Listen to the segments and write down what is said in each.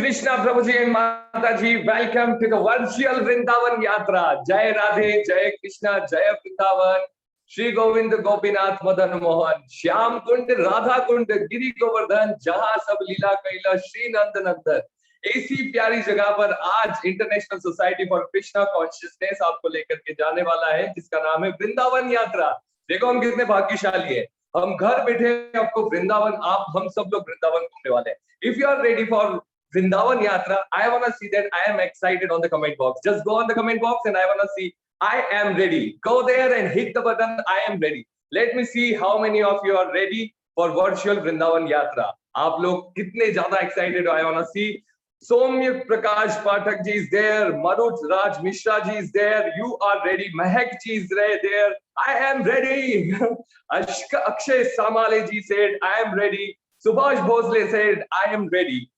Krishna Prabhuji and Mataji, welcome to the virtual Vrindavan Yatra. Jai Radhe, Jai Krishna, Jai Vrindavan, Shri Govind Gopinath Madan Mohan, Shyam Kund, Radha Kund, Giri Govardhan, जहां सब लीला कैला श्री नंद नंदन। ऐसी प्यारी जगह पर आज international society for Krishna consciousness आपको लेकर के जाने वाला है, जिसका नाम है वृंदावन यात्रा। देखो हम कितने भाग्यशाली है, हम घर बैठे आपको वृंदावन, आप हम सब लोग वृंदावन घूमने वाले हैं। If you are ready for Vrindavan Yatra, I want to see that. I am excited on the comment box. Just go on the comment box and I want to see I am ready. Go there and hit the button. I am ready. Let me see how many of you are ready for virtual Vrindavan Yatra. आप लोग कितने ज्यादा excited हो? I want to see. Soumya Prakash Pathak ji is there. Manoj Raj Mishra ji is there. You are ready. Mahek ji is there. I am ready. Akshay Samale ji said, I am ready. Subhash Bhosle said, I am ready.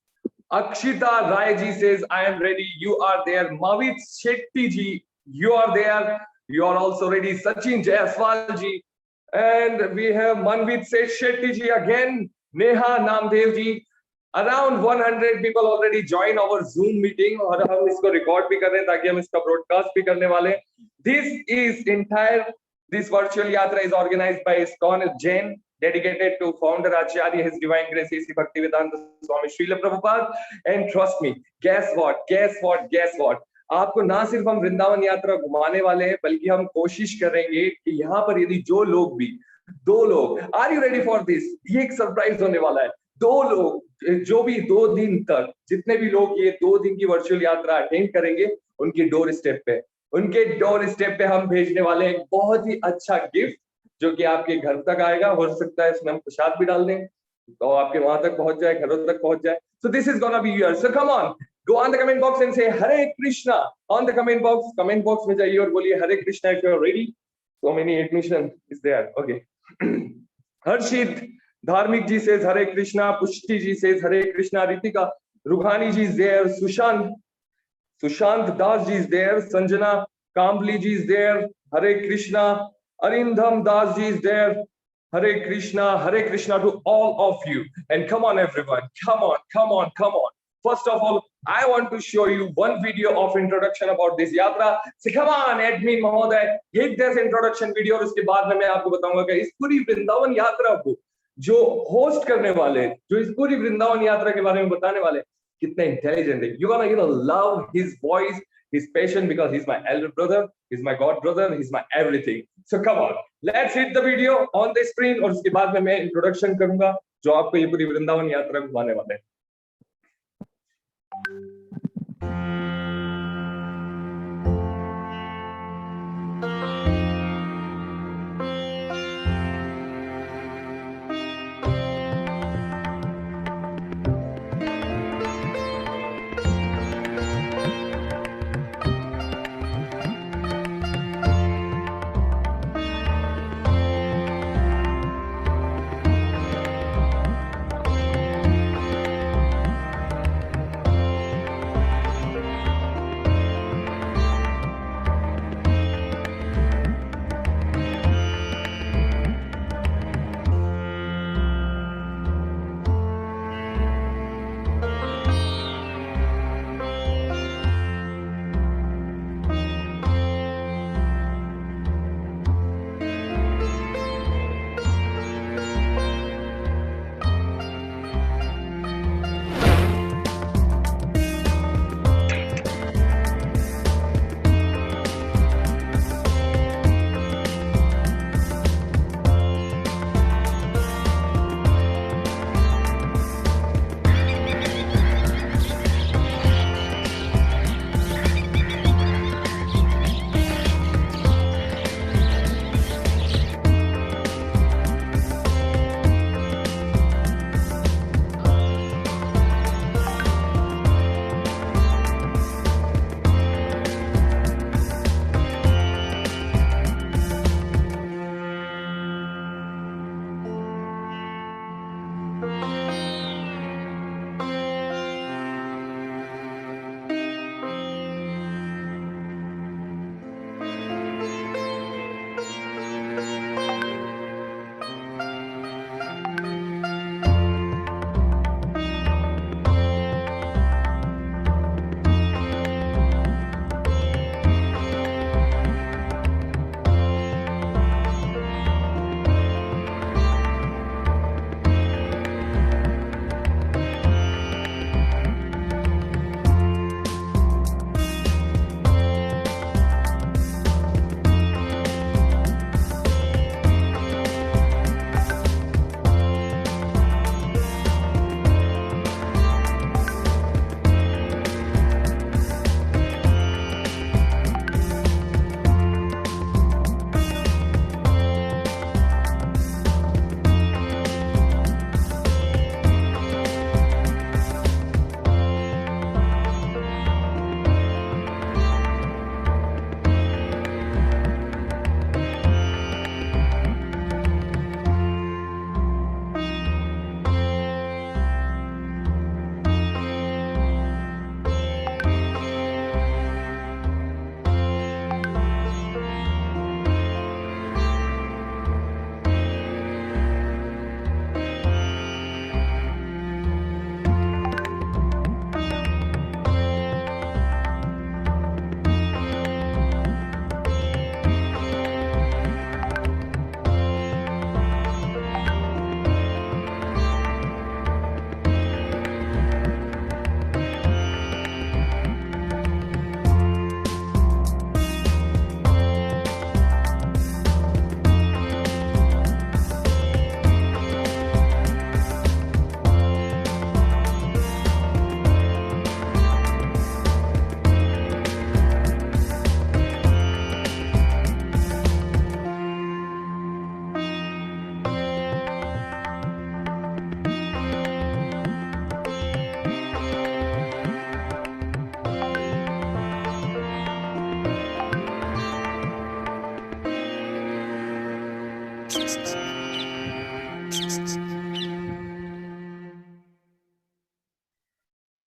Akshita Rai ji says, I am ready. You are there. Mavit Shetty ji, you are there. You are also ready. Sachin Jaiswal ji. And we have Manvit Shetty ji again. Neha Namdev ji. Around 100 people already join our Zoom meeting. और हम इसको record भी कर रहे हैं ताकि हम इसका broadcast भी करने वाले हैं. This virtual yatra is organized by ISKCON Jain, dedicated to founder Acharya, His Divine Grace, A.C. Bhaktivedanta Swami Srila Prabhupada. And trust me, guess what? आपको ना सिर्फ हम वृंदावन यात्रा घुमाने वाले हैं, बल्कि हम कोशिश करेंगे कि यहाँ पर यदि जो लोग भी, 2 लोग, are you ready for this? ये एक सरप्राइज होने वाला है। 2 लोग जो भी 2 दिन तक, जितने भी लोग ये 2 दिन की वर्चुअल यात्रा अटेंड करेंगे, उनके डोर स्टेप पे हम भेजने वाले हैं एक बहुत ही अच्छा गिफ्ट, जो कि आपके घर तक आएगा। हो सकता है इसमें हम प्रसाद भी डाल दें तो आपके वहां तक पहुंच जाए, घरों तक पहुंच जाए। So this is gonna be yours. So come on, go on the comment box and say Hare Krishna on the comment box. Comment box में जाइए और बोलिए Hare Krishna if you are ready. So many admission is there. Okay. Harshit Dharmik ji says Hare Krishna. Pushti ji says Hare Krishna. Ritika Rughani ji is there. Sushant Das ji is there. Sanjana Kambli ji is there. Hare Krishna. Arindam Das ji is there. Hare Krishna to all of you. And come on everyone, come on. First of all, I want to show you one video of introduction about this yatra. So come on, admin Mahoday, hit this introduction video. और उसके बाद में मैं आपको बताऊंगा कि इस पूरी वृंदावन यात्रा को जो होस्ट करने वाले, जो इस पूरी वृंदावन यात्रा के बारे में बताने वाले, कितने इंटेलिजेंट है। You're gonna love his voice, his passion, because he's my elder brother, he's my god brother, he's my everything. So come on, let's hit the video on the screen और उसके बाद में मैं इंट्रोडक्शन करूंगा जो आपको ये पूरी वृंदावन यात्रा घुमाने वाले हैं।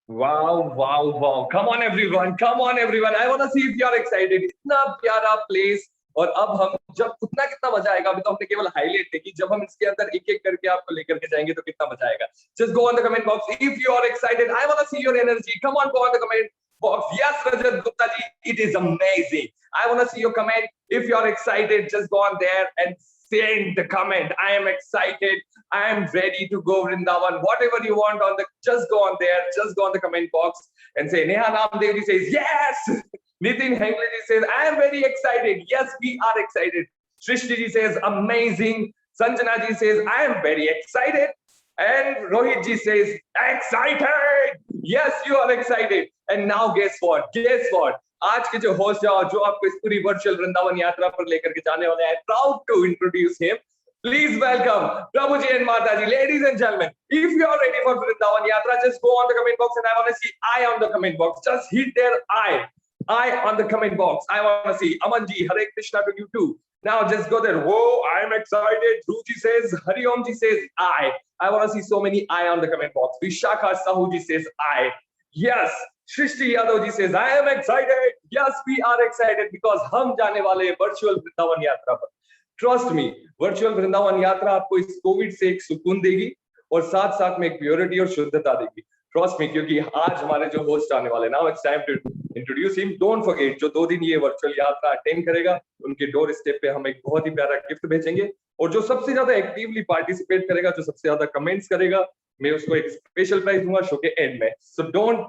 Wow, wow, wow. Come on everyone, come on everyone. I want to see if you are excited. इतना प्यारा प्लेस। और अब हम जब उतना कितना मजा आएगा, अभी तो हमने केवल हाईलाइट देखी, जब हम इसके अंदर एक एक करके आपको लेकर के जाएंगे तो कितना मजा आएगा। Just go on the comment box if you are excited. I want to see your energy. Come on, go on the comment box. Yes, Rajat Gupta ji, it is amazing. I want to see your comment. If you are excited, just go on there and send the comment. I am excited. I am ready to go Vrindavan. Whatever you want on the, just go on there. Just go on the comment box and say. Neha Namdev ji says yes. Nitin Hengle ji says I am very excited. Yes, we are excited. Srishti ji says amazing. Sanjana ji says I am very excited. And Rohit ji says excited. Yes, you are excited. And now guess what? Guess what? आज के जो host जो आपको इस पूरी virtual Vrindavan यात्रा पर लेकर के जाने वाले हैं, proud to introduce him. Please welcome Prabhuji and Mataji. Ladies and gentlemen, if you are ready for Vrindavan Yatra, just go on the comment box and I want to see I on the comment box. Just hit their I on the comment box. I want to see Amanji, Hare Krishna to you too. Now just go there. Whoa, I'm excited. Dhruji says, Hari Om ji says I. I want to see so many I on the comment box. Vishakha Sahu ji says I. Yes. Shrishti Yadav ji says, I am excited. Yes, we are excited because हम जाने वाले virtual Vrindavan यात्रा पर. Trust me, virtual Vrindavan यात्रा आपको इस Covid से एक सुकून देगी और साथ साथ में एक प्योरिटी और शुद्धता देगी. ट्रस्ट मी, क्योंकि आज हमारे जो होस्ट आने वाले, now it's time to introduce him. Don't forget, जो 2 दिन ये वर्चुअल यात्रा अटेंड करेगा, उनके डोर स्टेप पे हम एक बहुत ही प्यारा गिफ्ट भेजेंगे. और जो सबसे ज्यादा एक्टिवली पार्टिसिपेट करेगा, जो सबसे ज्यादा कमेंट्स करेगा, मैं उसको एक स्पेशल प्राइज दूंगा शो के एंड में. So don't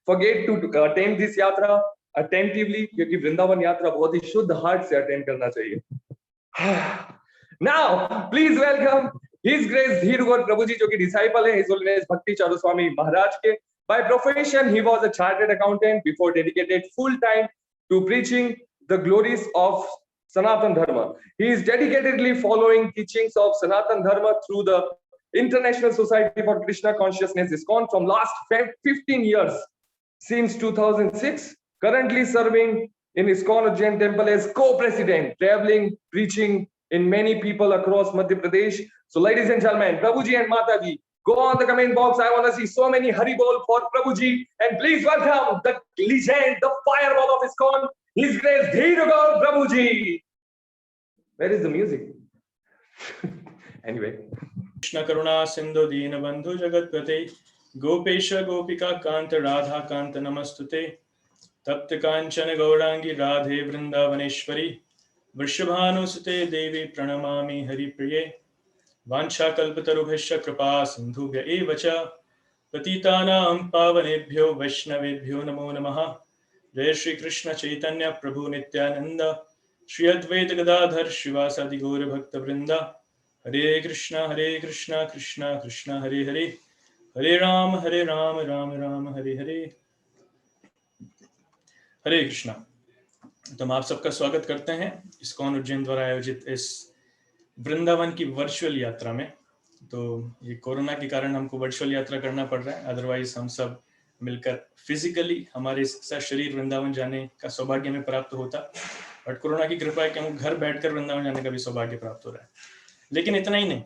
forget to attend this yatra attentively, क्योंकि वृंदावन यात्रा बहुत ही शुद्ध हार्ट से अटेंड करना चाहिए. Now, please welcome His Grace Dhirugod Prabhuji, जो कि disciple है His Holiness Bhakti Charu Swami Maharaj के. By profession, he was a chartered accountant before dedicated full time to preaching the glories of Sanatan Dharma. He is dedicatedly following teachings of Sanatan Dharma through the International Society for Krishna Consciousness ISKCON from last 15 years, since 2006, currently serving in ISKCON Ujjain Temple as co-president, traveling, preaching in many people across Madhya Pradesh. So ladies and gentlemen, Prabhuji and Mataji, go on the comment box. I want to see so many Hari Bol for Prabhuji. And please welcome the legend, the fireball of ISKCON, His Grace Dhirugod Prabhuji. Where is the music? Anyway. Krishna Karuna Sindhu Dina Bandhu Jagatpate Gopesha Gopika Kanta Radha Kanta Namastute Tapta Kanchana Gaurangi Radhe Vrindavaneshwari Vrishabhanusute Devi Pranamami Hari Priye Vancha Kalpatarubhasya Kripa Sindhubhya Evacha Patitanam Pavanebhyo Vaishnavebhyo Namo Namaha. Jai Shri Krishna Chaitanya Prabhu Nityananda Shri Advaita Gadadhar Shivasadi Gaura Bhakta Vrinda. Hare Krishna Krishna Krishna Hare Hare Hare Ram Ram Ram Hare Hare. हरे कृष्णा. तो हम आप सबका स्वागत करते हैं ISKCON Ujjain द्वारा आयोजित इस वृंदावन की वर्चुअल यात्रा में. तो ये कोरोना के कारण हमको वर्चुअल यात्रा करना पड़ रहा है, अदरवाइज हम सब मिलकर फिजिकली हमारे शरीर वृंदावन जाने का सौभाग्य हमें प्राप्त होता. बट कोरोना की कृपा है कि हम घर बैठकर वृंदावन जाने का भी सौभाग्य प्राप्त हो रहा है. लेकिन इतना ही नहीं,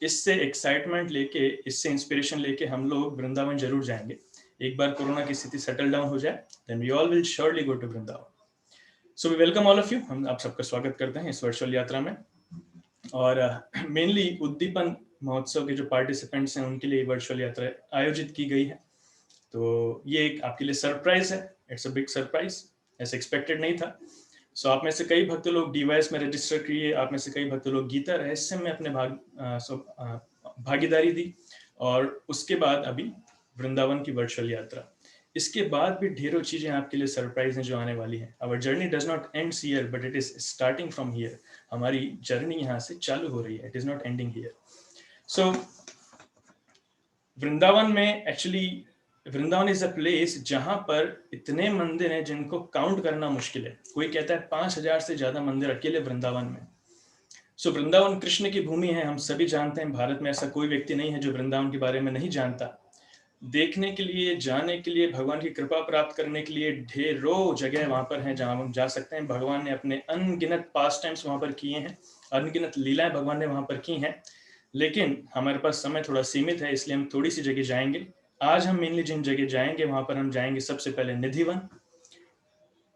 इससे एक्साइटमेंट लेके, इससे इंस्पिरेशन लेके हम लोग वृंदावन जरूर जाएंगे. एक बार कोरोना की स्थिति सेटल डाउन हो जाए, then we all will surely go to Vrindavan. So we welcome all of you. हम आप सबका स्वागत करते हैं इस वर्चुअल यात्रा में. और मेनली उद्दीपन महोत्सव के जो पार्टिसिपेंट्स हैं उनके लिए वर्चुअल यात्रा आयोजित की गई है. तो ये एक आपके लिए सरप्राइज है. इट्स अ बिग सरप्राइज, ऐसा एक्सपेक्टेड नहीं था. सो आप में से कई भक्त लोग डिवाइस में रजिस्टर किए, आप में से कई भक्त लोग गीता रहस्य में अपने भागीदारी दी, और उसके बाद अभी वृंदावन की वर्चुअल यात्रा. इसके बाद भी ढेरों चीजें आपके लिए सरप्राइज हैं जो आने वाली हैं. Our journey does not end here but it is starting from here. हमारी जर्नी यहाँ से चालू हो रही है, it is not ending here. So Vrindavan में actually Vrindavan is a place जहां पर इतने मंदिर हैं जिनको काउंट करना मुश्किल है. कोई कहता है 5000 से ज्यादा मंदिर अकेले वृंदावन में. सो वृंदावन कृष्ण की भूमि है, हम सभी जानते हैं. भारत में ऐसा कोई व्यक्ति नहीं है जो वृंदावन के बारे में नहीं जानता. देखने के लिए, जाने के लिए, भगवान की कृपा प्राप्त करने के लिए ढेरों जगह वहां पर हैं जहां हम जा सकते हैं. भगवान ने अपने अनगिनत पास टाइम्स वहां पर किए हैं, अनगिनत लीलाएं भगवान ने वहां पर की हैं. लेकिन हमारे पास समय थोड़ा सीमित है, इसलिए हम थोड़ी सी जगह जाएंगे. आज हम मेनली जिन जगह जाएंगे वहां पर हम जाएंगे सबसे पहले निधिवन,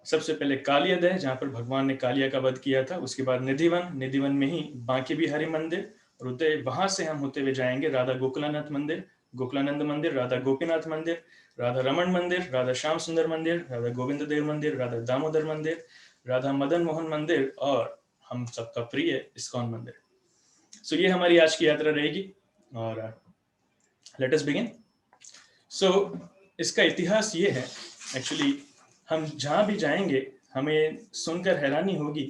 सबसे पहले कालियादह जहां पर भगवान ने कालिया का वध किया था, उसके बाद निधिवन में ही बांके बिहारी मंदिर, और वहां से हम होते हुए जाएंगे राधा गोकुलानाथ मंदिर, गोकुलानंद मंदिर, राधा गोपीनाथ मंदिर, राधा रमन मंदिर, राधा श्याम सुंदर मंदिर, राधा गोविंद देव मंदिर, राधा दामोदर मंदिर, राधा मदन मोहन मंदिर, और हम सबका प्रिय इस्कॉन मंदिर। सो ये हमारी आज की यात्रा रहेगी, और लेट अस बिगिन। सो इसका इतिहास ये है, एक्चुअली हम जहां भी जाएंगे हमें सुनकर हैरानी होगी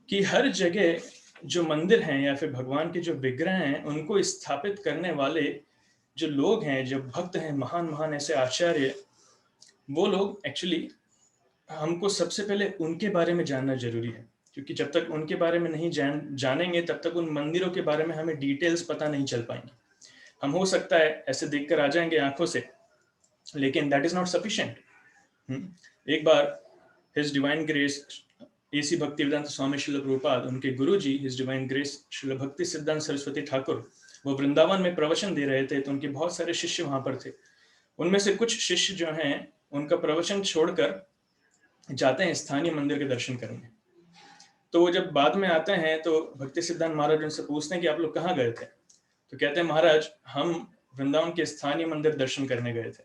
कि हर जगह जो मंदिर हैं या फिर भगवान के जो विग्रह हैं उनको स्थापित करने वाले जो लोग हैं, जो भक्त हैं, महान महान ऐसे आचार्य, वो लोग एक्चुअली हमको सबसे पहले उनके बारे में जानना जरूरी है, क्योंकि जब तक उनके बारे में नहीं जानेंगे तब तक उन मंदिरों के बारे में हमें डिटेल्स पता नहीं चल पाएंगे। हम हो सकता है ऐसे देखकर आ जाएंगे आंखों से, लेकिन दैट इज नॉट सफिशिएंट। एक बार his divine grace AC Bhaktivedanta Swami Srila Prabhupada, उनके गुरुजी his divine grace Srila Bhakti Siddhanta Saraswati Thakur, वो वृंदावन में प्रवचन दे रहे थे, तो उनके बहुत सारे शिष्य वहां पर थे। उनमें से कुछ शिष्य जो हैं उनका प्रवचन छोड़कर जाते हैं स्थानीय मंदिर के दर्शन करने। तो वो जब बाद में आते हैं तो भक्ति सिद्धांत महाराज उनसे पूछते हैं कि आप लोग कहाँ गए थे? तो कहते हैं महाराज हम वृंदावन के स्थानीय मंदिर दर्शन करने गए थे।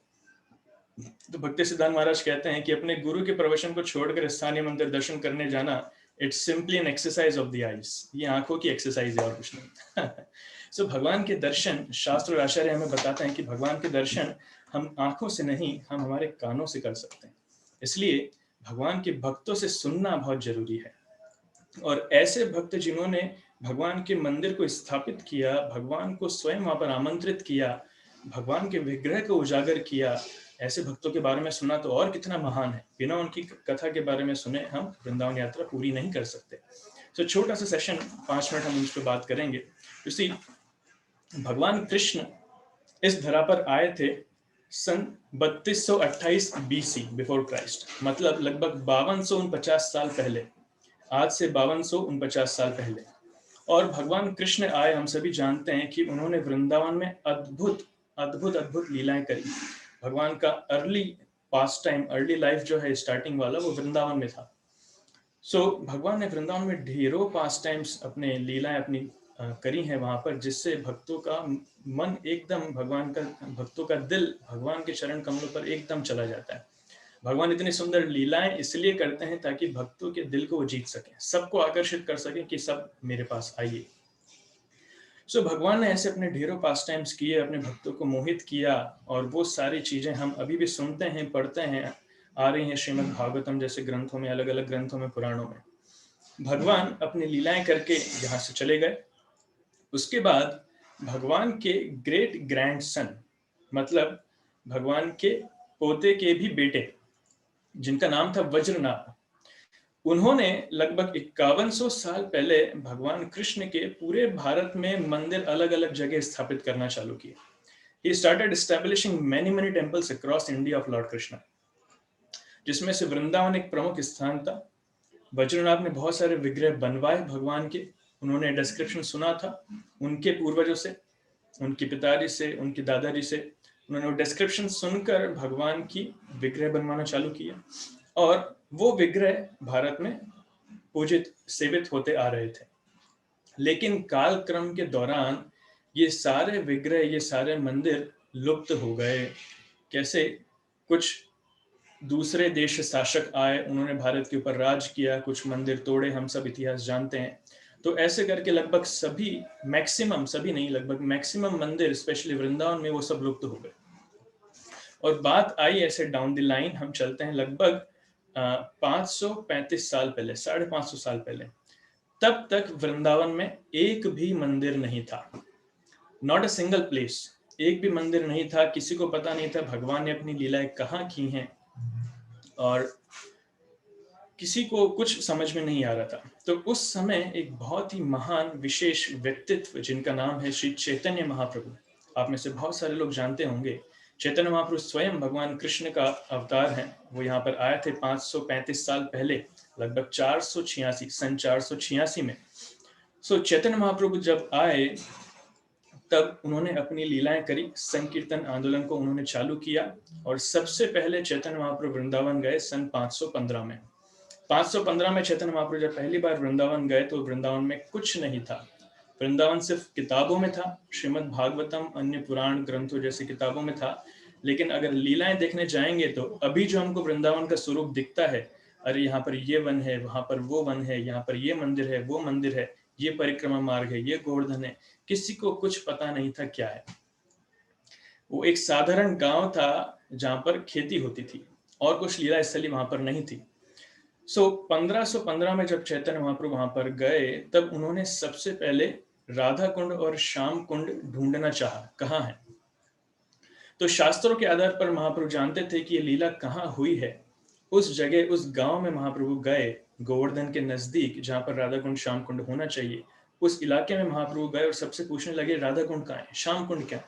तो भक्ति सिद्धांत महाराज कहते हैं कि अपने गुरु के प्रवचन को छोड़कर स्थानीय मंदिर दर्शन करने जाना, it's simply an exercise of the eyes, ये आंखों की एक्सरसाइज है और कुछ नहीं। सो भगवान के दर्शन, शास्त्र और आचार्य हमें बताते हैं कि भगवान के दर्शन हम आंखों से नहीं, हम हमारे कानों से कर सकते हैं। इसलिए भगवान के भक्तों से सुनना बहुत जरूरी है, और ऐसे भक्त जिन्होंने भगवान के मंदिर को स्थापित किया, भगवान को स्वयं वहां पर आमंत्रित किया, भगवान के विग्रह को उजागर किया, ऐसे भक्तों के बारे में सुना तो और कितना महान है। बिना उनकी कथा के बारे में सुने हम वृंदावन यात्रा पूरी नहीं कर सकते। तो छोटा सा सेशन 5 मिनट हम उस पर बात करेंगे। इसी भगवान कृष्ण इस धरा पर आए थे सन 3228 BC बिफोर क्राइस्ट, मतलब लगभग 5249 साल पहले, आज से 5249 साल पहले। और भगवान कृष्ण आए, हम सभी जानते हैं कि उन्होंने वृंदावन में अद्भुत अद्भुत अद्भुत लीलाएं करी। भगवान का early past time, early life जो है स्टार्टिंग वाला, वो वृंदावन में था। सो भगवान ने वृंदावन में ढेरों पास्ट टाइम्स अपने लीलाएं अपनी करी हैं वहां पर, जिससे भक्तों का मन एकदम, भक्तों का दिल भगवान के चरण कमलों पर एकदम चला जाता है। भगवान इतनी सुंदर लीलाएं इसलिए करते हैं ताकि भक्तों के दिल को वो जीत सके, सबको आकर्षित कर सके कि सब मेरे पास आइए। सो भगवान ने ऐसे अपने ढेरों पास टाइम्स किए, अपने भक्तों को मोहित किया, और वो सारी चीजें हम अभी भी सुनते हैं, पढ़ते हैं, आ रही हैं श्रीमद् भागवतम जैसे ग्रंथों में, अलग अलग ग्रंथों में, पुराणों में। भगवान अपनी लीलाएं करके यहाँ से चले गए। उसके बाद भगवान के ग्रेट ग्रैंडसन, मतलब भगवान के पोते के भी बेटे, जिनका नाम था वज्रनाभ, उन्होंने लगभग 5100 साल पहले भगवान कृष्ण के पूरे भारत में मंदिर अलग अलग जगह स्थापित करना चालू किए। He started establishing many temples across India of Lord Krishna, जिसमें से वृंदावन एक प्रमुख स्थान था। वज्रनाभ ने बहुत सारे विग्रह बनवाए भगवान के। उन्होंने डिस्क्रिप्शन सुना था उनके पूर्वजों से, उनके पिताजी से, उनके दादाजी से। उन्होंने डिस्क्रिप्शन सुनकर भगवान की विग्रह बनवाना चालू किया, और वो विग्रह भारत में पूजित, सेवित होते आ रहे थे। लेकिन कालक्रम के दौरान ये सारे विग्रह, ये सारे मंदिर लुप्त हो गए। कैसे? कुछ दूसरे देश शासक आए, उन्होंने भारत के ऊपर राज किया, कुछ मंदिर तोड़े, हम सब इतिहास जानते हैं। तो ऐसे करके लगभग सभी, मैक्सिमम, सभी नहीं, लगभग मैक्सिमम मंदिर, स्पेशली वृंदावन में, वो सब लुप्त हो गए। और बात आई ऐसे डाउन द लाइन, हम चलते हैं लगभग 535 साल पहले, 550 साल पहले। तब तक वृंदावन में एक भी मंदिर नहीं था, नॉट अ सिंगल प्लेस, एक भी मंदिर नहीं था। किसी को पता नहीं था भगवान ने अपनी लीलाएं कहाँ की हैं, और किसी को कुछ समझ में नहीं आ रहा था। तो उस समय एक बहुत ही महान विशेष व्यक्तित्व, जिनका नाम है श्री चैतन्य महाप्रभु, आप में से बहुत सारे लोग जानते होंगे। चैतन्य महाप्रभु स्वयं भगवान कृष्ण का अवतार हैं। वो यहाँ पर आए थे 535 साल पहले, लगभग 486, सन 486 में। सो चैतन्य महाप्रभु जब आए तब उन्होंने अपनी लीलाएं करी, संकीर्तन आंदोलन को उन्होंने चालू किया और सबसे पहले चैतन्य महाप्रभु वृंदावन गए सन 515 में। 515 में चैतन्य महाप्रभु जब पहली बार वृंदावन गए तो वृंदावन में कुछ नहीं था। वृंदावन सिर्फ किताबों में था, श्रीमद् भागवतम, अन्य पुराण ग्रंथों जैसी किताबों में था। लेकिन अगर लीलाएं देखने जाएंगे तो अभी जो हमको वृंदावन का स्वरूप दिखता है, अरे यहाँ पर ये वन है, वहां पर वो वन है, यहाँ पर ये मंदिर है, वो मंदिर है, ये परिक्रमा मार्ग है, ये गोवर्धन है, किसी को कुछ पता नहीं था क्या है। वो एक साधारण गांव था जहां पर खेती होती थी और कुछ लीला स्थली वहां पर नहीं थी। 1515 में जब चैतन्य महाप्रभु वहां पर गए तब उन्होंने सबसे पहले राधा कुंड और श्याम कुंड ढूंढना चाहा, कहाँ है। तो शास्त्रों के आधार पर महाप्रभु जानते थे कि ये लीला कहाँ हुई है। उस जगह, उस गांव में महाप्रभु गए, गोवर्धन के नजदीक जहां पर राधा कुंड श्याम कुंड होना चाहिए, उस इलाके में महाप्रभु गए और सबसे पूछने लगे राधा कुंड कहाँ है, श्याम कुंड क्या है।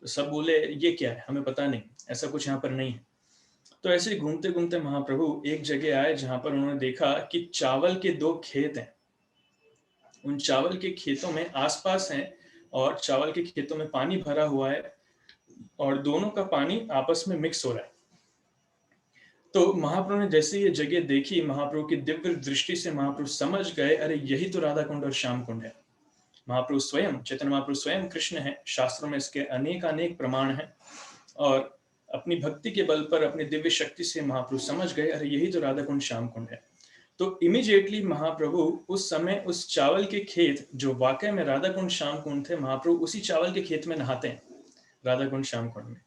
तो सब बोले ये क्या है, हमें पता नहीं, ऐसा कुछ यहाँ पर नहीं है। तो ऐसे घूमते घूमते महाप्रभु एक जगह आए जहां पर उन्होंने देखा कि चावल के 2 खेत हैं। उन चावल के खेतों में आसपास हैं और चावल के खेतों में पानी भरा हुआ है और दोनों का पानी आपस में मिक्स हो रहा है। तो महाप्रभु ने जैसे ये जगह देखी, महाप्रभु की दिव्य दृष्टि से महाप्रभु समझ गए, अरे यही तो राधा कुंड और श्याम कुंड है। महाप्रभु स्वयं, चैतन्य महाप्रभु स्वयं कृष्ण है, शास्त्रों में इसके अनेक प्रमाण हैं और अपनी भक्ति के बल पर, अपनी दिव्य शक्ति से महाप्रभु समझ गए, अरे यही तो राधा कुंड श्याम कुंड है। तो इमीडिएटली महाप्रभु उस समय उस चावल के खेत जो वाकई में राधा कुंड श्याम कुंड थे, महाप्रभु उसी चावल के खेत में नहाते हैं, राधा कुंड श्याम कुंड में,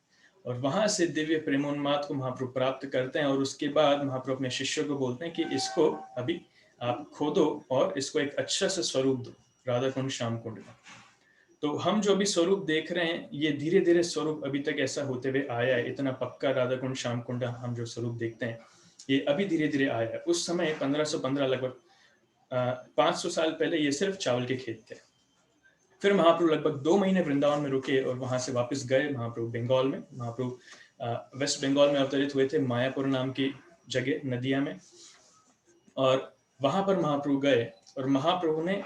और वहां से दिव्य प्रेमोन्माद को महाप्रभु प्राप्त करते हैं। और उसके बाद महाप्रभु अपने शिष्यों को बोलते हैं कि इसको अभी आप खोदो और इसको एक अच्छा सा स्वरूप दो, राधा कुंड श्याम कुंड का। तो हम जो भी स्वरूप देख रहे हैं, ये धीरे धीरे स्वरूप अभी तक ऐसा होते हुए आया है। इतना पक्का राधा कुंड श्याम कुंड हम जो स्वरूप देखते हैं, ये अभी धीरे धीरे आया है। उस समय 1515, लगभग 500 साल पहले, ये सिर्फ चावल के खेत थे। फिर महाप्रभु लगभग 2 महीने वृंदावन में रुके और वहां से वापस गए महाप्रभु बंगाल में। महाप्रभु वेस्ट बंगाल में अवतरित हुए थे, मायापुर नाम की जगह, नदिया में, और वहां पर महाप्रभु गए। और महाप्रभु ने,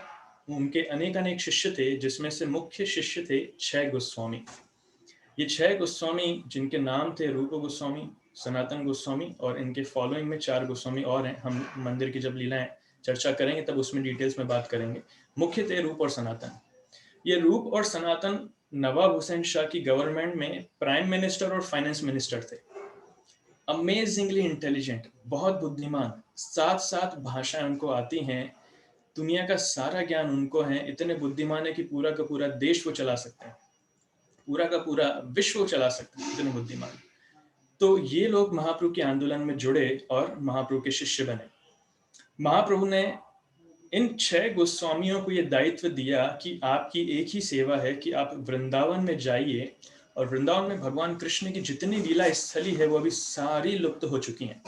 उनके अनेक शिष्य थे, जिसमें से मुख्य शिष्य थे 6 गोस्वामी। ये 6 गोस्वामी, जिनके नाम थे रूप गोस्वामी, सनातन गोस्वामी, और इनके फॉलोइंग में 4 गोस्वामी और हैं। हम मंदिर की जब लीलाएं चर्चा करेंगे तब उसमें डिटेल्स में बात करेंगे। मुख्य थे रूप और सनातन। ये रूप और सनातन नवाब हुसैन शाह की गवर्नमेंट में प्राइम मिनिस्टर और फाइनेंस मिनिस्टर थे। अमेजिंगली इंटेलिजेंट, बहुत बुद्धिमान, 7 भाषाएं उनको आती हैं, दुनिया का सारा ज्ञान उनको है, इतने बुद्धिमान है कि पूरा का पूरा देश को चला सकते हैं, पूरा का पूरा विश्व को चला सकते हैं, इतने बुद्धिमान। तो ये लोग महाप्रभु के आंदोलन में जुड़े और महाप्रभु के शिष्य बने। महाप्रभु ने इन 6 गोस्वामियों को ये दायित्व दिया कि आपकी एक ही सेवा है कि आप वृंदावन में जाइए, और वृंदावन में भगवान कृष्ण की जितनी लीला स्थली है वो अभी सारी लुप्त हो चुकी हैं।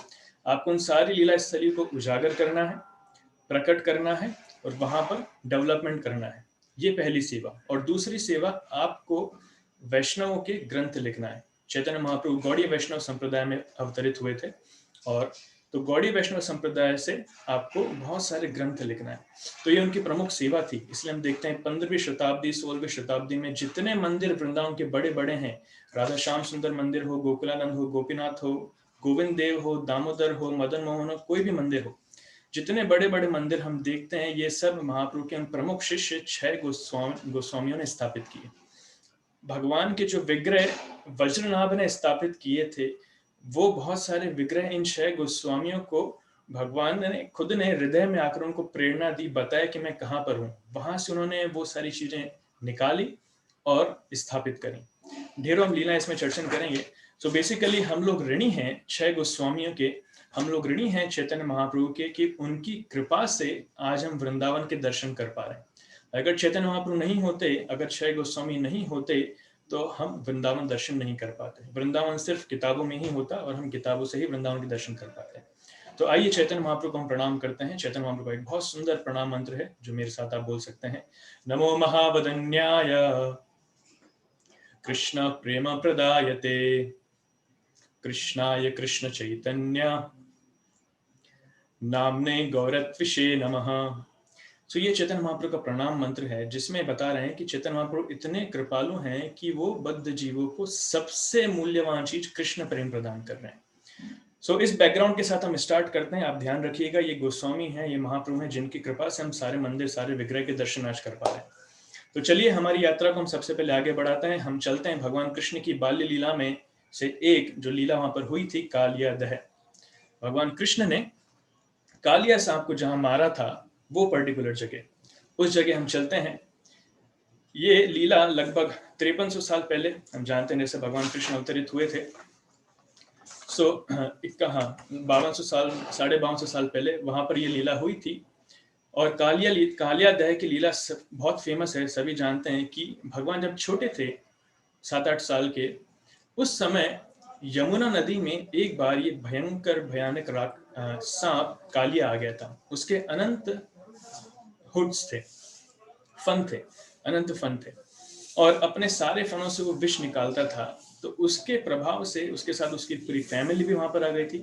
आपको उन सारी लीला स्थली को उजागर करना है, प्रकट करना है और वहां पर डेवलपमेंट करना है। ये पहली सेवा। और दूसरी सेवा, आपको वैष्णवों के ग्रंथ लिखना है। चैतन्य महाप्रभु गौड़ीय वैष्णव संप्रदाय में अवतरित हुए थे, और तो गौड़ीय वैष्णव संप्रदाय से आपको बहुत सारे ग्रंथ लिखना है। तो ये उनकी प्रमुख सेवा थी। इसलिए हम देखते हैं 15वीं शताब्दी, 16वीं शताब्दी में जितने मंदिर वृंदावन के बड़े बड़े हैं, राधा श्याम सुंदर मंदिर हो, गोकुलानंद हो, गोपीनाथ हो, गोविंद देव हो, दामोदर हो, मदन मोहन हो, कोई भी मंदिर हो, जितने बड़े बड़े मंदिर हम देखते हैं, ये सब महाप्रभु के प्रमुख शिष्य 6 गोस्वामियों ने स्थापित किए। भगवान के जो विग्रह वज्रनाभ ने स्थापित किए थे, वो बहुत सारे विग्रह इन 6 गोस्वामियों को भगवान ने खुद ने हृदय में आकर उनको प्रेरणा दी, बताया कि मैं कहाँ पर हूँ। वहां से उन्होंने वो सारी चीजें निकाली और स्थापित करी। ढेरों हम लीला इसमें चर्चा करेंगे। सो बेसिकली हम लोग ऋणी हैं 6 गोस्वामियों के, हम लोग ऋणी हैं चैतन्य महाप्रभु के, कि उनकी कृपा से आज हम वृंदावन के दर्शन कर पा रहे हैं। अगर चैतन्य महाप्रभु नहीं होते, अगर 6 गोस्वामी नहीं होते, तो हम वृंदावन दर्शन नहीं कर पाते। वृंदावन सिर्फ किताबों में ही होता और हम किताबों से ही वृंदावन के दर्शन कर पाते हैं। तो आइए चैतन्य महाप्रभु को हम प्रणाम करते हैं। चैतन्य महाप्रभु का एक बहुत सुंदर प्रणाम मंत्र है जो मेरे साथ आप बोल सकते हैं। नमो महावदन्याय कृष्ण प्रेम प्रदायते कृष्णाय कृष्ण चैतन्य नाम्ने गौरत्विषे नमः। सो ये चैतन्य महाप्रभु का प्रणाम मंत्र है, जिसमें बता रहे हैं कि चैतन्य महाप्रभु इतने कृपालु हैं कि वो बद्ध जीवों को सबसे मूल्यवान चीज कृष्ण प्रेम प्रदान कर रहे हैं। सो इस बैकग्राउंड के साथ हम स्टार्ट करते हैं। आप ध्यान रखिएगा, ये गोस्वामी हैं, ये महाप्रभु हैं, जिनकी कृपा से हम सारे मंदिर, सारे विग्रह के दर्शन आज कर पा रहे हैं। तो चलिए हमारी यात्रा को हम सबसे पहले आगे बढ़ाते हैं। हम चलते हैं भगवान कृष्ण की बाल्य लीला में से एक जो लीला वहां पर हुई थी, कालिया दह। भगवान कृष्ण ने कालिया सांप को जहां मारा था, वो पर्टिकुलर जगह, उस जगह हम चलते हैं। ये लीला लगभग 5300 साल पहले, हम जानते हैं जैसे भगवान कृष्ण अवतरित हुए थे। सो 5200 साल, 5250 साल पहले वहां पर ये लीला हुई थी। और कालिया दह की लीला बहुत फेमस है। सभी जानते हैं कि भगवान जब छोटे थे, 7-8 साल के, उस समय यमुना नदी में एक बार ये भयानक सांप कालिया आ गया था। उसके अनंत हुड्स थे, फन थे, अनंत फन थे, और अपने सारे फनों से वो विष निकालता था। तो उसके प्रभाव से उसके साथ उसकी पूरी फैमिली भी वहां पर आ गई थी।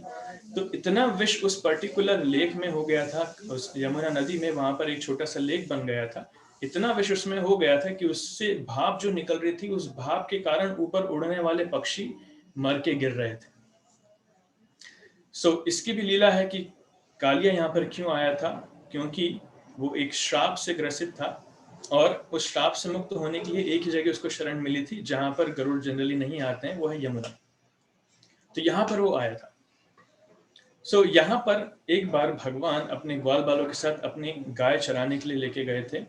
तो इतना विष उस पर्टिकुलर लेक में हो गया था, उस यमुना नदी में, वहां पर एक छोटा सा लेक बन गया था। इतना विष उसमें हो गया था कि उससे भाप जो निकल रही थी, उस भाप के कारण ऊपर उड़ने वाले पक्षी मर के गिर रहे थे। सो इसकी भी लीला है कि कालिया यहाँ पर क्यों आया था, क्योंकि वो एक श्राप से ग्रसित था, और उस श्राप से मुक्त होने के लिए एक ही जगह उसको शरण मिली थी जहां पर गरुड़ जनरली नहीं आते हैं, वो है यमुना। तो यहाँ पर वो आया था। सो यहाँ पर एक बार भगवान अपने ग्वाल बालों के साथ अपनी गाय चराने के लिए लेके गए थे।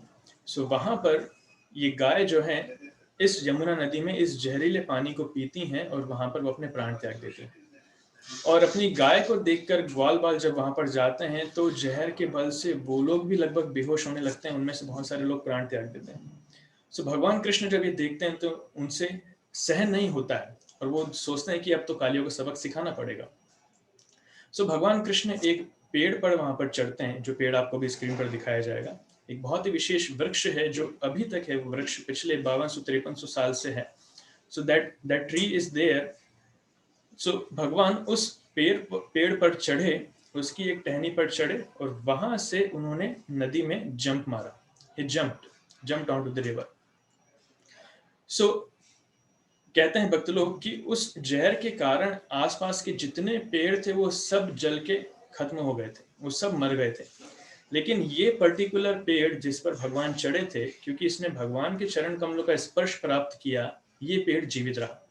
सो वहां पर ये गाय जो है इस यमुना नदी में इस जहरीले पानी को पीती हैं, और वहां पर वो अपने प्राण त्याग देते हैं। और अपनी गाय को देखकर ग्वाल बाल जब वहां पर जाते हैं, तो जहर के बल से वो लोग भी लगभग बेहोश होने लगते हैं। उनमें से बहुत सारे लोग प्राण त्याग देते हैं। सो भगवान कृष्ण जब ये देखते हैं तो उनसे सहन नहीं होता है, और वो सोचते हैं कि अब तो कालियों को सबक सिखाना पड़ेगा। सो भगवान कृष्ण एक पेड़ पर वहां पर चढ़ते हैं, जो पेड़ आपको भी स्क्रीन पर दिखाया जाएगा। एक बहुत ही विशेष वृक्ष है जो अभी तक है। वो वृक्ष पिछले 5200-5300 साल से है। So that tree is there. So भगवान उस पेड़ पर चढ़े, उसकी एक टहनी पर चढ़े, और वहां से उन्होंने नदी में जंप मारा। He jumped onto the river. सो कहते हैं भक्त लोग कि उस जहर के कारण आसपास के जितने पेड़ थे वो सब जल के खत्म हो गए थे, वो सब मर गए थे। लेकिन ये पर्टिकुलर पेड़ जिस पर भगवान चढ़े थे, क्योंकि इसने भगवान के चरण कमलों का स्पर्श प्राप्त किया, ये पेड़ जीवित रहा,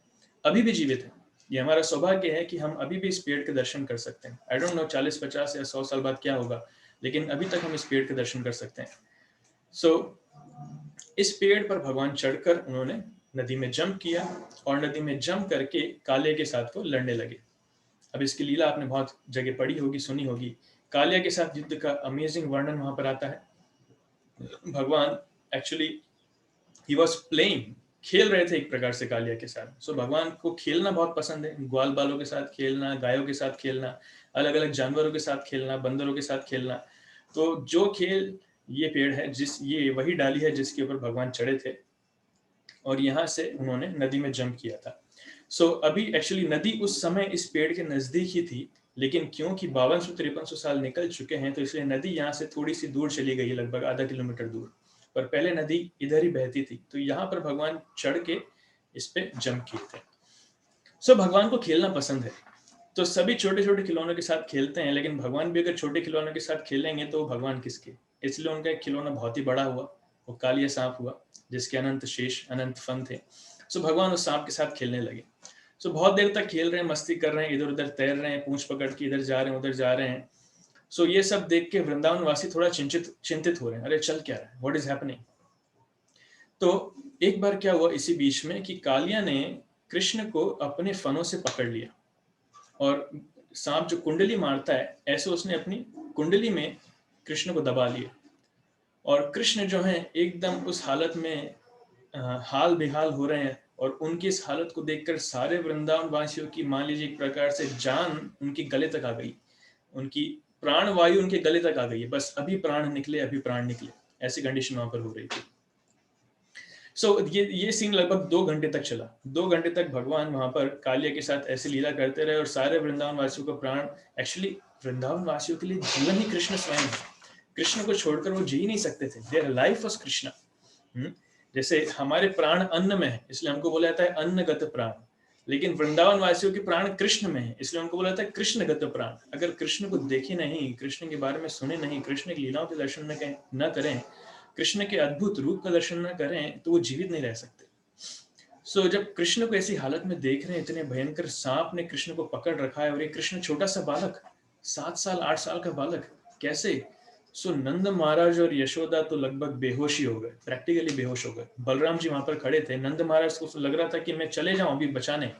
अभी भी जीवित है। ये हमारा सौभाग्य है कि हम अभी भी इस पेड़ के दर्शन कर सकते हैं। आई डोंट नो 40-50 या 100 साल बाद क्या होगा, लेकिन अभी तक हम इस पेड़ के दर्शन कर सकते हैं। सो इस पेड़ पर भगवान चढ़कर उन्होंने नदी में जंप किया, और नदी में जंप करके कालिया के साथ वो लड़ने लगे। अब इसकी लीला आपने बहुत जगह पढ़ी होगी, सुनी होगी। कालिया के साथ युद्ध का अमेजिंग वर्णन वहां पर आता है। भगवान एक्चुअली ही वाज प्लेइंग, खेल रहे थे एक प्रकार से कालिया के साथ। सो भगवान को खेलना बहुत पसंद है, ग्वाल बालों के साथ खेलना, गायों के साथ खेलना, अलग अलग जानवरों के साथ खेलना, बंदरों के साथ खेलना। तो जो खेल, ये पेड़ है, ये वही डाली है जिसके ऊपर भगवान चढ़े थे, और यहाँ से उन्होंने नदी में जंप किया था। सो अभी एक्चुअली नदी उस समय इस पेड़ के नजदीक ही थी, लेकिन क्योंकि 5200-5300 साल निकल चुके हैं, तो इसलिए नदी यहाँ से थोड़ी सी दूर चली गई, लगभग आधा किलोमीटर दूर। पर पहले नदी इधर ही बहती थी, तो यहाँ पर भगवान चढ़ के इस पे जंप किए थे। सो भगवान को खेलना पसंद है, तो सभी छोटे छोटे खिलौनों के साथ खेलते हैं, लेकिन भगवान भी अगर छोटे खिलौनों के साथ खेलेंगे तो भगवान किसके। इसलिए उनका एक खिलौना बहुत ही बड़ा हुआ, वो कालिया सांप हुआ, जिसके अनंत शेष, अनंत फन थे। सो भगवान उस सांप के साथ खेलने लगे। सो बहुत देर तक खेल रहे हैं, मस्ती कर रहे हैं, इधर उधर तैर रहे हैं, पूंछ पकड़ के इधर जा रहे हैं, उधर जा रहे हैं। सो ये सब देख के वृंदावन वासी थोड़ा चिंतित हो रहे हैं, अरे चल क्या रहा है, व्हाट इज हैपनिंग। तो एक बार क्या हुआ इसी बीच में कि कालिया ने कृष्ण को अपने फनों से पकड़ लिया, और सांप जो कुंडली मारता है, ऐसे उसने अपनी कुंडली में कृष्ण को दबा लिया। और कृष्ण जो है एकदम उस हालत में हाल बेहाल हो रहे हैं, और उनकी इस हालत को देखकर सारे वृंदावन वासियों की, मान लीजिए एक प्रकार से, जान उनके गले तक आ गई, उनकी प्राण वायु उनके गले तक आ गई है, बस अभी प्राण निकले, अभी प्राण निकले, ऐसी कंडीशन वहां पर हो रही थी। सो ये सीन लगभग 2 घंटे तक चला। 2 घंटे तक भगवान वहां पर कालिया के साथ ऐसी लीला करते रहे, और सारे वृंदावन वासियों को प्राण, एक्चुअली वृंदावन वासियों के लिए जीवन ही कृष्ण स्वयं है। कृष्ण को छोड़कर वो जी नहीं सकते थे। Their life was Krishna. जैसे हमारे प्राण अन्न में है, इसलिए हमको बोला जाता है अन्नगत प्राण, लेकिन वृंदावन वासियों के प्राण कृष्ण में है, इसलिए उनको बोला जाता है कृष्णगत प्राण। अगर कृष्ण को देखे नहीं, कृष्ण के बारे में सुने नहीं, कृष्ण की लीलाओं के दर्शन न करें, कृष्ण के अद्भुत रूप का दर्शन न करें, तो वो जीवित नहीं रह सकते। सो जब कृष्ण को ऐसी हालत में देख रहे हैं, इतने भयंकर सांप ने कृष्ण को पकड़ रखा है, और ये कृष्ण छोटा सा बालक, 7 साल 8 साल का बालक, कैसे? सो नंद महाराज और यशोदा तो लगभग बेहोशी हो गए, प्रैक्टिकली बेहोश हो गए। बलराम जी वहां पर खड़े थे। नंद महाराज को लग रहा था कि मैं चले जाऊं अभी बचाने,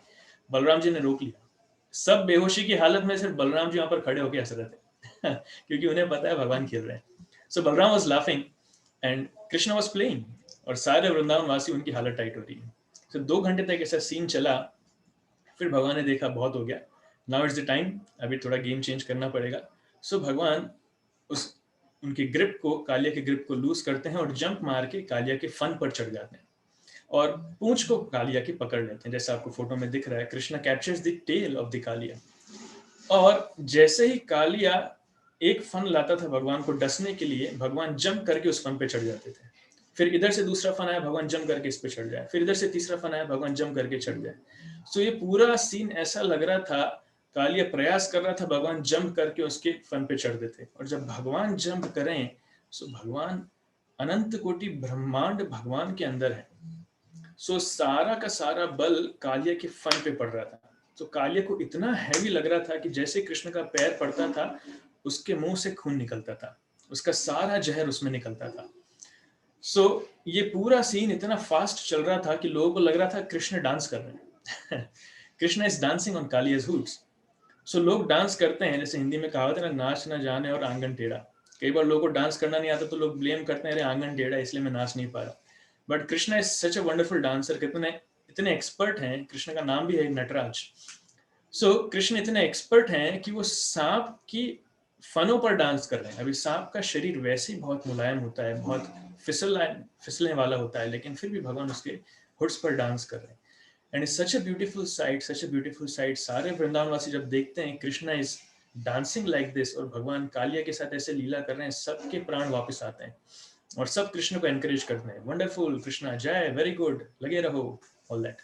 बलराम जी ने रोक लिया। सब बेहोशी की हालत में सिर्फ बलराम जी वहां पर खड़े होकर हंस रहे थे क्योंकि उन्हें पता है भगवान खेल रहे हैं। So Balram was laughing and Krishna was playing, और सारे वृंदावन वासी उनकी हालत टाइट हो रही है। तो 2 घंटे तक ऐसा सीन चला। फिर भगवान ने देखा बहुत हो गया, नाउ इट्स द टाइम, अभी थोड़ा गेम चेंज करना पड़ेगा। सो भगवान उनकी ग्रिप को, कालिया की ग्रिप को लूज करते हैं और जंप मार के कालिया के फन पर चढ़ जाते हैं और पूंछ को कालिया की पकड़ लेते हैं। जैसा आपको फोटो में दिख रहा है, Krishna captures the tale of the Kaliya. और जैसे ही कालिया एक फन लाता था भगवान को डसने के लिए, भगवान जंप करके उस फन पे चढ़ जाते थे। फिर इधर से दूसरा फन आया, भगवान जंप करके इस पे चढ़ जाए, फिर इधर से तीसरा फन आया, भगवान जंप करके चढ़ जाए। सो ये पूरा सीन ऐसा लग रहा था, कालिया प्रयास कर रहा था, भगवान जंप करके उसके फन पे चढ़ देते। और जब भगवान जंप करें, सो भगवान अनंत कोटि ब्रह्मांड भगवान के अंदर है। सो सारा का सारा बल कालिया के फन पे पड़ रहा था। तो कालिया को इतना हैवी लग रहा था कि जैसे कृष्ण का पैर पड़ता था, उसके मुंह से खून निकलता था, उसका सारा जहर उसमें निकलता था। सो ये पूरा सीन इतना फास्ट चल रहा था कि लोगों को लग रहा था कृष्ण डांस कर रहे हैं कृष्ण इज डांसिंग ऑन कालिया's hooves। सो लोग डांस करते हैं, जैसे हिंदी में कहावत है ना, नाच ना जाने और आंगन टेढ़ा। कई बार लोगों को डांस करना नहीं आता तो लोग ब्लेम करते हैं, अरे आंगन टेढ़ा इसलिए मैं नाच नहीं पा रहा। But Krishna is such a wonderful dancer. कितने इतने एक्सपर्ट हैं, कृष्ण का नाम भी है नटराज। सो कृष्ण इतने एक्सपर्ट हैं कि वो सांप की फनों पर डांस कर रहे हैं। अभी सांप का शरीर वैसे ही बहुत मुलायम होता है, बहुत फिसलने वाला होता है, लेकिन फिर भी भगवान उसके हुड्स पर डांस कर रहे हैं। And it's such a beautiful sight, such a beautiful sight. सारे वृंदावनवासी जब देखते हैं Krishna is dancing like this और भगवान कालिया के साथ ऐसे लीला कर रहे हैं, सबके प्राण वापस आते हैं और सब कृष्ण को एनकरेज करते हैं, वंडरफुल कृष्णा, जय, वेरी गुड, लगे रहो, ऑल दैट।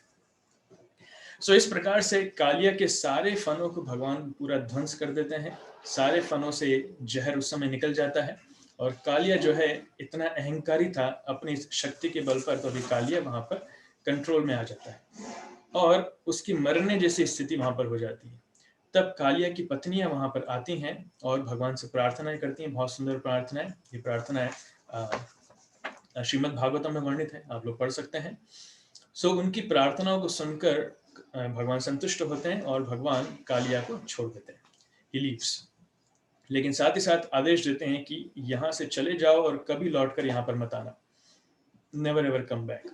सो इस प्रकार से कालिया के सारे फनों को भगवान पूरा ध्वंस कर देते हैं। सारे फनों से जहर उस समय निकल जाता है और कालिया जो है इतना अहंकारी था अपनी शक्ति के बल पर, तो अभी कालिया वहां पर कंट्रोल में आ जाता है और उसकी मरने जैसी स्थिति वहां पर हो जाती है। तब कालिया की पत्नियां वहां पर आती हैं और भगवान से प्रार्थनाएं करती हैं, बहुत सुंदर प्रार्थनाएं। ये प्रार्थनाएं श्रीमद् भागवतम में वर्णित है, आप लोग पढ़ सकते हैं। सो उनकी प्रार्थनाओं को सुनकर भगवान संतुष्ट होते हैं और भगवान कालिया को छोड़ देते हैं, ही लीव्स। लेकिन साथ ही साथ आदेश देते हैं कि यहाँ से चले जाओ और कभी लौटकर यहाँ पर मत आना, नेवर एवर कम बैक।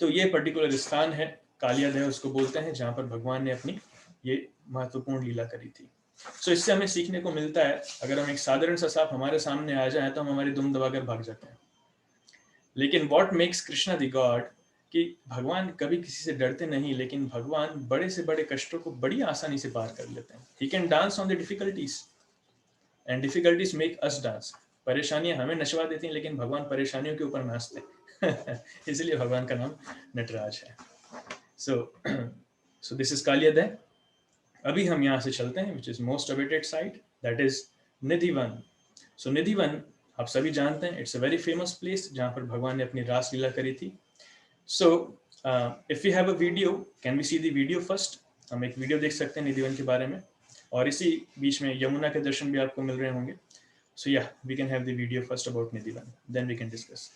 तो ये पर्टिकुलर स्थान है कालियादेह उसको बोलते हैं, जहाँ पर भगवान ने अपनी ये महत्वपूर्ण लीला करी थी। सो इससे हमें सीखने को मिलता है, अगर हम एक साधारण सा सांप हमारे सामने आ जाए तो हम हमारी दुम दबाकर भाग जाते हैं, लेकिन what makes Krishna the God, कि भगवान कभी किसी से डरते नहीं, लेकिन भगवान बड़े से बड़े कष्टों को बड़ी आसानी से पार कर लेते हैं। He can dance on the difficulties and difficulties make us dance. परेशानियां हमें नचवा देती हैं, लेकिन भगवान परेशानियों के ऊपर नाचते हैं इसलिए भगवान का नाम नटराज है। So this is Kaliyadeh. अभी हम यहाँ से चलते हैं, which is most awaited site, that is Nidhivan. So Nidhivan आप सभी जानते हैं, it's a very famous place जहाँ पर भगवान ने अपनी रास लीला करी थी। So if you have a video, can we see the video first? हम एक वीडियो देख सकते हैं निधिवन के बारे में, और इसी बीच में यमुना के दर्शन भी आपको मिल रहे होंगे। So yeah we can have the video first about Nidhivan, then we can discuss.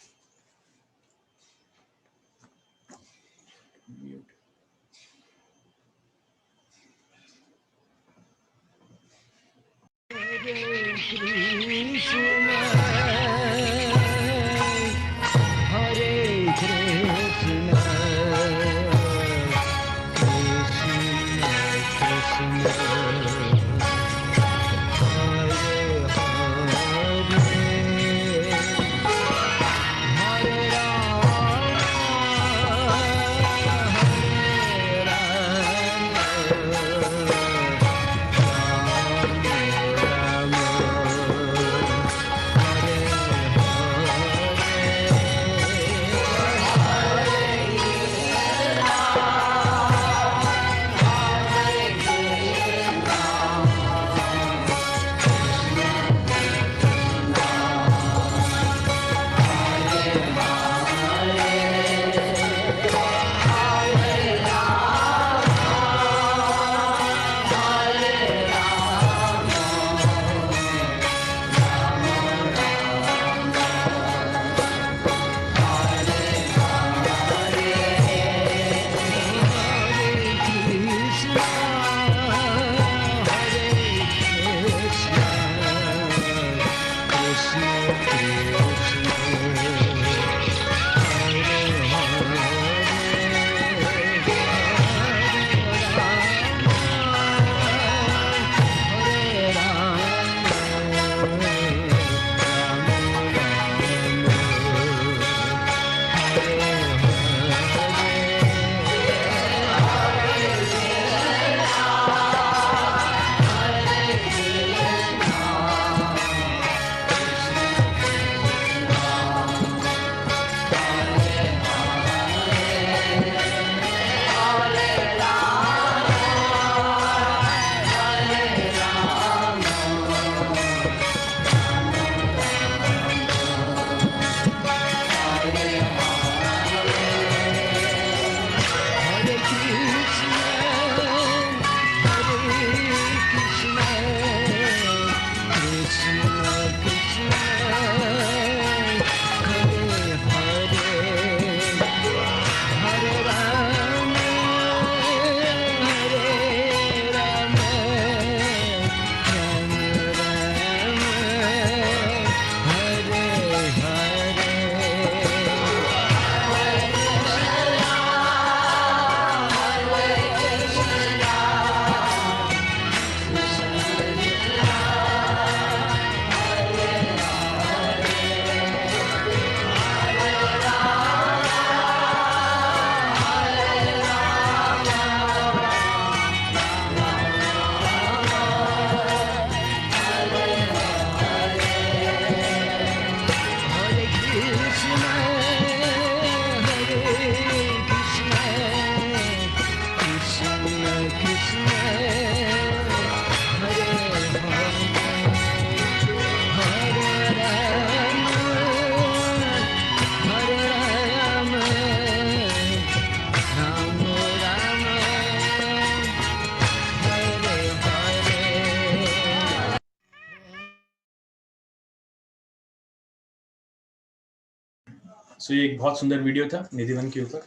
So ये एक बहुत सुंदर वीडियो था निधिवन के ऊपर।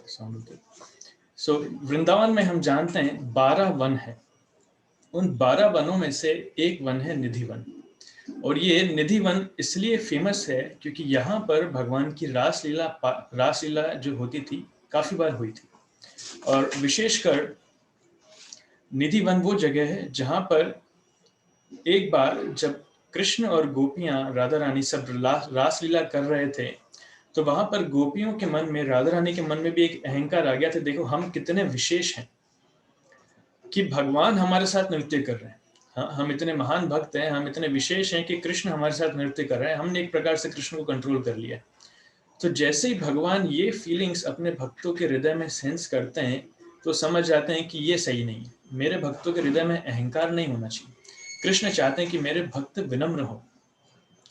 सो वृंदावन में हम जानते हैं 12 वन है, उन 12 वनों में से एक वन है निधिवन। और ये निधिवन इसलिए फेमस है क्योंकि यहाँ पर भगवान की रासलीला जो होती थी काफी बार हुई थी। और विशेषकर निधिवन वो जगह है जहाँ पर एक बार जब कृष्ण और गोपियां राधा रानी सब रासलीला कर रहे थे, तो वहां पर गोपियों के मन में, राधा रानी के मन में भी एक अहंकार आ गया था, देखो हम कितने विशेष हैं कि भगवान हमारे साथ नृत्य कर रहे हैं, हम इतने महान भक्त हैं, हम इतने विशेष हैं कि कृष्ण हमारे साथ नृत्य कर रहे हैं, हमने एक प्रकार से कृष्ण को कंट्रोल कर लिया। तो जैसे ही भगवान ये फीलिंग्स अपने भक्तों के हृदय में सेंस करते हैं तो समझ जाते हैं कि ये सही नहीं है, मेरे भक्तों के हृदय में अहंकार नहीं होना चाहिए। कृष्ण चाहते हैं कि मेरे भक्त विनम्र हो।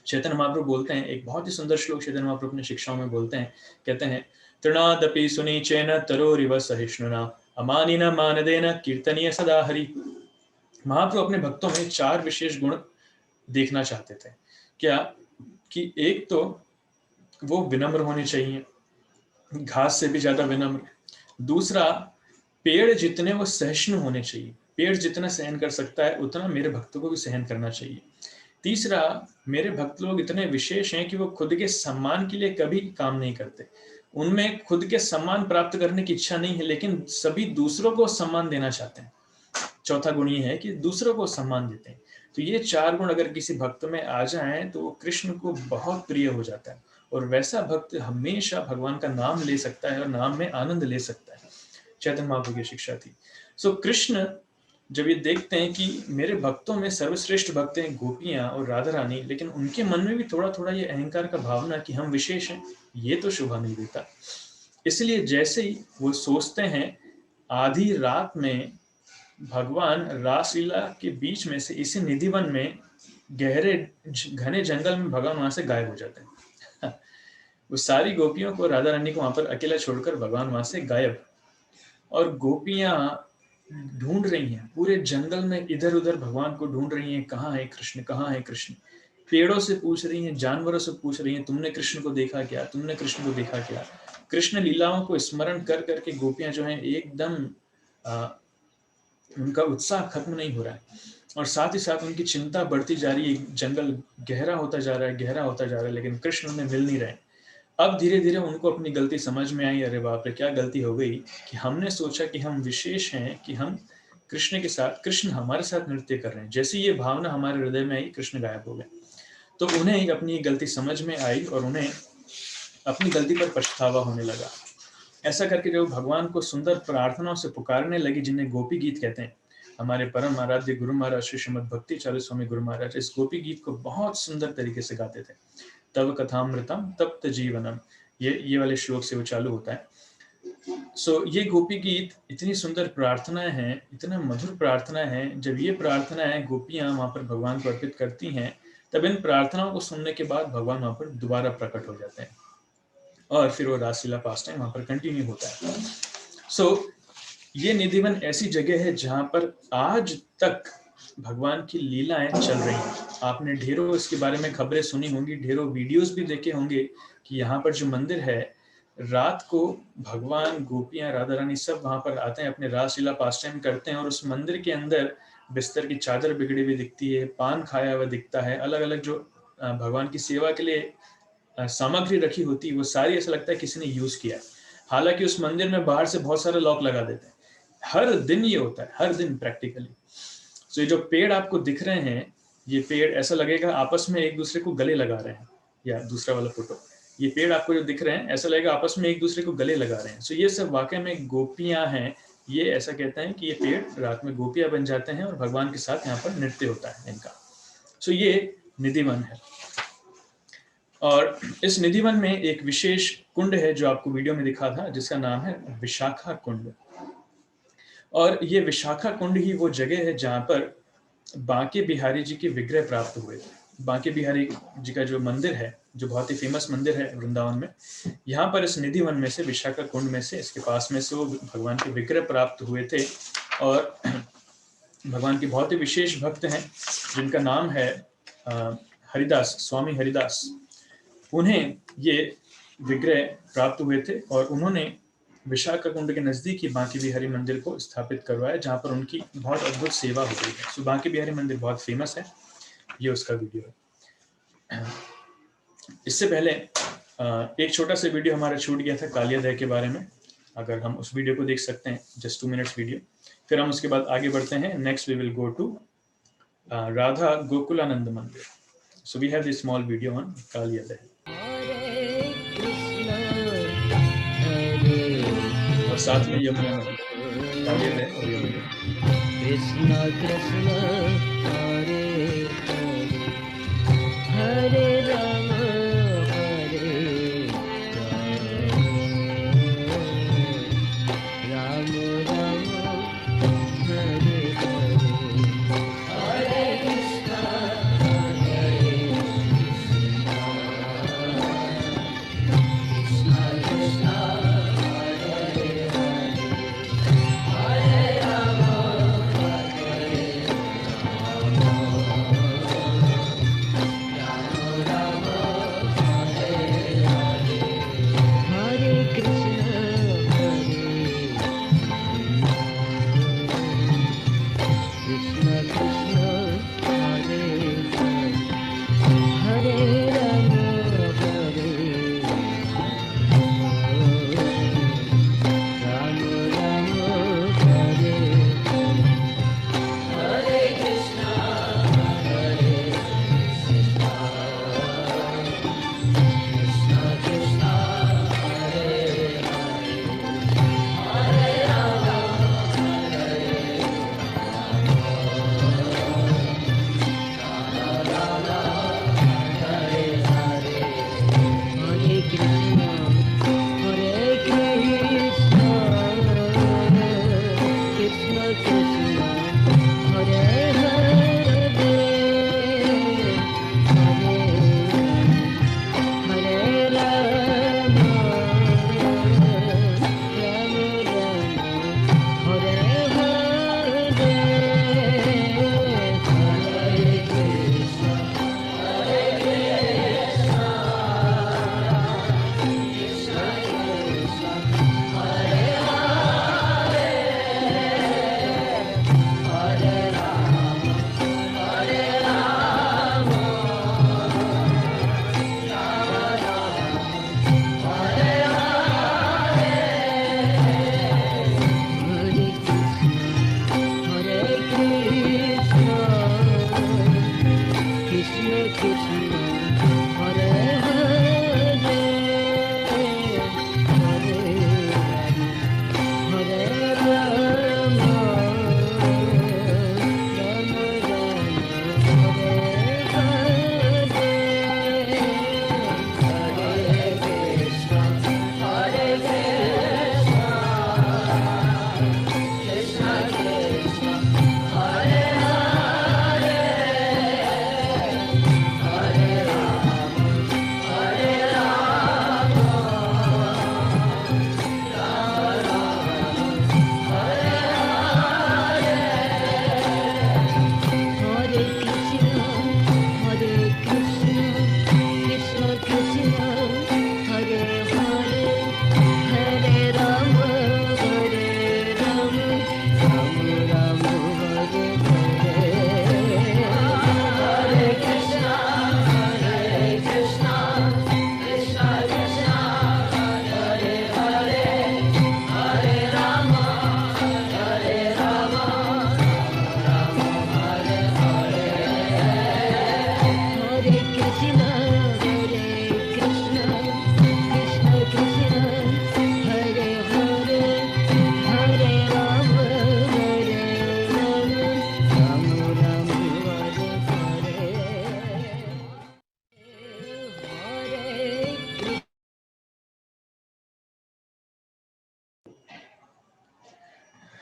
चैतन्य महाप्रभु बोलते हैं, एक बहुत ही सुंदर श्लोक चैतन्य महाप्रभु अपने शिक्षाओं में बोलते हैं, कहते हैं तृणादपि सुनीचेन तरोरिव सहिष्णुना अमानिना मानदेन कीर्तनीय सदा हरि। महाप्रभु अपने भक्तों में 4 विशेष गुण देखना चाहते थे। क्या कि एक तो वो विनम्र होने चाहिए, घास से भी ज्यादा विनम्र। दूसरा, पेड़ जितने वो सहिष्णु होने चाहिए, पेड़ जितना सहन कर सकता है उतना मेरे भक्तों को भी सहन करना चाहिए। तीसरा, मेरे भक्त लोग इतने विशेष हैं कि वो खुद के सम्मान के लिए कभी काम नहीं करते, उनमें खुद के सम्मान प्राप्त करने की इच्छा नहीं है, लेकिन सभी दूसरों को सम्मान देना चाहते हैं। चौथा गुण ये है कि दूसरों को सम्मान देते हैं। तो ये 4 गुण अगर किसी भक्त में आ जाएं तो वो कृष्ण को बहुत प्रिय हो जाता है, और वैसा भक्त हमेशा भगवान का नाम ले सकता है और नाम में आनंद ले सकता है। चैतन्य महाप्रभु की शिक्षा थी। सो कृष्ण जब ये देखते हैं कि मेरे भक्तों में सर्वश्रेष्ठ भक्त हैं गोपियां और राधा रानी, लेकिन उनके मन में भी थोड़ा थोड़ा ये अहंकार का भावना कि हम विशेष हैं, ये तो शोभा नहीं देता। इसलिए जैसे ही वो सोचते हैं, आधी रात में भगवान रासलीला के बीच में से इसी निधिवन में गहरे घने जंगल में भगवान वहां से गायब हो जाते हैं। वो सारी गोपियों को, राधा रानी को वहां पर अकेला छोड़कर भगवान वहां से गायब। और गोपियां ढूंढ रही हैं पूरे जंगल में, इधर उधर भगवान को ढूंढ रही हैं, कहाँ है कृष्ण, कहाँ है कृष्ण। पेड़ों से पूछ रही हैं, जानवरों से पूछ रही हैं, तुमने कृष्ण को देखा क्या, तुमने कृष्ण को देखा क्या। कृष्ण लीलाओं को स्मरण कर करके गोपियां जो हैं एकदम उनका उत्साह खत्म नहीं हो रहा है, और साथ ही साथ उनकी चिंता बढ़ती जा रही है। जंगल गहरा होता जा रहा है, गहरा होता जा रहा है, लेकिन कृष्ण उन्हें मिल नहीं रहे। अब धीरे धीरे उनको अपनी गलती समझ में आई, अरे बाप रे क्या गलती हो गई कि हमने सोचा कि हम विशेष हैं, कि हम कृष्ण के साथ, कृष्ण हमारे साथ नृत्य कर रहे हैं। जैसे ये भावना हमारे हृदय में आई, कृष्ण गायब हो गए। तो उन्हें अपनी गलती समझ में आई और उन्हें अपनी गलती पर पछतावा होने लगा। ऐसा करके जब भगवान को सुंदर प्रार्थनाओं से पुकारने लगी, जिन्हें गोपी गीत कहते हैं, हमारे परम आराध्य गुरु महाराज श्री श्रीमद् भक्ति चालू स्वामी गुरु महाराज इस गोपी गीत को बहुत सुंदर तरीके से गाते थे। तव कथामृतम तप्त जीवनम, ये वाले श्लोक से वो चालू होता है। सो ये गोपी गीत इतनी सुंदर प्रार्थनाएं हैं, इतना मधुर प्रार्थनाएं हैं। जब ये प्रार्थनाएं गोपियां वहां पर भगवान को अर्पित करती हैं, तब इन प्रार्थनाओं को सुनने के बाद भगवान वहां पर दोबारा प्रकट हो जाते हैं, और फिर वो रासलीला पास्ट टाइम वहां पर कंटिन्यू होता है। सो ये निधिवन ऐसी जगह है जहां पर आज तक भगवान की लीलाएं चल रही हैं। आपने ढेरों इसके बारे में खबरें सुनी होंगी, ढेरों वीडियोस भी देखे होंगे कि यहाँ पर जो मंदिर है, रात को भगवान, गोपियां, राधा रानी सब वहां पर आते हैं, अपने रासलीला पास टाइम करते हैं, और उस मंदिर के अंदर बिस्तर की चादर बिगड़ी हुई दिखती है, पान खाया हुआ दिखता है, अलग अलग जो भगवान की सेवा के लिए सामग्री रखी होती है वो सारी ऐसा लगता है किसी ने यूज किया। हालांकि उस मंदिर में बाहर से बहुत सारे लॉक लगा देते हैं। हर दिन ये होता है, हर दिन प्रैक्टिकली। तो ये जो पेड़ आपको दिख रहे हैं, ये पेड़ ऐसा लगेगा आपस में एक दूसरे को गले लगा रहे हैं। या दूसरा वाला फोटो, ये पेड़ आपको जो दिख रहे हैं ऐसा लगेगा आपस में एक दूसरे को गले लगा रहे हैं। सो ये सब वाकई में गोपियां हैं। ये ऐसा कहते हैं कि ये पेड़ रात में गोपियां बन जाते हैं और भगवान के साथ यहाँ पर नृत्य होता है इनका। सो ये निधिवन है, और इस निधिवन में एक विशेष कुंड है जो आपको वीडियो में दिखा था, जिसका नाम है विशाखा कुंड। और ये विशाखा कुंड ही वो जगह है जहाँ पर बांके बिहारी जी के विग्रह प्राप्त हुए थे। बांके बिहारी जी का जो मंदिर है, जो बहुत ही फेमस मंदिर है वृंदावन में, यहाँ पर इस निधिवन में से, विशाखा कुंड में से, इसके पास में से वो भगवान के विग्रह प्राप्त हुए थे। और भगवान के बहुत ही विशेष भक्त हैं जिनका नाम है हरिदास, स्वामी हरिदास। उन्हें ये विग्रह प्राप्त हुए थे और उन्होंने विशाखाकुंड के नजदीक ही बांके बिहारी मंदिर को स्थापित करवाया, जहां पर उनकी बहुत अद्भुत सेवा हो रही है। सो बांके बिहारी मंदिर बहुत फेमस है, ये उसका वीडियो है। इससे पहले एक छोटा सा वीडियो हमारा छूट गया था कालिया दह के बारे में, अगर हम उस वीडियो को देख सकते हैं, जस्ट 2 मिनट्स वीडियो। फिर हम उसके बाद आगे बढ़ते हैं। Next we will go to Radha Gokulanand mandir. So we have this small video on Kaliya Dah. और साथ में यमुना नदी, कालिया दह और यमुना। कृष्ण कृष्ण हरे हरे हरे राम हरे राम राम हरे हरे हरे कृष्ण हरे कृष्ण कृष्ण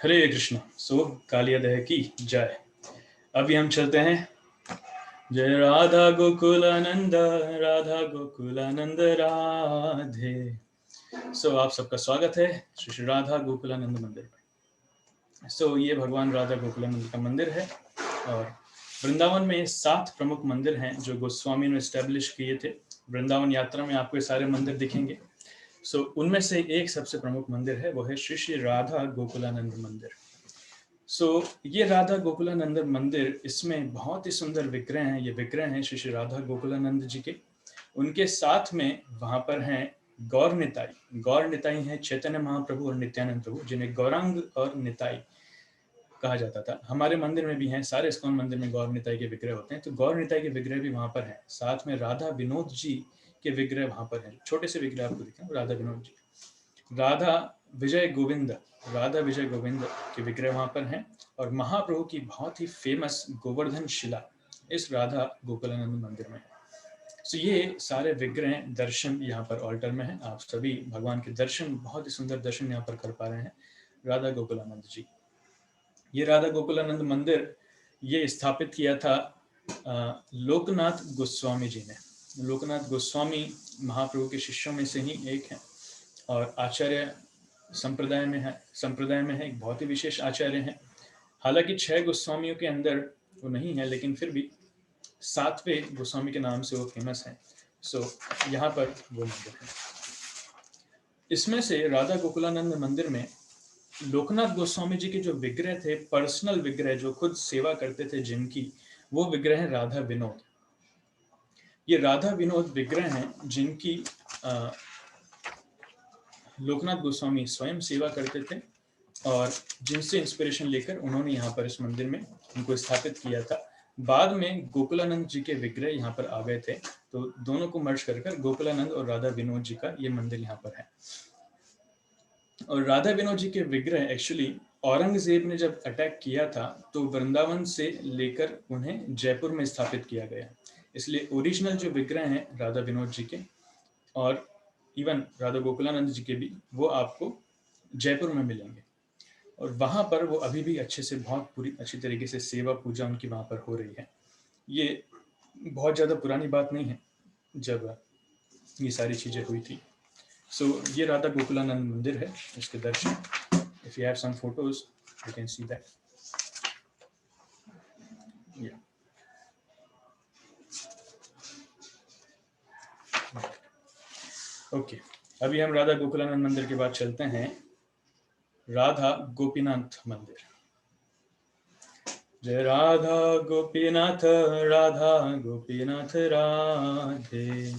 हरे कृष्ण। सो कालिया दह की जय। अभी हम चलते हैं जय राधा गोकुलानंद, राधा गोकुलानंद राधे। सो आप सबका स्वागत है श्री श्री राधा गोकुलानंद मंदिर में। सो ये भगवान राधा गोकुलानंद का मंदिर है और वृंदावन में 7 प्रमुख मंदिर हैं जो गोस्वामी ने एस्टेब्लिश किए थे वृंदावन यात्रा में आपको ये सारे मंदिर दिखेंगे। सो उनमें से एक सबसे प्रमुख मंदिर है, वो है श्री श्री राधा गोकुलानंद मंदिर। सो ये राधा गोकुलानंद मंदिर, इसमें बहुत ही सुंदर विग्रह हैं। ये विग्रह हैं श्री श्री राधा गोकुलानंद जी के। उनके साथ में वहाँ पर हैं गौर निताई। गौर निताई हैं चैतन्य महाप्रभु और नित्यानंद प्रभु, जिन्हें गौरांग और निताई कहा जाता था। हमारे मंदिर में भी हैं, सारे इस्कॉन मंदिर में गौर निताई के विग्रह होते हैं, तो गौर निताई के विग्रह भी वहाँ पर हैं। साथ में राधा विनोद जी के विग्रह वहाँ पर हैं, छोटे से विग्रह आपको दिखे राधा विनोद जी। राधा विजय गोविंद के विग्रह वहाँ पर हैं। और महाप्रभु की बहुत ही फेमस गोवर्धन शिला इस राधा गोकुलानंद मंदिर में है। सो ये सारे विग्रह दर्शन यहाँ पर ऑल्टर में हैं। आप सभी भगवान के दर्शन, बहुत ही सुंदर दर्शन यहाँ पर कर पा रहे हैं राधा गोकुलानंद जी। ये राधा गोकुलानंद मंदिर ये स्थापित किया था लोकनाथ गोस्वामी जी ने। लोकनाथ गोस्वामी महाप्रभु के शिष्यों में से ही एक हैं और आचार्य संप्रदाय में है, एक बहुत ही विशेष आचार्य हैं। हालांकि 6 गोस्वामियों के अंदर वो नहीं है, लेकिन फिर भी 7वें गोस्वामी के नाम से वो फेमस हैं। सो यहाँ पर वो मंदिर है। इसमें से राधा गोकुलानंद मंदिर में लोकनाथ गोस्वामी जी के जो विग्रह थे, पर्सनल विग्रह जो खुद सेवा करते थे जिनकी, वो विग्रह है राधा विनोद। ये राधा विनोद विग्रह हैं जिनकी लोकनाथ गोस्वामी स्वयं सेवा करते थे और जिनसे इंस्पिरेशन लेकर उन्होंने यहाँ पर इस मंदिर में उनको स्थापित किया था। बाद में गोकुलानंद जी के विग्रह यहाँ पर आ गए थे, तो दोनों को मर्ज कर गोकुलानंद और राधा विनोद जी का ये मंदिर यहाँ पर है। और राधा विनोद जी के विग्रह एक्चुअली औरंगजेब ने जब अटैक किया था तो वृंदावन से लेकर उन्हें जयपुर में स्थापित किया गया, इसलिए ओरिजिनल जो विग्रह हैं राधा विनोद जी के और इवन राधा गोकुलानंद जी के भी, वो आपको जयपुर में मिलेंगे। और वहाँ पर वो अभी भी अच्छे से, बहुत पूरी अच्छी तरीके से सेवा पूजा उनकी वहाँ पर हो रही है। ये बहुत ज़्यादा पुरानी बात नहीं है जब ये सारी चीज़ें हुई थी। सो ये राधा गोकुलानंद मंदिर है, इसके दर्शन, if you have some photos you can see that. Okay, अभी हम राधा गोकुलानंद मंदिर के बाद चलते हैं राधा गोपीनाथ मंदिर। जय राधा गोपीनाथ राधे।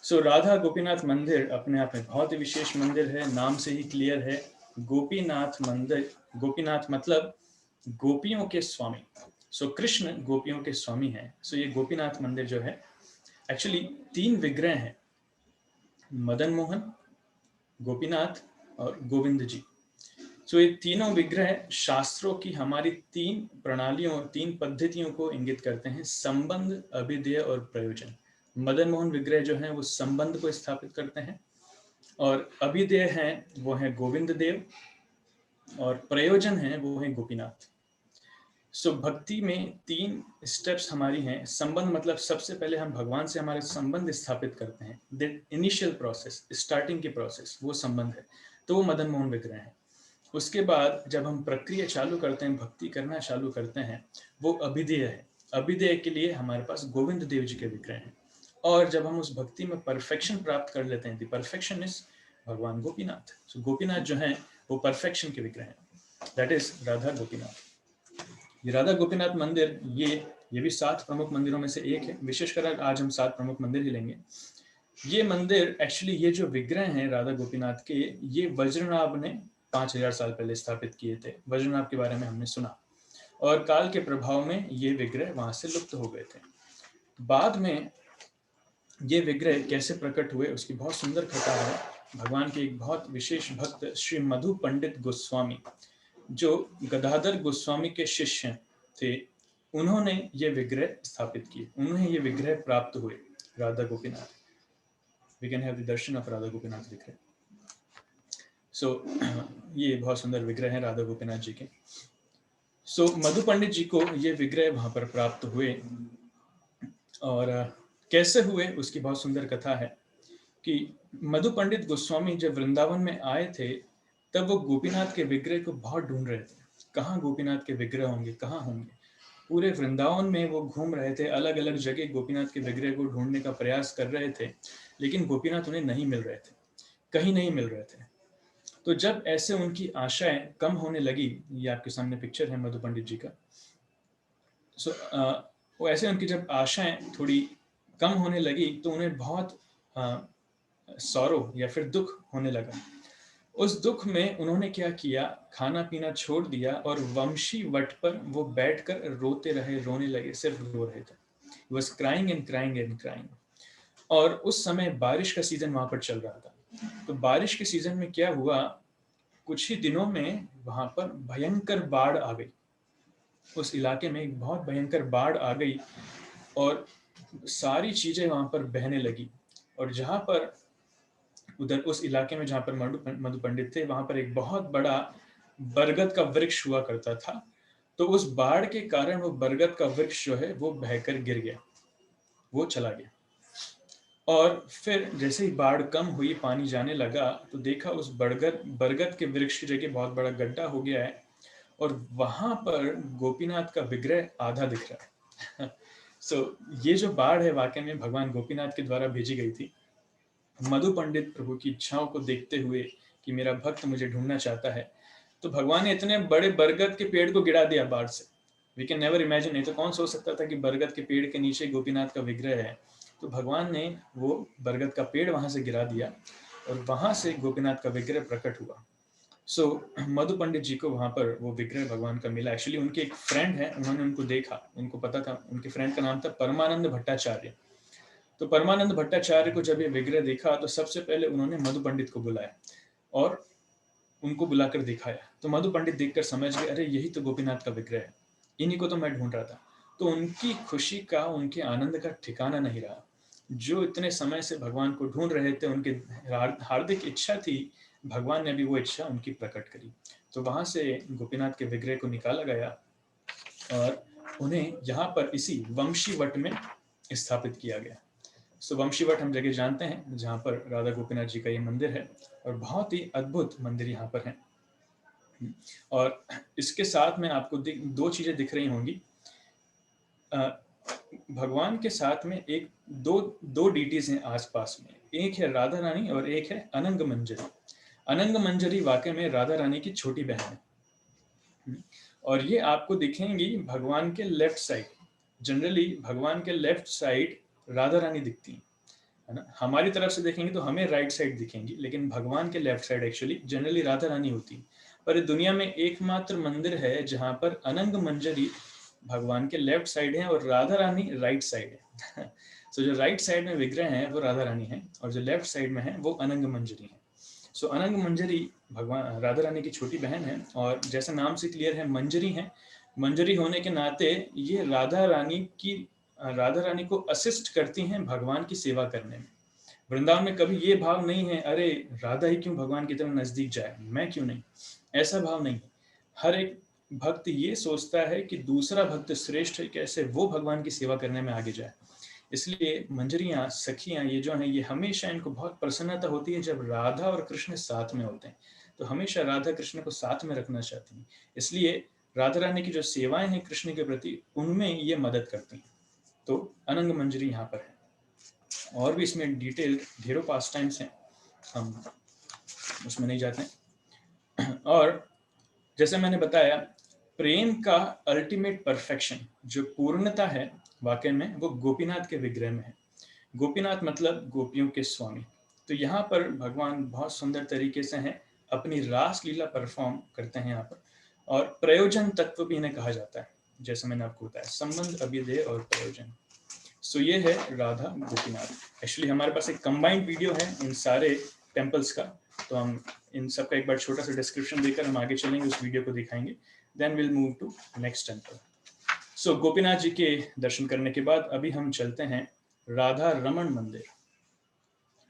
सो राधा गोपीनाथ मंदिर अपने आप में बहुत ही विशेष मंदिर है, नाम से ही क्लियर है। गोपीनाथ मंदिर, गोपीनाथ मतलब गोपियों के स्वामी। सो कृष्ण गोपियों के स्वामी हैं। सो ये गोपीनाथ मंदिर जो है, एक्चुअली 3 विग्रह हैं, मदन मोहन, गोपीनाथ और गोविंद जी। सो ये तीनों विग्रह शास्त्रों की हमारी 3 प्रणालियों, 3 पद्धतियों को इंगित करते हैं, संबंध, अभिधेय और प्रयोजन। मदन मोहन विग्रह जो है वो संबंध को स्थापित करते हैं और अभिधेय हैं वो है गोविंद देव और प्रयोजन है वो है गोपीनाथ। सो भक्ति में 3 स्टेप्स हमारी हैं। संबंध मतलब सबसे पहले हम भगवान से हमारे संबंध स्थापित करते हैं, दैट इनिशियल प्रोसेस, स्टार्टिंग की प्रोसेस, वो संबंध है, तो वो मदन मोहन विग्रह है। उसके बाद जब हम प्रक्रिया चालू करते हैं, भक्ति करना चालू करते हैं, वो अभिधेय है। अभिधेय के लिए हमारे पास गोविंद देव जी के विग्रह हैं। और जब हम उस भक्ति में परफेक्शन प्राप्त कर लेते हैं, द परफेक्शन इज भगवान गोपीनाथ। सो गोपीनाथ जो हैं वो परफेक्शन के विग्रह हैं, दैट इज राधा गोपीनाथ। ये राधा गोपीनाथ मंदिर ये भी 7 प्रमुख मंदिरों में से एक है। विशेषकर आज हम 7 प्रमुख मंदिर ही लेंगे। ये मंदिर एक्चुअली, ये जो विग्रह हैं राधा गोपीनाथ के, ये वज्रनाभ ने 5000 साल पहले स्थापित किए थे। वज्रनाभ के बारे में हमने सुना और काल के प्रभाव में ये विग्रह वहां से लुप्त हो गए थे। बाद में ये विग्रह कैसे प्रकट हुए उसकी बहुत सुंदर कथा है। भगवान के एक बहुत विशेष भक्त श्री मधु पंडित गोस्वामी, जो गदाधर गोस्वामी के शिष्य थे, उन्होंने ये विग्रह स्थापित किए, उन्हें ये विग्रह प्राप्त हुए, Radha Gopinath. We can have the darshan of Radha Gopinath vigraha. So ये बहुत सुंदर विग्रह है राधा गोपीनाथ जी के। सो मधु पंडित जी को ये विग्रह वहां पर प्राप्त हुए और कैसे हुए उसकी बहुत सुंदर कथा है कि मधु पंडित गोस्वामी जब वृंदावन में आए थे तब वो गोपीनाथ के विग्रह को बहुत ढूंढ रहे थे, कहाँ गोपीनाथ के विग्रह होंगे, कहाँ होंगे। पूरे वृंदावन में वो घूम रहे थे, अलग अलग जगह गोपीनाथ के विग्रह को ढूंढने का प्रयास कर रहे थे, लेकिन गोपीनाथ उन्हें नहीं मिल रहे थे, कहीं नहीं मिल रहे थे। तो जब ऐसे उनकी आशाएं कम होने लगी, ये आपके सामने पिक्चर है मधु पंडित जी का। सो वो ऐसे उनकी जब आशाएं थोड़ी कम होने लगी तो उन्हें बहुत सौरो या फिर दुख होने लगा। उस दुख में उन्होंने क्या किया, खाना पीना छोड़ दिया और वंशी वट पर वो बैठकर रोते रहे, रोने लगे, सिर्फ रो रहे थे। He was crying and crying and crying। और उस समय बारिश का सीजन वहां पर चल रहा था। तो बारिश के सीजन में क्या हुआ, कुछ ही दिनों में वहां पर भयंकर बाढ़ आ गई। उस इलाके में एक बहुत भयंकर बाढ़ आ गई और सारी चीजें वहां पर बहने लगी। और जहां पर उधर उस इलाके में जहां पर मधु पंडित थे, वहां पर एक बहुत बड़ा बरगद का वृक्ष हुआ करता था। तो उस बाढ़ के कारण वो बरगद का वृक्ष जो है वो बहकर गिर गया, वो चला गया। और फिर जैसे ही बाढ़ कम हुई, पानी जाने लगा, तो देखा उस बरगद के वृक्ष की जगह बहुत बड़ा गड्ढा हो गया है और वहां पर गोपीनाथ का विग्रह आधा दिख रहा है। सो ये जो बाढ़ है वाकई में भगवान गोपीनाथ के द्वारा भेजी गई थी, मधु पंडित प्रभु की इच्छाओं को देखते हुए कि मेरा भक्त मुझे ढूंढना चाहता है। तो भगवान ने इतने बड़े बरगद के पेड़ को गिरा दिया बाढ़ से। We can never imagine. नहीं तो कौन सोच सकता था कि बरगद के पेड़ के नीचे गोपीनाथ का विग्रह है। तो भगवान ने वो बरगद का पेड़ वहां से गिरा दिया और वहां से गोपीनाथ का विग्रह प्रकट हुआ। सो मधु पंडित जी को वहां पर वो विग्रह भगवान का मिला। एक्चुअली उनके एक फ्रेंड है, उन्होंने उनको देखा, उनको पता था, उनके फ्रेंड का नाम था परमानंद भट्टाचार्य। तो परमानंद भट्टाचार्य को जब ये विग्रह देखा तो सबसे पहले उन्होंने मधु पंडित को बुलाया और उनको बुलाकर दिखाया। तो मधु पंडित देखकर समझ गए, अरे यही तो गोपीनाथ का विग्रह है, इन्हीं को तो मैं ढूंढ रहा था। तो उनकी खुशी का, उनके आनंद का ठिकाना नहीं रहा। जो इतने समय से भगवान को ढूंढ रहे थे, उनकी हार्दिक इच्छा थी, भगवान ने भी वो इच्छा उनकी प्रकट करी। तो वहां से गोपीनाथ के विग्रह को निकाला गया और उन्हें यहाँ पर इसी वंशीवट में स्थापित किया गया। सो वंशीवट हम जगह जानते हैं जहाँ पर राधा गोपीनाथ जी का ये मंदिर है और बहुत ही अद्भुत मंदिर यहाँ पर है। और इसके साथ में आपको दो चीजें दिख रही होंगी। भगवान के साथ में एक दो डीटीज हैं आसपास में, एक है राधा रानी और एक है अनंग मंजरी। अनंग मंजरी वाकई में राधा रानी की छोटी बहन है और ये आपको दिखेंगी भगवान के लेफ्ट साइड। जनरली भगवान के लेफ्ट साइड राधा रानी दिखती है ना। हमारी तरफ से देखेंगे तो हमें राइट साइड दिखेंगी, लेकिन भगवान के left side actually generally Radha Rani होती है। पर दुनिया में एकमात्र मंदिर है जहां पर अनंग मंजरी भगवान के लेफ्ट साइड है और राधा रानी राइट साइड है। सो जो राइट साइड में विग्रह है वो राधा रानी है और जो लेफ्ट साइड में है वो अनंग मंजरी है। सो अनंग मंजरी भगवान राधा रानी की छोटी बहन है और जैसे नाम से क्लियर है मंजरी है। मंजरी होने के नाते ये राधा रानी को असिस्ट करती हैं भगवान की सेवा करने में। वृंदावन में कभी ये भाव नहीं है, अरे राधा ही क्यों भगवान की तरफ नजदीक जाए, मैं क्यों नहीं, ऐसा भाव नहीं है। हर एक भक्त ये सोचता है कि दूसरा भक्त श्रेष्ठ है, कैसे वो भगवान की सेवा करने में आगे जाए। इसलिए मंजरियां, सखियां, ये जो हैं, ये हमेशा इनको बहुत प्रसन्नता होती है जब राधा और कृष्ण साथ में होते हैं। तो हमेशा राधा कृष्ण को साथ में रखना चाहती हैं। इसलिए राधा रानी की जो सेवाएं हैं कृष्ण के प्रति, उनमें ये मदद करती हैं। तो अनंग मंजरी यहाँ पर है। और भी इसमें डिटेल ढेरों पास टाइम्स हैं, हम उसमें नहीं जाते हैं। और जैसे मैंने बताया, प्रेम का अल्टीमेट परफेक्शन, जो पूर्णता है, वाकई में वो गोपीनाथ के विग्रह में है। गोपीनाथ मतलब गोपियों के स्वामी। तो यहाँ पर भगवान बहुत सुंदर तरीके से हैं, अपनी रास लीला परफॉर्म करते हैं यहाँ पर। और प्रयोजन तत्व भी इन्हें कहा जाता है, जैसे मैंने आपको बताया, संबंध, अभ्युदय और प्रयोजन। सो ये है राधा गोपीनाथ। एक्चुअली हमारे पास एक कंबाइंड वीडियो है इन सारे टेम्पल्स का, तो हम इन सब का एक बार छोटा सा डिस्क्रिप्शन देकर हम आगे चलेंगे, उस वीडियो को दिखाएंगे। Then will move to next temple. So Gopinath ji के दर्शन करने के बाद अभी हम चलते हैं राधा रमण मंदिर।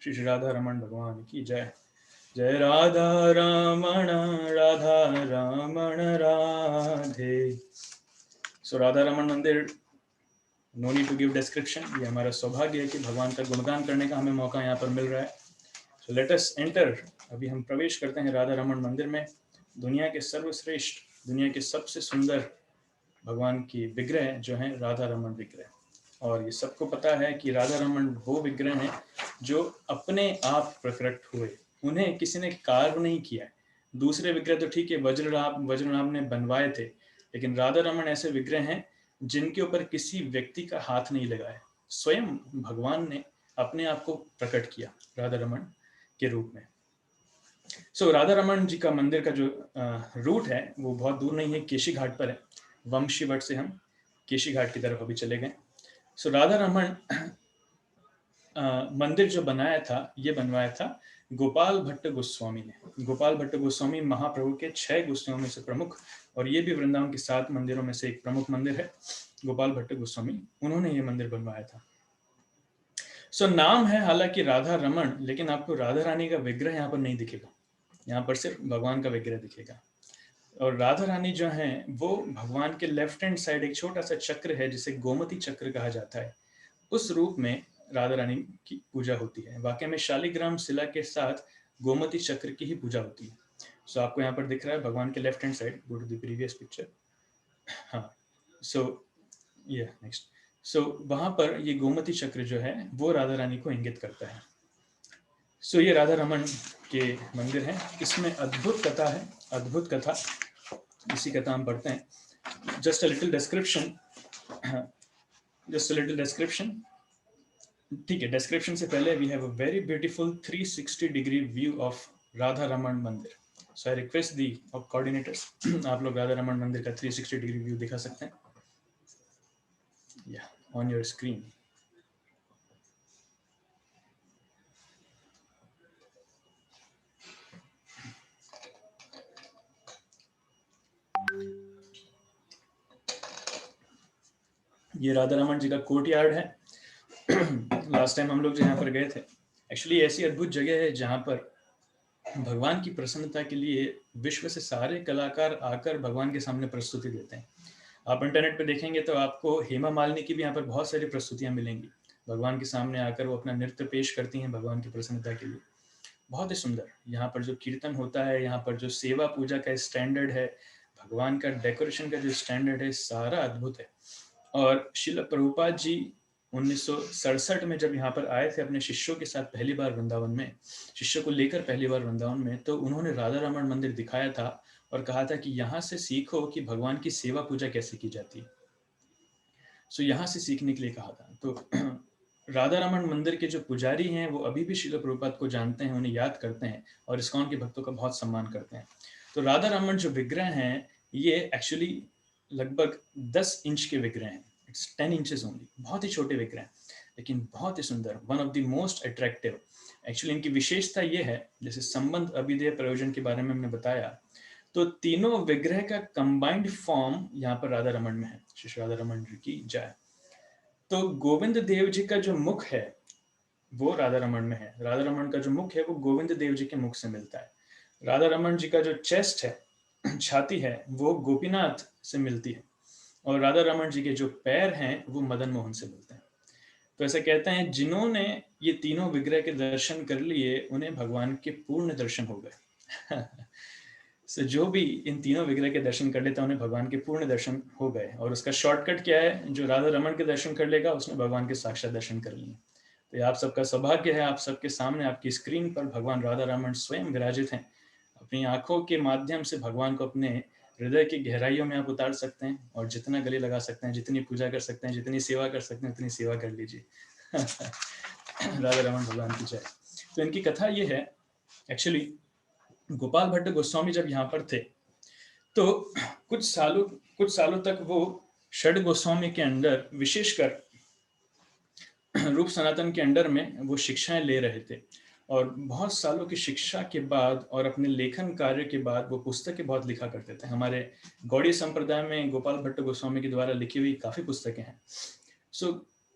श्री राधा रमण भगवान की जय। जय राधा रमण राधे। सो Radha Raman Mandir, no need to give description, ये हमारा सौभाग्य है कि भगवान का गुणगान करने का हमें मौका यहाँ पर मिल रहा है। So let us enter. अभी हम प्रवेश करते हैं राधा रमण मंदिर में, दुनिया के सर्वश्रेष्ठ, दुनिया के सबसे सुंदर भगवान की विग्रह जो है राधा रमन विग्रह। और ये सबको पता है कि राधा रमन वो विग्रह हैं जो अपने आप प्रकट हुए, उन्हें किसी ने कार्य नहीं किया है। दूसरे विग्रह तो ठीक है, वज्रनाभ ने बनवाए थे, लेकिन राधा रमन ऐसे विग्रह हैं जिनके ऊपर किसी व्यक्ति का हाथ नहीं लगा है। स्वयं भगवान ने अपने आप को प्रकट किया राधा रमन के रूप में। सो राधा रमन जी का मंदिर का जो रूट है वो बहुत दूर नहीं है, केशी घाट पर है। वंशीवट से हम केशी घाट की तरफ अभी चले गए। सो राधा रमन मंदिर जो बनाया था, ये बनवाया था गोपाल भट्ट गोस्वामी ने। गोपाल भट्ट गोस्वामी महाप्रभु के 6 गोस्वामियों में से प्रमुख, और ये भी वृंदावन के 7 मंदिरों में से एक प्रमुख मंदिर है। गोपाल भट्ट गोस्वामी, उन्होंने ये मंदिर बनवाया था। सो नाम है हालांकि राधा रमन, लेकिन आपको राधा रानी का विग्रह यहाँ पर नहीं दिखेगा, यहाँ पर सिर्फ भगवान का विग्रह दिखेगा। और राधा रानी जो है वो भगवान के लेफ्ट हैंड साइड एक छोटा सा चक्र है जिसे गोमती चक्र कहा जाता है, उस रूप में राधा रानी की पूजा होती है। वाकई में शालिग्राम शिला के साथ गोमती चक्र की ही पूजा होती है। सो आपको यहाँ पर दिख रहा है भगवान के left hand side, go to the previous picture. हाँ, सो ये नेक्स्ट। सो वहां पर ये गोमती चक्र जो है वो राधा रानी को इंगित करता है। सो ये राधा रमन के मंदिर है। इसमें अद्भुत कथा है, अद्भुत कथा। इसी कथा हम पढ़ते हैं। Just a little description, just a little description. ठीक है, डिस्क्रिप्शन से पहले we have a very beautiful 360 degree view of Radha Raman Mandir. So I request the coordinators, आप लोग राधा रमन मंदिर का 360 डिग्री व्यू दिखा सकते हैं या ऑन योर स्क्रीन। ये राधा रमन जी का कोर्टयार्ड है। लास्ट टाइम हम लोग जो यहाँ पर गए थे, एक्चुअली ऐसी अद्भुत जगह है जहाँ पर भगवान की प्रसन्नता के लिए विश्व से सारे कलाकार आकर भगवान के सामने प्रस्तुति देते हैं। आप इंटरनेट पे देखेंगे तो आपको हेमा मालिनी की भी यहाँ पर बहुत सारी प्रस्तुतियां मिलेंगी। भगवान के सामने आकर वो अपना नृत्य पेश करती हैं भगवान की प्रसन्नता के लिए। बहुत ही सुंदर यहाँ पर जो कीर्तन होता है, यहाँ पर जो सेवा पूजा का स्टैंडर्ड है, भगवान का डेकोरेशन का जो स्टैंडर्ड है, सारा अद्भुत है। और श्रील प्रभुपाद जी 1967 में जब यहाँ पर आए थे अपने शिष्यों के साथ पहली बार वृंदावन में, शिष्यों को लेकर पहली बार वृंदावन में, तो उन्होंने राधा रमन मंदिर दिखाया था और कहा था कि यहाँ से सीखो कि भगवान की सेवा पूजा कैसे की जाती है। सो यहाँ से सीखने के लिए कहा था। तो राधा रमन मंदिर के जो पुजारी हैं वो अभी भी श्रील प्रभुपाद को जानते हैं, उन्हें याद करते हैं और इस्कॉन के भक्तों का बहुत सम्मान करते हैं। तो राधा रमन जो विग्रह हैं ये एक्चुअली लगभग 10 इंच के विग्रह हैं। इट्स 10 इंचेस ओनली, बहुत ही छोटे विग्रह हैं लेकिन बहुत ही सुंदर, one of the most attractive. Actually इनकी विशेषता ये है, जैसे संबंध अभिधेय प्रयोजन के बारे में हमने बताया, तो तीनों विग्रह का कंबाइंड फॉर्म यहाँ पर राधा रमन में है। श्री राधा रमन जी की जय। तो गोविंद देव जी का जो मुख है वो राधा रमन में है। राधा रमन का जो मुख है वो गोविंद देव जी के मुख से मिलता है। राधा रमन जी का जो चेस्ट है, छाती है, वो गोपीनाथ से मिलती है। और राधा रमन जी के जो पैर हैं वो मदन मोहन से मिलते हैं। तो ऐसा कहते हैं जिन्होंने ये तीनों विग्रह के दर्शन कर लिए उन्हें भगवान के पूर्ण दर्शन हो गए। सो जो भी इन तीनों विग्रह के दर्शन कर लेता है उन्हें भगवान के पूर्ण दर्शन हो गए। और उसका शॉर्टकट क्या है, जो राधा रमन के दर्शन कर लेगा उसने भगवान के साक्षात दर्शन कर लिए। तो ये आप सबका सौभाग्य है, आप सबके सामने आपकी स्क्रीन पर भगवान राधा रमन स्वयं विराजित हैं। अपनी आंखों के माध्यम से भगवान को अपने हृदय की गहराइयों में आप उतार सकते हैं और जितना गले लगा सकते हैं, जितनी पूजा कर सकते हैं, जितनी सेवा कर सकते हैं उतनी सेवा कर लीजिए। राधा रमन भगवान की जय। तो इनकी कथा ये है, एक्चुअली गोपाल भट्ट गोस्वामी जब यहाँ पर थे तो कुछ सालों तक वो षड गोस्वामी के अंडर, विशेषकर रूप सनातन के अंडर में वो शिक्षाएं ले रहे थे। और बहुत सालों की शिक्षा के बाद और अपने लेखन कार्य के बाद वो पुस्तकें बहुत लिखा करते थे। हमारे गौड़ीय संप्रदाय में गोपाल भट्ट गोस्वामी के द्वारा लिखी हुई काफ़ी पुस्तकें हैं। सो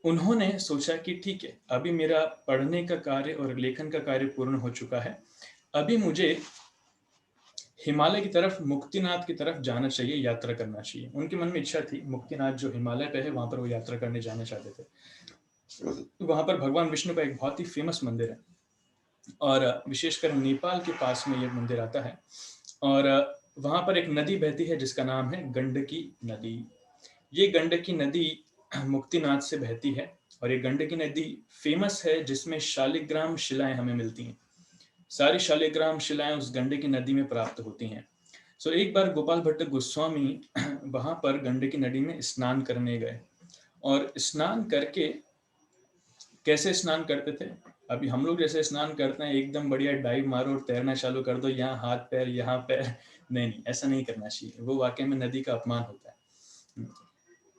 उन्होंने सोचा कि ठीक है, अभी मेरा पढ़ने का कार्य और लेखन का कार्य पूर्ण हो चुका है, अभी मुझे हिमालय की तरफ, मुक्तिनाथ की तरफ जाना चाहिए, यात्रा करना चाहिए। उनके मन में इच्छा थी, मुक्तिनाथ जो हिमालय पे है वहाँ पर वो यात्रा करने जाना चाहते थे। वहाँ पर भगवान विष्णु का एक बहुत ही फेमस मंदिर है और विशेषकर नेपाल के पास में ये मंदिर आता है। और वहाँ पर एक नदी बहती है जिसका नाम है गंडकी नदी। ये गंडकी नदी मुक्तिनाथ से बहती है और ये गंडकी नदी फेमस है जिसमें शालिग्राम शिलाएं हमें मिलती हैं। सारी शालिग्राम शिलाएं उस गंडकी नदी में प्राप्त होती हैं। सो एक बार गोपाल भट्ट गोस्वामी वहां पर गंडकी नदी में स्नान करने गए और स्नान करके, कैसे स्नान करते थे, अभी हम लोग जैसे स्नान करते हैं एकदम बढ़िया डाइव मारो और तैरना चालू कर दो, यहाँ हाथ पैर यहाँ पैर, नहीं, ऐसा नहीं करना चाहिए। वो वाकई में नदी का अपमान होता है।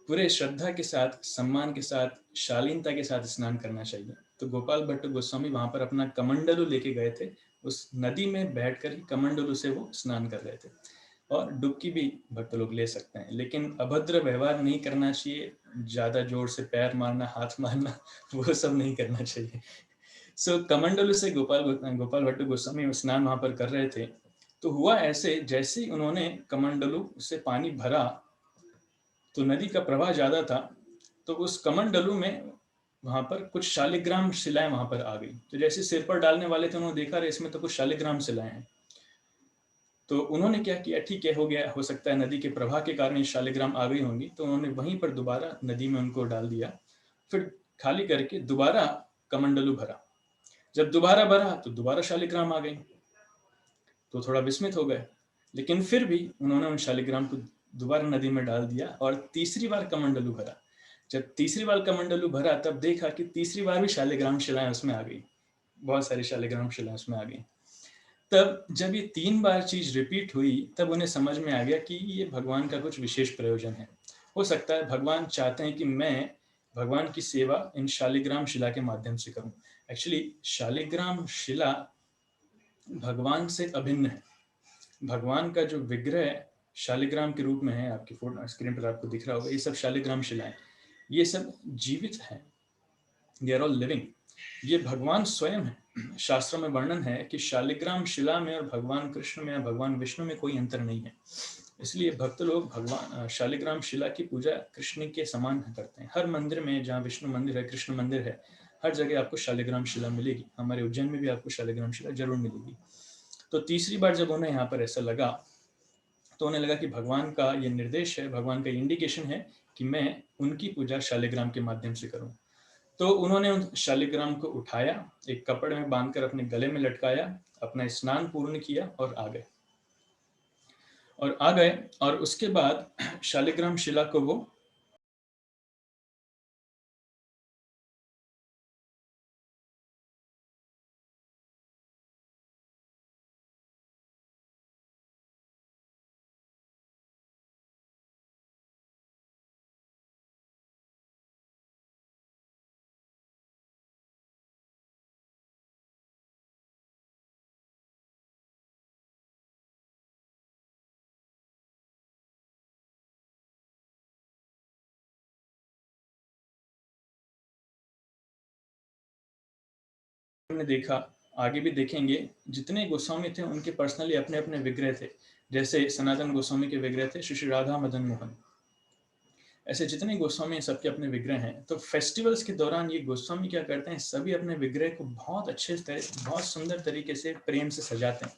पूरे श्रद्धा के साथ, सम्मान के साथ, शालीनता के साथ स्नान करना चाहिए। तो गोपाल भट्ट गोस्वामी वहां पर अपना कमंडलू लेके गए थे, उस नदी में बैठकर ही कमंडलू से वो स्नान कर रहे थे। और डुबकी भी भक्त लोग ले सकते हैं, लेकिन अभद्र व्यवहार नहीं करना चाहिए, ज्यादा जोर से पैर मारना, हाथ मारना, वो सब नहीं करना चाहिए। सो कमंडलू से गोपाल भट्ट गोस्वामी स्नान वहां पर कर रहे थे। तो हुआ ऐसे, जैसे ही उन्होंने कमंडलू से पानी भरा तो नदी का प्रवाह ज्यादा था, तो उस कमंडलू में वहां पर कुछ शालिग्राम शिलाएं वहां पर आ गई। तो जैसे सिर पर डालने वाले थे, उन्होंने देखा इसमें तो कुछ शालिग्राम शिलाएं हैं। तो उन्होंने क्या किया, ठीक है, हो गया, हो सकता है नदी के प्रवाह के कारण ये शालिग्राम आ गई होंगी, तो उन्होंने वहीं पर दोबारा नदी में उनको डाल दिया। फिर खाली करके दोबारा कमंडलू भरा। जब दोबारा भरा तो दोबारा शालिग्राम आ गई, तो थोड़ा विस्मित हो गए, लेकिन फिर भी उन्होंने उन शालिग्राम को दोबारा नदी में डाल दिया और तीसरी बार कमंडलू भरा। जब तीसरी बार कमंडलू भरा तब देखा कि तीसरी बार भी शालिग्राम शिलाएं उसमें आ गई, बहुत सारी शालिग्राम शिलाएं उसमें आ गई। तब जब ये 3 बार चीज रिपीट हुई तब उन्हें समझ में आ गया कि ये भगवान का कुछ विशेष प्रयोजन है। हो सकता है भगवान चाहते हैं कि मैं भगवान की सेवा इन शालिग्राम शिला के माध्यम से करूं। एक्चुअली शालिग्राम शिला भगवान से अभिन्न है। भगवान का जो विग्रह शालिग्राम के रूप में है, आपकी फोटो स्क्रीन पर आपको दिख रहा होगा, ये सब शालिग्राम शिलाएं, ये सब जीवित हैं, दे आर ऑल लिविंग। ये भगवान स्वयं है। शास्त्रों में वर्णन है कि शालिग्राम शिला में और भगवान कृष्ण में या भगवान विष्णु में कोई अंतर नहीं है। इसलिए भक्त लोग भगवान शालिग्राम शिला की पूजा कृष्ण के समान करते हैं। हर मंदिर में, जहाँ विष्णु मंदिर है, कृष्ण मंदिर है, हर जगह आपको शालिग्राम शिला मिलेगी। हमारे उज्जैन में भी आपको शालिग्राम शिला जरूर मिलेगी। तो तीसरी बार जब उन्हें यहाँ पर ऐसा लगा, तो उन्हें लगा कि भगवान का ये निर्देश है, भगवान का इंडिकेशन है कि मैं उनकी पूजा शालिग्राम के माध्यम से करूं। तो उन्होंने उन शालिग्राम को उठाया, एक कपड़े में बांधकर अपने गले में लटकाया, अपना स्नान पूर्ण किया और आ गए। और उसके बाद शालिग्राम शिला को वो ने देखा, आगे भी देखेंगे, जितने गोस्वामी थे उनके पर्सनली अपने अपने विग्रह थे। जैसे सनातन गोस्वामी के विग्रह थे श्री राधा मदन मोहन, ऐसे जितने गोस्वामी हैं सबके अपने विग्रह हैं। तो फेस्टिवल्स के दौरान ये गोस्वामी क्या करते हैं, सभी अपने विग्रह को बहुत अच्छे बहुत सुंदर तरीके से प्रेम से सजाते हैं।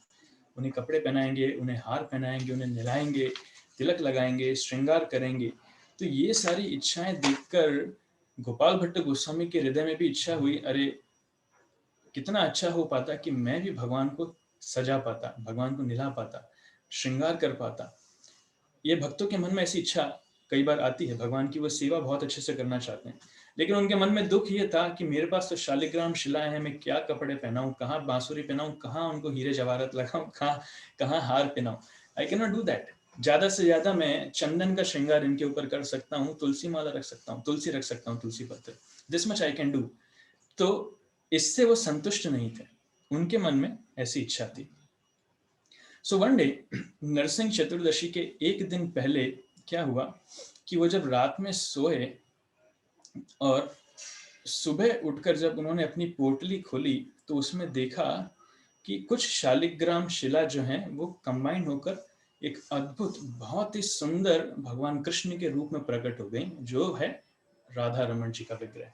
उन्हें कपड़े पहनाएंगे, उन्हें हार पहनाएंगे, उन्हें नहलाएंगे, तिलक लगाएंगे, श्रृंगार करेंगे। तो ये सारी इच्छाएं देखकर गोपाल भट्ट गोस्वामी के हृदय में भी इच्छा हुई, अरे कितना अच्छा हो पाता कि मैं भी भगवान को सजा पाता, भगवान को निला पाता, श्रृंगार कर पाता। ये भक्तों के मन में ऐसी इच्छा कई बार आती है, भगवान की वो सेवा बहुत अच्छे से करना चाहते हैं, लेकिन उनके मन में दुख ये था कि मेरे पास तो शालिग्राम शिलाएं हैं, मैं क्या कपड़े पहनाऊं, कहाँ बांसुरी पहनाऊं, कहाँ उनको हीरे जवाहरात लगाऊं, कहाँ हार पहनाऊं। I can not do that. ज्यादा से ज्यादा मैं चंदन का श्रृंगार इनके ऊपर कर सकता हूँ, तुलसी माला रख सकता हूँ, तुलसी रख सकता हूँ, तुलसी पत्र, this much I can do. तो इससे वो संतुष्ट नहीं थे, उनके मन में ऐसी इच्छा थी। सो वन डे नरसिंह चतुर्दशी के एक दिन पहले क्या हुआ कि वो जब रात में सोए और सुबह उठकर जब उन्होंने अपनी पोटली खोली तो उसमें देखा कि कुछ शालिग्राम शिला जो हैं वो कंबाइन होकर एक अद्भुत, बहुत ही सुंदर भगवान कृष्ण के रूप में प्रकट हो गई, जो है राधा रमन जी का विग्रह।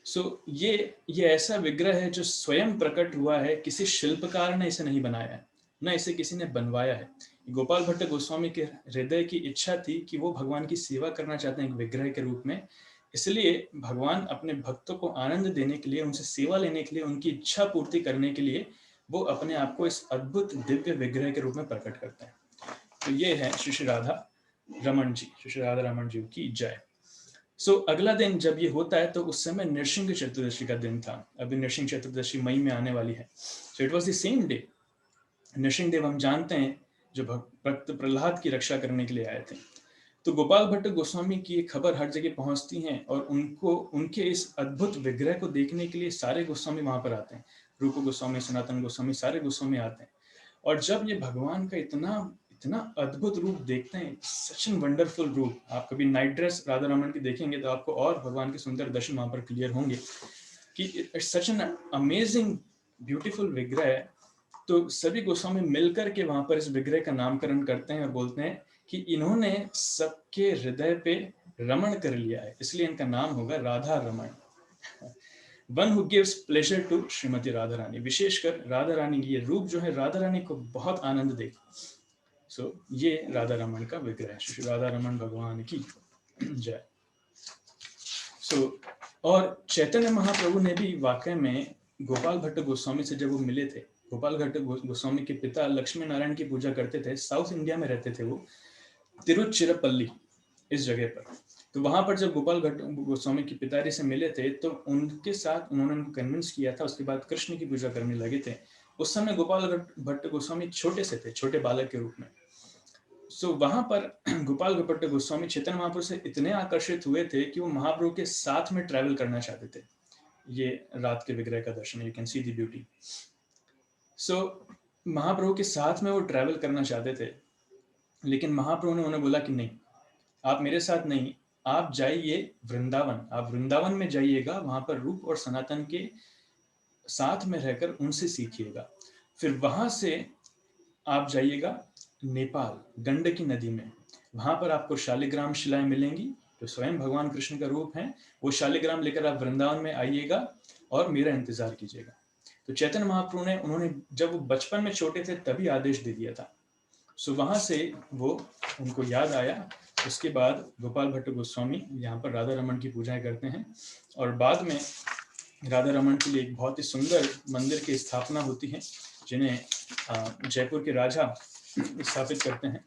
सो ये ऐसा विग्रह है जो स्वयं प्रकट हुआ है, किसी शिल्पकार ने इसे नहीं बनाया है, न इसे किसी ने बनवाया है। गोपाल भट्ट गोस्वामी के हृदय की इच्छा थी कि वो भगवान की सेवा करना चाहते हैं एक विग्रह के रूप में, इसलिए भगवान अपने भक्तों को आनंद देने के लिए, उनसे सेवा लेने के लिए, उनकी इच्छा पूर्ति करने के लिए वो अपने आप को इस अद्भुत दिव्य विग्रह के रूप में प्रकट करते हैं। तो ये है श्री श्री राधा रमन जी, श्री श्री राधा रमन जी की जय। अगला दिन जब ये होता है तो उस समय नृसिंह चतुर्दशी का दिन था। अभी नृसिंह चतुर्दशी मई में आने वाली है। So it was the same day. Nrisingh Dev हम जानते हैं जो भक्त प्रहलाद की रक्षा करने के लिए आए थे। तो गोपाल भट्ट गोस्वामी की ये खबर हर जगह पहुंचती है और उनको उनके इस अद्भुत विग्रह को देखने के लिए सारे गोस्वामी वहां पर आते हैं। रूप गोस्वामी, सनातन गोस्वामी, सारे गोस्वामी आते हैं। और जब ये भगवान का इतना अद्भुत रूप देखते हैं, सच एन वंडरफुल रूप, आप कभी नाइट ड्रेस राधा रमन की देखेंगे तो आपको और भगवान के सुंदर दर्शन वहां पर क्लियर होंगे कि it's such an amazing beautiful विग्रह है। तो सभी गोस्वामी मिलकर के वहां पर इस विग्रह का नामकरण करते हैं और बोलते हैं कि इन्होंने सबके हृदय पे रमण कर लिया है, इसलिए इनका नाम होगा Radha Raman. One who gives pleasure to Shrimati Radha Rani, विशेषकर राधा रानी की ये रूप जो है राधा रानी को बहुत आनंद देगा। ये राधा रमण का विग्रह है। श्री राधा रमण भगवान की जय। और चैतन्य महाप्रभु ने भी वाकई में गोपाल भट्ट गोस्वामी से जब वो मिले थे, गोपाल भट्ट गोस्वामी के पिता लक्ष्मी नारायण की पूजा करते थे, साउथ इंडिया में रहते थे वो, तिरुचिरापल्ली इस जगह पर। तो वहां पर जब गोपाल भट्ट गोस्वामी के पिताजी से मिले थे तो उनके साथ उन्होंने उनको कन्विंस किया था, उसके बाद कृष्ण की पूजा करने लगे थे। उस समय गोपाल भट्ट गोस्वामी छोटे से थे, छोटे बालक के रूप में। वहां पर गोपाल भट्ट गोस्वामी चैतन्य महाप्रभु से इतने आकर्षित हुए थे कि वो महाप्रभु के साथ में ट्रैवल करना चाहते थे। ये रात के विग्रह का दर्शन, you can see the beauty. Mahaprabhu के साथ में वो ट्रैवल करना चाहते थे, लेकिन महाप्रभु ने उन्हें बोला कि नहीं, आप मेरे साथ नहीं, आप जाइए वृंदावन, आप वृंदावन में जाइएगा, वहां पर रूप और सनातन के साथ में रहकर उनसे सीखिएगा। फिर वहां से आप जाइएगा नेपाल, गंडकी नदी में, वहां पर आपको शालिग्राम शिलाएं मिलेंगी जो स्वयं भगवान कृष्ण का रूप है। वो शालिग्राम लेकर आप वृंदावन में आइएगा और मेरा इंतजार कीजिएगा। तो चैतन्य महाप्रभु ने, उन्होंने जब वो बचपन में छोटे थे तभी आदेश दे दिया था। वहां से वो उनको याद आया। उसके बाद गोपाल भट्ट गोस्वामी यहाँ पर राधा रमन की पूजाएं करते हैं और बाद में राधा रमन के लिए एक बहुत ही सुंदर मंदिर की स्थापना होती है, जिन्हें जयपुर के राजा स्थापित करते हैं।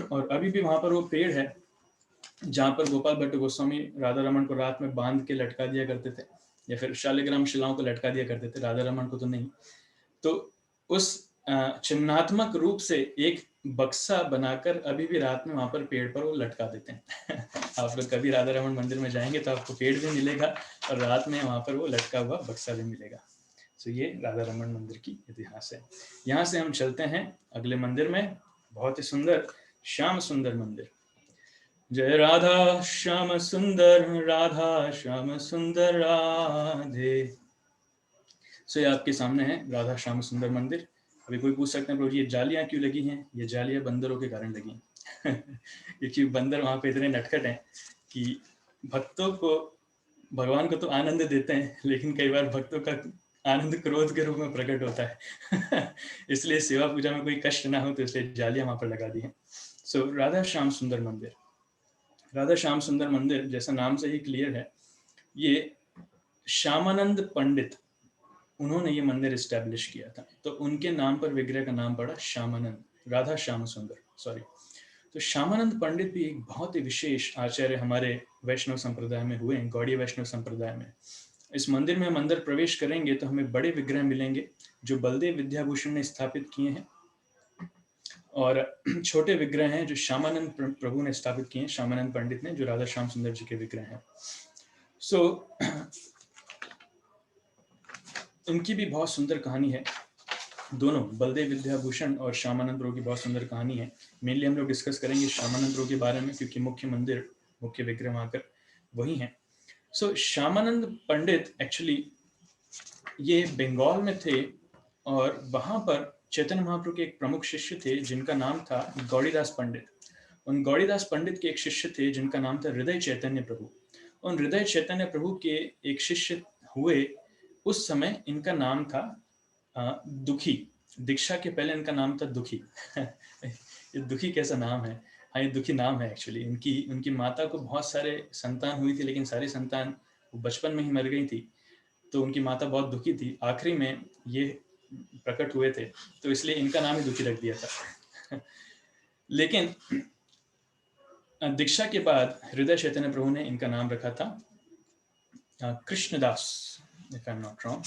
और अभी भी वहां पर वो पेड़ है जहाँ पर गोपाल भट्ट गोस्वामी राधा रमन को रात में बांध के लटका दिया करते थे, या फिर शालिग्राम शिलाओं को लटका दिया करते थे, राधा रमन को तो नहीं। तो उस चिन्हात्मक रूप से एक बक्सा बनाकर अभी भी रात में वहां पर पेड़ पर वो लटका देते हैं। आप लोग कभी राधा रमन मंदिर में जाएंगे तो आपको पेड़ भी मिलेगा और रात में वहां पर वो लटका हुआ बक्सा भी मिलेगा। ये राधा रमन मंदिर की इतिहास है। यहाँ से हम चलते हैं अगले मंदिर में, बहुत ही सुंदर श्याम सुंदर मंदिर। जय राधा श्याम सुंदर, राधा श्याम सुंदर राधे। ये आपके सामने है राधा श्याम सुंदर मंदिर। अभी कोई पूछ सकते हैं प्रभु जी ये जालियां क्यों लगी हैं? ये जालियां बंदरों के कारण लगी हैं। क्योंकि बंदर वहां पे इतने नटखट हैं कि भक्तों को, भगवान को तो आनंद देते हैं, लेकिन कई बार भक्तों का आनंद क्रोध के रूप में प्रकट होता है। इसलिए सेवा पूजा में कोई कष्ट ना हो तो इसलिए जालियां वहां पर लगा दी हैं। राधा श्याम सुंदर मंदिर। राधा श्याम सुंदर मंदिर जैसा नाम से ही क्लियर है, ये श्यामानंद पंडित, उन्होंने ये मंदिर इस्टेब्लिश किया था। तो उनके नाम पर विग्रह का नाम पड़ा श्यामानंद, राधा श्याम सुंदर, सॉरी। तो श्यामानंद पंडित भी एक बहुत ही विशेष आचार्य हमारे वैष्णव संप्रदाय में हुए, गौड़ीय वैष्णव संप्रदाय में। इस मंदिर में हम अंदर प्रवेश करेंगे तो हमें बड़े विग्रह मिलेंगे जो बलदेव विद्याभूषण ने स्थापित किए हैं, और छोटे विग्रह हैं जो श्यामानंद प्रभु ने स्थापित किए हैं, श्यामानंद पंडित ने, जो राधा श्याम सुंदर जी के विग्रह हैं। इनकी भी बहुत सुंदर कहानी है। दोनों बलदेव विद्याभूषण और श्यामानंद प्रभु की बहुत सुंदर कहानी है। मेनली हम लोग डिस्कस करेंगे श्यामानंद प्रभु के बारे में, क्योंकि मुख्य मंदिर, मुख्य विग्रह वहां पर वही हैं। श्यामानंद पंडित एक्चुअली ये बंगाल में थे, और वहां पर चैतन्य महाप्रभु के एक प्रमुख शिष्य थे जिनका नाम था गौड़ीदास पंडित। उन गौड़ीदास पंडित के एक शिष्य थे जिनका नाम था हृदय चैतन्य प्रभु। उन हृदय चैतन्य प्रभु के एक शिष्य हुए उस समय इनका नाम था दुखी। दीक्षा के पहले इनका नाम था दुखी। ये दुखी कैसा नाम है? हाँ, ये दुखी नाम है एक्चुअली। उनकी माता को बहुत सारे संतान हुई थी, लेकिन सारी संतान बचपन में ही मर गई थी, तो उनकी माता बहुत दुखी थी। आखिरी में ये प्रकट हुए थे, तो इसलिए इनका नाम ही दुखी रख दिया था। लेकिन दीक्षा के बाद हृदय चैतन्य प्रभु ने इनका नाम रखा था Krishnadas, if I am not wrong.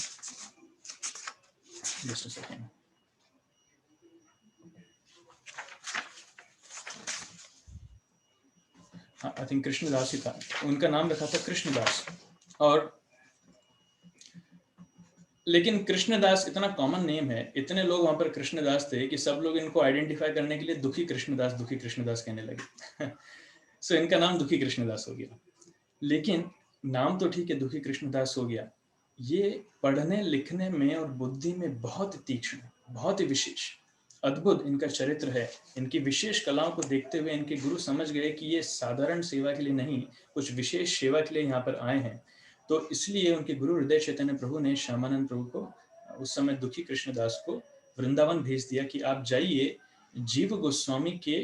Just a second. I think Krishnadas ही था, उनका नाम रखा था कृष्णदास। और लेकिन कृष्णदास इतना कॉमन नेम है, इतने लोग वहां पर कृष्णदास थे कि सब लोग इनको आइडेंटिफाई करने के लिए दुखी कृष्णदास कहने लगे। सो इनका नाम दुखी कृष्णदास हो गया। लेकिन नाम तो ठीक है, दुखी कृष्णदास हो गया, ये पढ़ने लिखने में और बुद्धि में बहुत तीक्ष्ण, बहुत ही विशेष, अद्भुत इनका चरित्र है। इनकी विशेष कलाओं को देखते हुए इनके गुरु समझ गए कि ये साधारण सेवा के लिए नहीं, कुछ विशेष सेवा के लिए यहाँ पर आए हैं। तो इसलिए उनके गुरु हृदय चैतन्य प्रभु ने श्यामानंद प्रभु को, उस समय दुखी कृष्णदास को, वृंदावन भेज दिया कि आप जाइए, जीव गोस्वामी के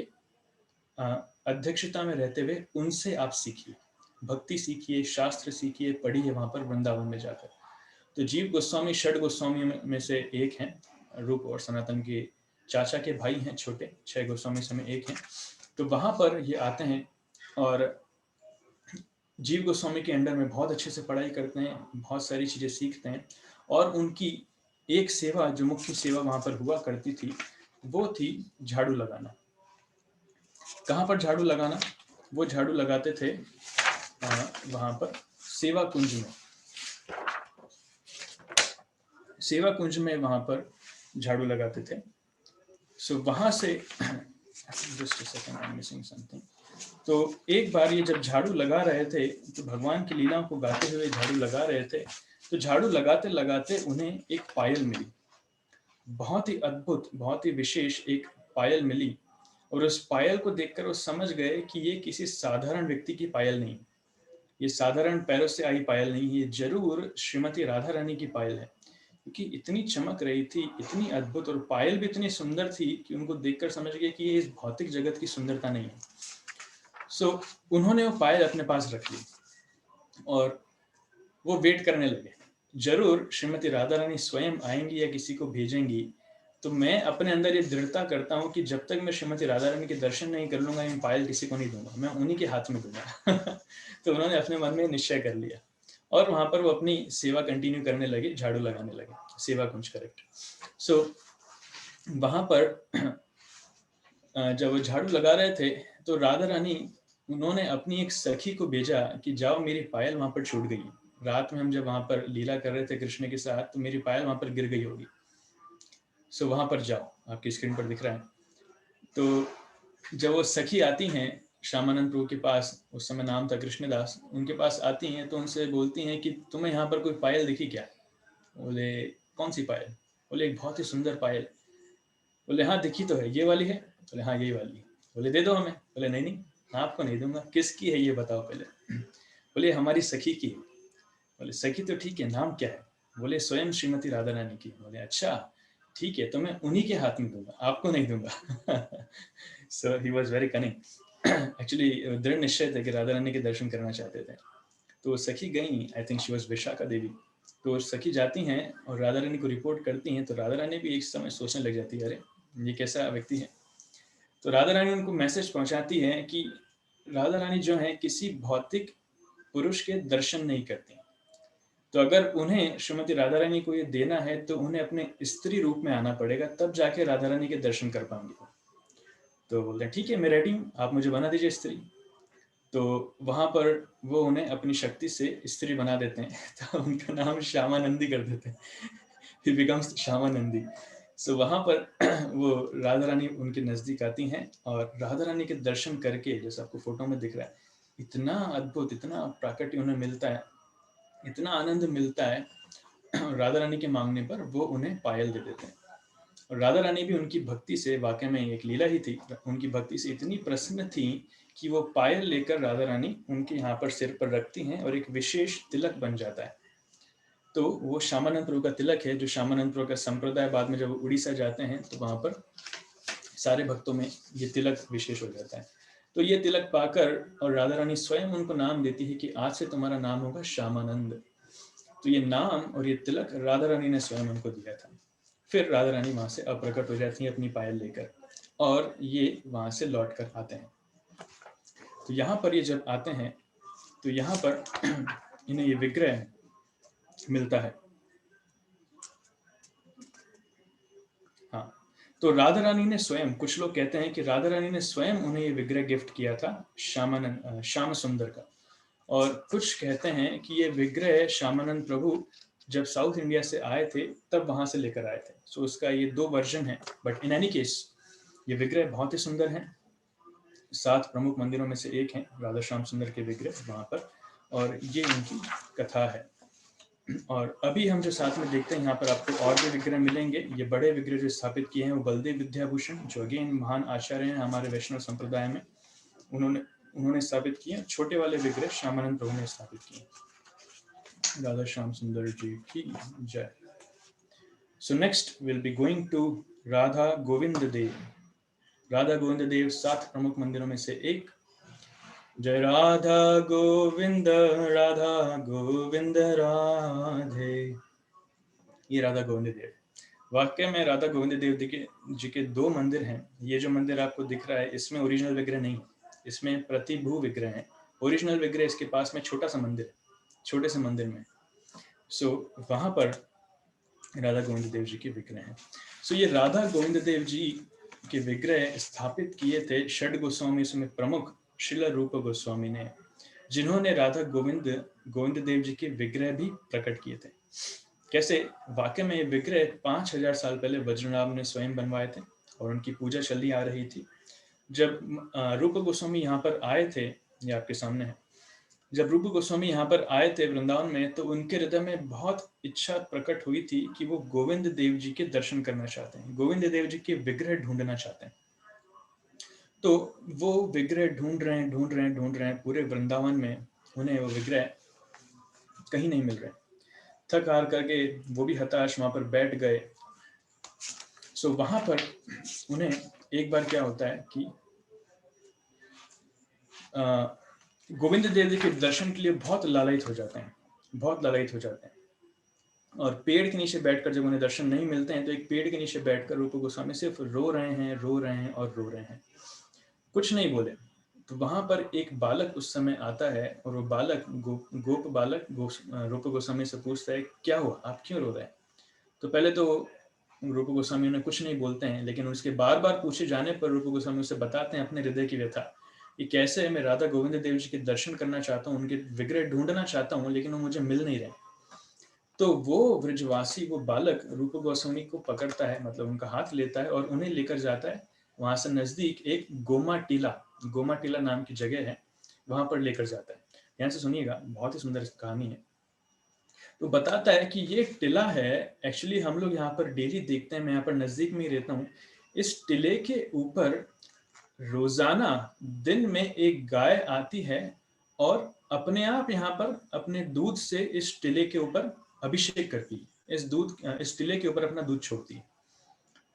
अध्यक्षता में रहते हुए उनसे आप सीखिए, भक्ति सीखिए, शास्त्र सीखिए, पढ़िए वहां पर वृंदावन में जाकर। तो जीव गोस्वामी षड गोस्वामी में से एक हैं, रूप और सनातन के चाचा के भाई हैं, छोटे 6 गोस्वामी में एक हैं। तो वहां पर ये आते हैं और जीव गोस्वामी के अंडर में बहुत अच्छे से पढ़ाई करते हैं, बहुत सारी चीजें सीखते हैं। और उनकी एक सेवा, जो मुख्य सेवा वहां पर हुआ करती थी, वो थी झाड़ू लगाना। कहाँ पर झाड़ू लगाना? वो झाड़ू लगाते थे वहां पर सेवा कुंज में। सेवा कुंज में वहां पर झाड़ू लगाते थे। सो वहां से just a second, I am missing something. तो एक बार ये जब झाड़ू लगा रहे थे, तो भगवान की लीलाओं को गाते हुए झाड़ू लगा रहे थे, तो झाड़ू लगाते लगाते उन्हें एक पायल मिली, बहुत ही अद्भुत, बहुत ही विशेष एक पायल मिली। और उस पायल को देखकर वो समझ गए कि ये किसी साधारण व्यक्ति की पायल नहीं, ये साधारण पैरों से आई पायल नहीं, ये जरूर श्रीमती राधा रानी की पायल है, क्योंकि इतनी चमक रही थी, इतनी अद्भुत, और पायल भी इतनी सुंदर थी कि उनको देखकर समझ गए कि ये इस भौतिक जगत की सुंदरता नहीं है। सो उन्होंने वो पायल अपने पास रख ली और वो वेट करने लगे, जरूर श्रीमती राधा रानी स्वयं आएंगी या किसी को भेजेंगी। तो मैं अपने अंदर ये दृढ़ता करता हूँ कि जब तक मैं श्रीमती राधा रानी के दर्शन नहीं कर लूंगा, मैं पायल किसी को नहीं दूंगा, मैं उन्हीं के हाथ में दूंगा। तो उन्होंने अपने मन में निश्चय कर लिया और वहां पर वो अपनी सेवा कंटिन्यू करने लगे, झाड़ू लगाने लगे, सेवा कुंज, करेक्ट। सो वहां पर जब वो झाड़ू लगा रहे थे, तो राधा रानी, उन्होंने अपनी एक सखी को भेजा कि जाओ, मेरी पायल वहां पर छूट गई, रात में हम जब वहां पर लीला कर रहे थे कृष्ण के साथ, तो मेरी पायल वहां पर गिर गई होगी, सो वहां पर जाओ, आपकी स्क्रीन पर दिख रहा है। तो जब वो सखी आती हैं श्यामानंद प्रभु के पास, उस समय नाम था कृष्णदास, उनके पास आती हैं तो उनसे बोलती हैं कि तुम्हें यहाँ पर कोई पायल दिखी क्या? बोले कौन सी पायल? बोले एक बहुत ही सुंदर पायल। बोले हाँ दिखी तो है, ये वाली है? बोले हाँ यही वाली। बोले दे दो हमें। बोले नहीं नहीं, आपको नहीं दूंगा, किसकी है ये बताओ पहले। बोले हमारी सखी की। बोले सखी तो ठीक है, नाम क्या है? बोले स्वयं श्रीमती राधा रानी की। बोले अच्छा ठीक है, तो मैं उन्हीं के हाथ में दूंगा, आपको नहीं दूंगा। So he was very cunning. Actually दृढ़ निश्चय थे कि राधा रानी के दर्शन करना चाहते थे। तो सखी गई, I think she was Vishakha Devi. तो सखी जाती हैं और राधा रानी को रिपोर्ट करती हैं। तो राधा रानी भी एक समय सोचने लग जाती है, अरे ये कैसा व्यक्ति है। तो राधा रानी उनको मैसेज पहुंचाती है कि राधा रानी जो है किसी भौतिक पुरुष के दर्शन नहीं करती, तो अगर उन्हें श्रीमती राधा रानी को ये देना है तो उन्हें अपने स्त्री रूप में आना पड़ेगा, तब जाके राधा रानी के दर्शन कर पाएंगे। तो बोलते हैं ठीक है मैं रेडी हूँ, आप मुझे बना दीजिए स्त्री। तो वहां पर वो उन्हें अपनी शक्ति से स्त्री बना देते हैं। तो उनका नाम श्यामानंदी कर देते हैं। He becomes श्यामानंदी। सो वहां पर वो राधा रानी उनके नजदीक आती हैं और राधा रानी के दर्शन करके, जैसे आपको फोटो में दिख रहा है, इतना अद्भुत, इतना प्राकट्य उन्हें मिलता है, इतना आनंद मिलता है। राधा रानी के मांगने पर वो उन्हें पायल दे देते हैं। और राधा रानी भी उनकी भक्ति से, वाकई में एक लीला ही थी, उनकी भक्ति से इतनी प्रसन्न थी कि वो पायल लेकर राधा रानी उनके यहाँ पर सिर पर रखती हैं और एक विशेष तिलक बन जाता है। तो वो श्यामानंद प्रभु का तिलक है, जो श्यामानंद प्रभु का संप्रदाय बाद में जब उड़ीसा जाते हैं तो वहां पर सारे भक्तों में ये तिलक विशेष हो जाता है। तो ये तिलक पाकर और राधा रानी स्वयं उनको नाम देती है कि आज से तुम्हारा नाम होगा श्यामानंद। तो ये नाम और ये तिलक राधा रानी ने स्वयं उनको दिया था। फिर राधा रानी वहां से अप्रकट हो जाती है अपनी पायल लेकर, और ये वहां से लौट कर आते हैं। तो यहाँ पर ये जब आते हैं तो यहाँ पर इन्हें ये विग्रह मिलता है। हाँ, तो राधा रानी ने स्वयं, कुछ लोग कहते हैं कि राधा रानी ने स्वयं उन्हें ये विग्रह गिफ्ट किया था श्याम सुंदर का, और कुछ कहते हैं कि ये विग्रह श्यामानंद प्रभु जब साउथ इंडिया से आए थे तब वहां से लेकर आए थे। सो उसका ये 2 वर्जन है, बट इन एनी केस ये विग्रह बहुत ही सुंदर हैं। 7 प्रमुख मंदिरों में से एक है राधा श्याम सुंदर के विग्रह वहां पर, और ये इनकी कथा है। और अभी हम जो साथ में देखते हैं यहाँ पर आपको और भी विग्रह मिलेंगे। ये बड़े विग्रह जो स्थापित किए हैं वो बलदेव विद्याभूषण, जो अगेन महान आचार्य हैं हमारे वैष्णव संप्रदाय में, उन्होंने स्थापित किए। छोटे वाले विग्रह श्यामानंद प्रभु ने स्थापित किए। राधा श्याम सुंदर जी की जय। So next will be going to Radha Govind Dev. Radha Govind Dev 7 प्रमुख मंदिरों में से एक। जय राधा गोविंद राधे। ये राधा गोविंद देव, वाकई में राधा गोविंद देव जी के 2 मंदिर हैं। ये जो मंदिर आपको दिख रहा है इसमें ओरिजिनल विग्रह नहीं है, इसमें प्रतिभू विग्रह है। ओरिजिनल विग्रह इसके पास में छोटा सा मंदिर है, छोटे से मंदिर में। सो वहां पर राधा गोविंद देव जी के विग्रह हैं। सो ये राधा गोविंद देव जी के विग्रह स्थापित किए थे षड गोस्वामी में प्रमुख श्रील रूप गोस्वामी ने, जिन्होंने राधा गोविंद देव जी के विग्रह भी प्रकट किए थे। कैसे? वाकई में ये विग्रह 5000 साल पहले वज्रनाभ ने स्वयं बनवाए थे और उनकी पूजा चली आ रही थी। जब रूप गोस्वामी यहाँ पर आए थे, ये आपके सामने है, जब रूप गोस्वामी यहाँ पर आए थे वृंदावन में, तो उनके हृदय में बहुत इच्छा प्रकट हुई थी कि वो गोविंद देव जी के दर्शन करना चाहते हैं, गोविंद देव जी के विग्रह ढूंढना चाहते हैं। तो वो विग्रह ढूंढ रहे हैं पूरे वृंदावन में, उन्हें वो विग्रह कहीं नहीं मिल रहे। थक हार करके वो भी हताश वहां पर बैठ गए। सो वहां पर उन्हें एक बार क्या होता है कि गोविंद देव जी के दर्शन के लिए बहुत लालयित हो जाते हैं। और पेड़ के नीचे बैठकर जब उन्हें दर्शन नहीं मिलते हैं तो एक पेड़ के नीचे बैठकर रूप गोस्वामी सिर्फ रो रहे हैं, कुछ नहीं बोले। तो वहां पर एक बालक उस समय आता है और वो बालक गोप बालक रूप गोस्वामी से पूछता है, क्या हुआ, आप क्यों रो रहे हैं? तो पहले तो रूप गोस्वामी उन्हें कुछ नहीं बोलते हैं, लेकिन उसके बार बार पूछे जाने पर रूप गोस्वामी उसे बताते हैं अपने हृदय की व्यथा कि कैसे मैं राधा गोविंद देव जी के दर्शन करना चाहता हूँ, उनके विग्रह ढूंढना चाहता हूँ, लेकिन वो मुझे मिल नहीं रहे। तो वो ब्रजवासी, वो बालक रूप गोस्वामी को पकड़ता है, मतलब उनका हाथ लेता है और उन्हें लेकर जाता है वहां से नजदीक एक गोमा टीला नाम की जगह है, वहां पर लेकर जाता है। यहाँ से सुनिएगा, बहुत ही सुंदर कहानी है। तो बताता है कि ये टिला है, एक्चुअली हम लोग यहाँ पर डेली देखते हैं, मैं यहाँ पर नजदीक में ही रहता हूँ। इस टिले के ऊपर रोजाना दिन में एक गाय आती है और अपने आप यहाँ पर अपने दूध से इस टिले के ऊपर अभिषेक करती है, इस टिले के ऊपर अपना दूध छोड़ती है।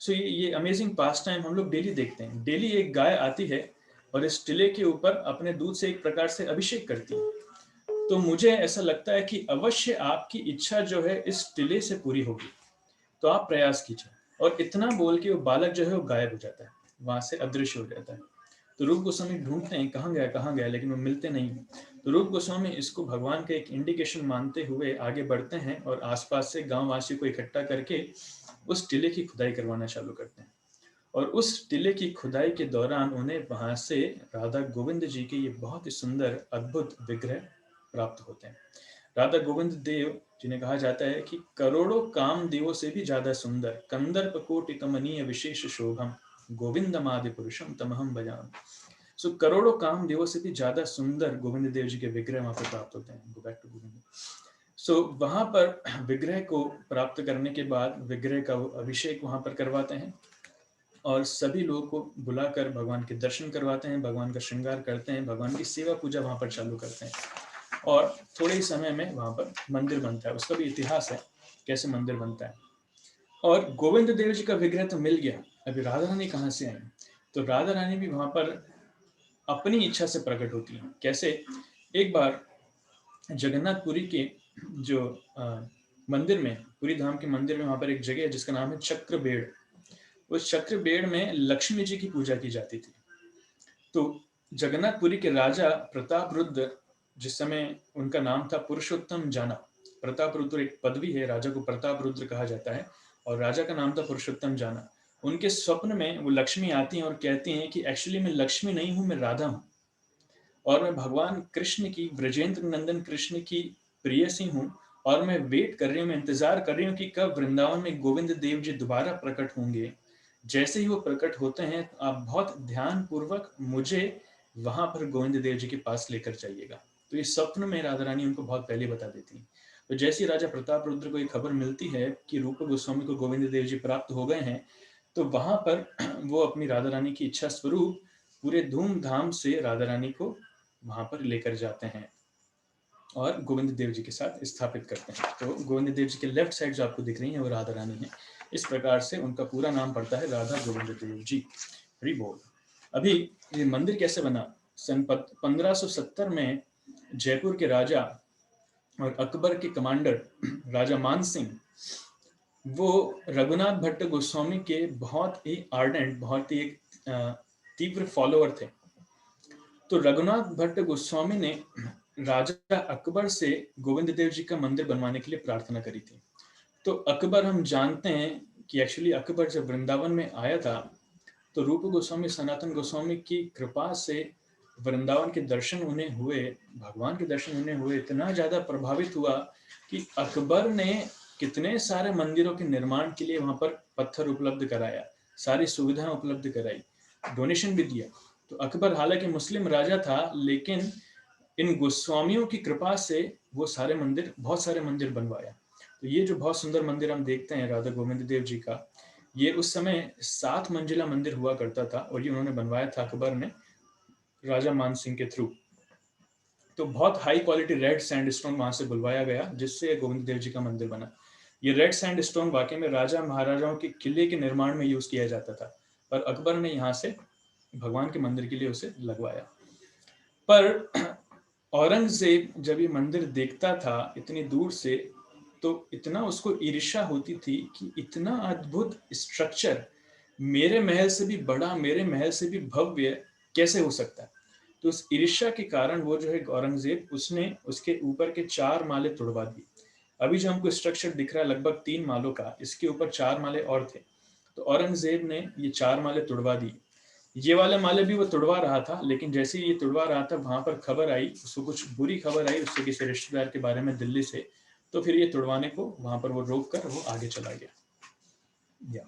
सो ये अमेजिंग पास टाइम हम लोग डेली देखते हैं। डेली एक गाय आती है और इस टिले के ऊपर अपने दूध से एक प्रकार से अभिषेक करती है। तो मुझे ऐसा लगता है कि अवश्य आपकी इच्छा जो है इस टिले से पूरी होगी, तो आप प्रयास कीजिए। और इतना बोल के वो बालक जो है वो गायब हो जाता है, वहां से अदृश्य हो जाता है। तो रूप गोस्वामी ढूंढते हैं कहाँ गया, लेकिन वो मिलते नहीं। तो रूप गोस्वामी इसको भगवान का एक इंडिकेशन मानते हुए आगे बढ़ते हैं और आसपास से गांव वासियों को इकट्ठा करके उस टिले की खुदाई करवाना चालू करते हैं। और उस टिले की खुदाई के दौरान उन्हें वहां से राधा गोविंद जी के ये बहुत ही सुंदर अद्भुत विग्रह प्राप्त होते हैं। राधा गोविंद देव जिन्हें कहा जाता है कि करोड़ों काम देवों से भी ज्यादा सुंदर, कंदर्प कोटि कमनीय विशेष शोभम, गोविंदमादि पुरुषम तमहम भजामि। सो करोड़ों काम देवों से भी ज्यादा सुंदर गोविंद देव जी के विग्रह वहां पर प्राप्त होते हैं। Go back to Govind. सो वहां पर विग्रह को प्राप्त करने के बाद विग्रह का अभिषेक वहां पर करवाते हैं और सभी लोगों को बुलाकर भगवान के दर्शन करवाते हैं, भगवान का श्रृंगार करते हैं, भगवान की सेवा पूजा वहां पर चालू करते हैं। और थोड़े ही समय में वहां पर मंदिर बनता है। उसका भी इतिहास है कैसे मंदिर बनता है। और गोविंद देव जी का विग्रह तो मिल गया, अभी राधा रानी कहाँ से आई? तो राधा रानी भी वहां पर अपनी इच्छा से प्रकट होती है। कैसे? एक बार जगन्नाथपुरी के जो मंदिर में, पुरी धाम के मंदिर में, वहां पर एक जगह है जिसका नाम है चक्रबेड़। उस चक्रबेड़ में लक्ष्मी जी की पूजा की जाती थी। तो जगन्नाथपुरी के राजा प्रताप रुद्र, जिस समय उनका नाम था पुरुषोत्तम जाना, प्रताप रुद्र एक पदवी है, राजा को प्रताप रुद्र कहा जाता है, और राजा का नाम था पुरुषोत्तम जाना। उनके स्वप्न में वो लक्ष्मी आती हैं और कहती हैं कि एक्चुअली मैं लक्ष्मी नहीं हूं, मैं राधा हूं, और मैं भगवान कृष्ण की, ब्रजेंद्र नंदन कृष्ण की प्रेयसी हूँ, और मैं वेट कर रही हूँ, मैं इंतजार कर रही हूँ कि कब वृंदावन में गोविंद देव जी दोबारा प्रकट होंगे। जैसे ही वो प्रकट होते हैं आप बहुत ध्यान पूर्वक मुझे वहां पर गोविंद देव जी के पास लेकर जाइएगा। तो इस स्वप्न में राधा रानी उनको बहुत पहले बता देती है। तो जैसे ही राजा प्रताप रुद्र को ये खबर मिलती है कि रूप गोस्वामी को गोविंद देव जी प्राप्त हो गए हैं, तो वहां पर वो अपनी राधा रानी की इच्छा स्वरूप पूरे धूमधाम से राधा रानी को वहां पर लेकर जाते हैं और गोविंद देव जी के साथ स्थापित करते हैं। तो गोविंद देव जी के लेफ्ट साइड जो आपको दिख रही है वो राधा रानी है। इस प्रकार से उनका पूरा नाम पड़ता है राधा गोविंद देव जी। हरि बोल। अभी ये मंदिर कैसे बना? सन 1570 में जयपुर के राजा और अकबर के कमांडर राजा मान सिंह, वो रघुनाथ भट्ट गोस्वामी के बहुत ही आर्डेंट, बहुत ही एक तीव्र फॉलोअर थे। तो रघुनाथ भट्ट गोस्वामी ने राजा अकबर से गोविंद देव जी का मंदिर बनवाने के लिए प्रार्थना करी थी। तो अकबर, हम जानते हैं कि एक्चुअली अकबर जब वृंदावन में आया था तो रूप गोस्वामी, सनातन गोस्वामी की कृपा से वृंदावन के दर्शन उन्हें हुए, भगवान के दर्शन उन्हें हुए, इतना ज्यादा प्रभावित हुआ कि अकबर ने कितने सारे मंदिरों के निर्माण के लिए वहां पर पत्थर उपलब्ध कराया, सारी सुविधाएं उपलब्ध कराई, डोनेशन भी दिया। तो अकबर हालांकि मुस्लिम राजा था, लेकिन इन गोस्वामियों की कृपा से वो सारे मंदिर, बहुत सारे मंदिर बनवाया। तो ये जो बहुत सुंदर मंदिर हम देखते हैं राधा गोविंद देव जी का, ये उस समय 7 मंजिला मंदिर हुआ करता था और ये उन्होंने बनवाया था अकबर ने राजा मान सिंह के थ्रू। तो बहुत हाई क्वालिटी रेड सैंडस्टोन वहां से बुलवाया गया, जिससे गोविंद देव जी का मंदिर बना। ये रेड सैंडस्टोन वाकई में राजा महाराजाओं के किले के निर्माण में यूज किया जाता था, पर अकबर ने यहाँ से भगवान के मंदिर के लिए उसे लगवाया। पर औरंगजेब जब ये मंदिर देखता था इतनी दूर से, तो इतना उसको ईर्ष्या होती थी कि इतना अद्भुत स्ट्रक्चर मेरे महल से भी बड़ा, मेरे महल से भी भव्य कैसे हो सकता है। तो उस ईर्ष्या के कारण वो जो है औरंगजेब, उसने उसके ऊपर के 4 माले तोड़वा दिए। अभी जो हमको स्ट्रक्चर दिख रहा है लगभग 3 मालों का, इसके ऊपर 4 माले और थे। तो औरंगजेब ने ये 4 माले तोड़वा दिए। ये वाले माले भी वो तोड़वा रहा था, लेकिन जैसे ही ये तोड़वा रहा था वहां पर खबर आई, उसको कुछ बुरी खबर आई उससे किसी रिश्तेदार के बारे में दिल्ली से, तो फिर ये तोड़वाने को वहां पर वो रोक कर वो आगे चला गया।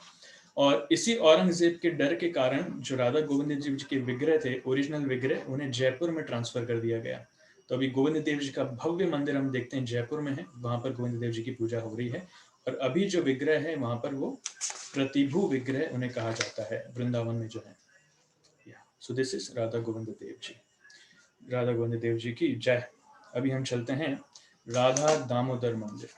और इसी औरंगजेब के डर के कारण जो राधा गोविंद देव जी के विग्रह थे, ओरिजिनल विग्रह, उन्हें जयपुर में ट्रांसफर कर दिया गया। तो अभी गोविंद देव जी का भव्य मंदिर हम देखते हैं जयपुर में है, वहां पर गोविंद देव जी की पूजा हो रही है। और अभी जो विग्रह है वहां पर वो प्रतिभू विग्रह उन्हें कहा जाता है, वृंदावन में जो है। So this is Radha Govind Dev ji. Radha Govind Dev ji की जय। अभी हम चलते हैं राधा दामोदर मंदिर।